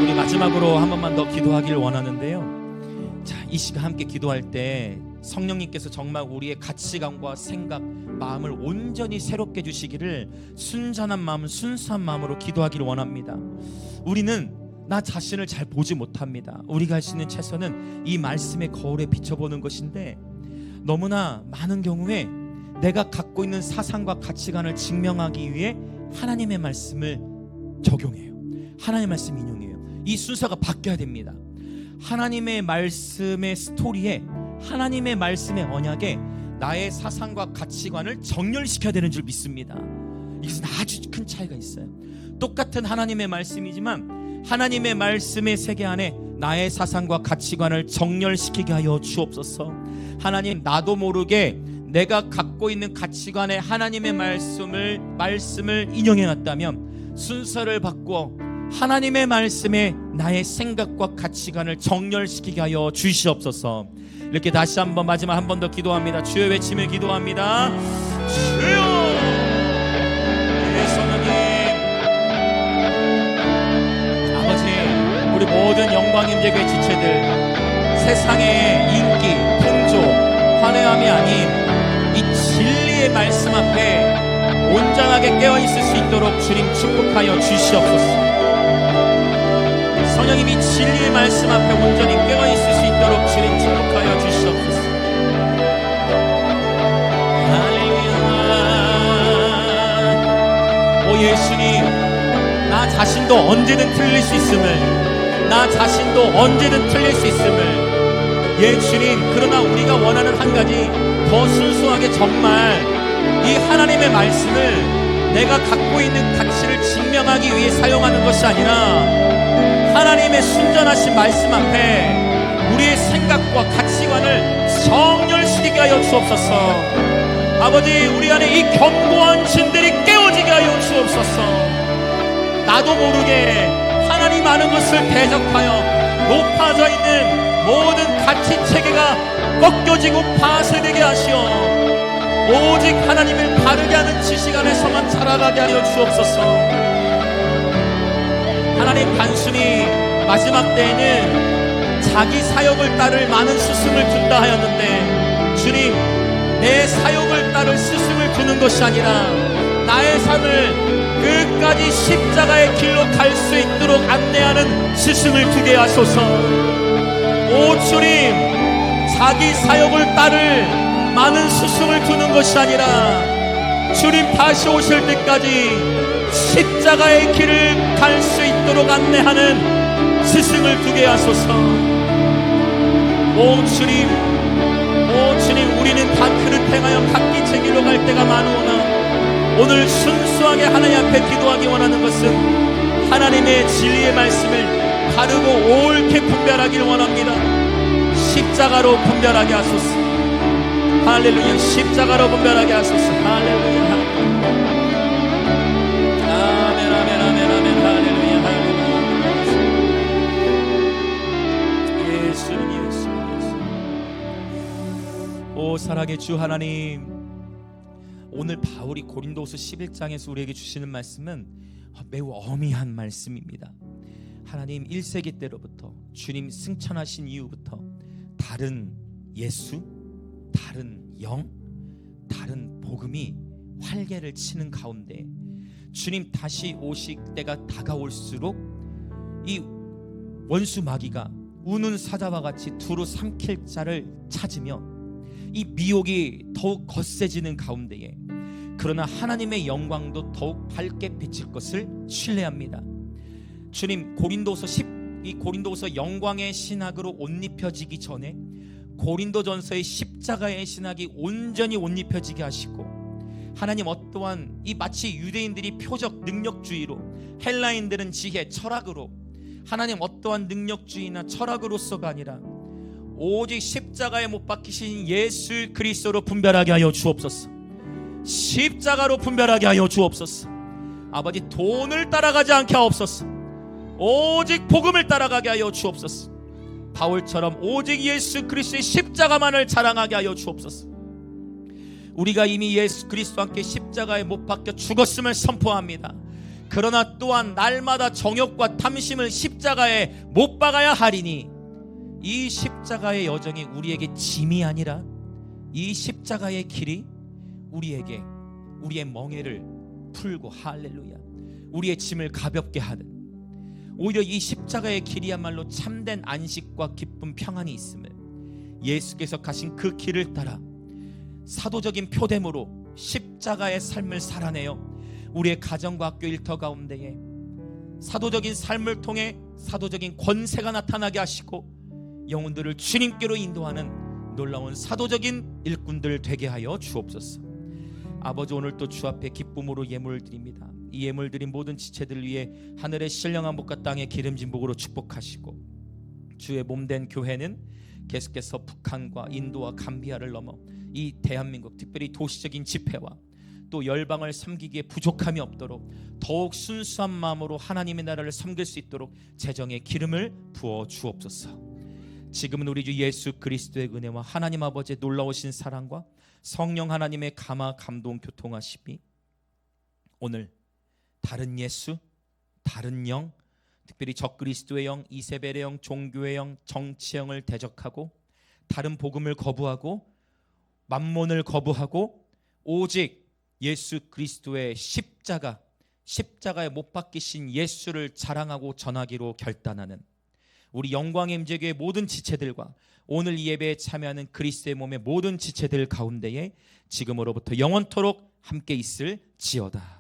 우리 마지막으로 한 번만 더 기도하기를 원하는데요. 자, 이 시간 함께 기도할 때 성령님께서 정말 우리의 가치관과 생각, 마음을 온전히 새롭게 해주시기를 순전한 마음, 순수한 마음으로 기도하기를 원합니다. 우리는 나 자신을 잘 보지 못합니다. 우리가 할 수 있는 최선은 이 말씀의 거울에 비춰보는 것인데, 너무나 많은 경우에 내가 갖고 있는 사상과 가치관을 증명하기 위해 하나님의 말씀을 적용해요. 하나님의 말씀 인용해요. 이 순서가 바뀌어야 됩니다. 하나님의 말씀의 스토리에, 하나님의 말씀의 언약에 나의 사상과 가치관을 정렬시켜야 되는 줄 믿습니다. 이것은 아주 큰 차이가 있어요. 똑같은 하나님의 말씀이지만 하나님의 말씀의 세계 안에 나의 사상과 가치관을 정렬시키게 하여 주옵소서. 하나님, 나도 모르게 내가 갖고 있는 가치관에 하나님의 말씀을 인용해놨다면 순서를 바꾸어 하나님의 말씀에 나의 생각과 가치관을 정렬시키게 하여 주시옵소서. 이렇게 다시 한번, 마지막 한 번 더 기도합니다. 주여 외치며 기도합니다. 주여. 성령님, 아버지, 우리 모든 영광임재교회 지체들, 세상의 인기, 풍조, 화려함이 아닌 이 진리의 말씀 앞에 온전하게 깨어있을 수 있도록 주님 축복하여 주시옵소서. 성령님이 진리의 말씀 앞에 온전히 깨어있을 수 있도록 주님 축복하여 주시옵소서. 할렐루야. 오 예수님, 나 자신도 언제든 틀릴 수 있음을, 나 자신도 언제든 틀릴 수 있음을, 예 주님, 그러나 우리가 원하는 한 가지 더 순수하게 정말 이 하나님의 말씀을 내가 갖고 있는 가치를 증명하기 위해 사용하는 것이 아니라 하나님의 순전하신 말씀 앞에 우리의 생각과 가치관을 정렬시키게 하여 주옵소서. 아버지, 우리 안에 이 견고한 진들이 깨어지게 하여 주옵소서. 나도 모르게 하나님 아는 것을 대적하여 높아져 있는 모든 가치 체계가 꺾여지고 파쇄되게 하시어 오직 하나님을 바르게 하는 지식 안에서만 자라가게 하여 주옵소서. 하나님 단순히 마지막 때에는 자기 사역을 따를 많은 스승을 둔다 하였는데, 주님, 내 사역을 따를 스승을 두는 것이 아니라 나의 삶을 끝까지 십자가의 길로 갈 수 있도록 안내하는 스승을 두게 하소서. 오 주님, 자기 사역을 따를 많은 스승을 두는 것이 아니라 주님 다시 오실 때까지 십자가의 길을 갈 수 있도록 안내하는 스승을 두게 하소서. 오 주님, 오 주님, 우리는 다 그릇 행하여 각기 제 길로 갈 때가 많으오나 오늘 순수하게 하나님 앞에 기도하기 원하는 것은 하나님의 진리의 말씀을 바르고 옳게 분별하기를 원합니다. 십자가로 분별하게 하소서. 할렐루야. 십자가로 분별하게 하소서. 할렐루야. 아멘 아멘 아멘 아멘. 할렐루야 할렐루야. 예수 예수 예수. 오 사랑의 주 하나님, 오늘 바울이 고린도후서 11장에서 우리에게 주시는 말씀은 매우 어미한 말씀입니다. 하나님 1세기 때로부터 주님 승천하신 이후부터 다른 예수, 다른 영, 다른 복음이 활개를 치는 가운데 주님 다시 오실 때가 다가올수록 이 원수 마귀가 우는 사자와 같이 두루 삼킬 자를 찾으며 이 미혹이 더욱 거세지는 가운데에, 그러나 하나님의 영광도 더욱 밝게 비칠 것을 신뢰합니다. 주님, 이 고린도후서 영광의 신학으로 옷 입혀지기 전에 고린도전서의 십자가의 신학이 온전히 옷 입혀지게 하시고, 하나님 어떠한 이 마치 유대인들이 표적 능력주의로, 헬라인들은 지혜 철학으로, 하나님 어떠한 능력주의나 철학으로서가 아니라 오직 십자가에 못 박히신 예수 그리스도로 분별하게 하여 주옵소서. 십자가로 분별하게 하여 주옵소서. 아버지, 돈을 따라가지 않게 하옵소서. 오직 복음을 따라가게 하여 주옵소서. 바울처럼 오직 예수 그리스도의 십자가만을 자랑하게 하여 주옵소서. 우리가 이미 예수 그리스도와 함께 십자가에 못 박혀 죽었음을 선포합니다. 그러나 또한 날마다 정욕과 탐심을 십자가에 못 박아야 하리니, 이 십자가의 여정이 우리에게 짐이 아니라 이 십자가의 길이 우리에게 우리의 멍에를 풀고, 할렐루야, 우리의 짐을 가볍게 하는, 오히려 이 십자가의 길이야말로 참된 안식과 기쁨 평안이 있음을, 예수께서 가신 그 길을 따라 사도적인 표대모로 십자가의 삶을 살아내어 우리의 가정과 학교 일터 가운데에 사도적인 삶을 통해 사도적인 권세가 나타나게 하시고 영혼들을 주님께로 인도하는 놀라운 사도적인 일꾼들 되게 하여 주옵소서. 아버지, 오늘 또 주 앞에 기쁨으로 예물을 드립니다. 이 예물 드린 모든 지체들 위해 하늘의 신령한 복과 땅의 기름진 복으로 축복하시고, 주의 몸된 교회는 계속해서 북한과 인도와 감비아를 넘어 이 대한민국, 특별히 도시적인 집회와 또 열방을 섬기기에 부족함이 없도록 더욱 순수한 마음으로 하나님의 나라를 섬길 수 있도록 재정의 기름을 부어 주옵소서. 지금은 우리 주 예수 그리스도의 은혜와 하나님 아버지의 놀라우신 사랑과 성령 하나님의 감화 감동 교통하심이 오늘 다른 예수, 다른 영, 특별히 적그리스도의 영, 이세벨의 영, 종교의 영, 정치의 영을 대적하고 다른 복음을 거부하고 만몬을 거부하고 오직 예수 그리스도의 십자가에 못 박히신 예수를 자랑하고 전하기로 결단하는 우리 영광의 임재교회 모든 지체들과 오늘 이 예배에 참여하는 그리스도의 몸의 모든 지체들 가운데에 지금으로부터 영원토록 함께 있을지어다.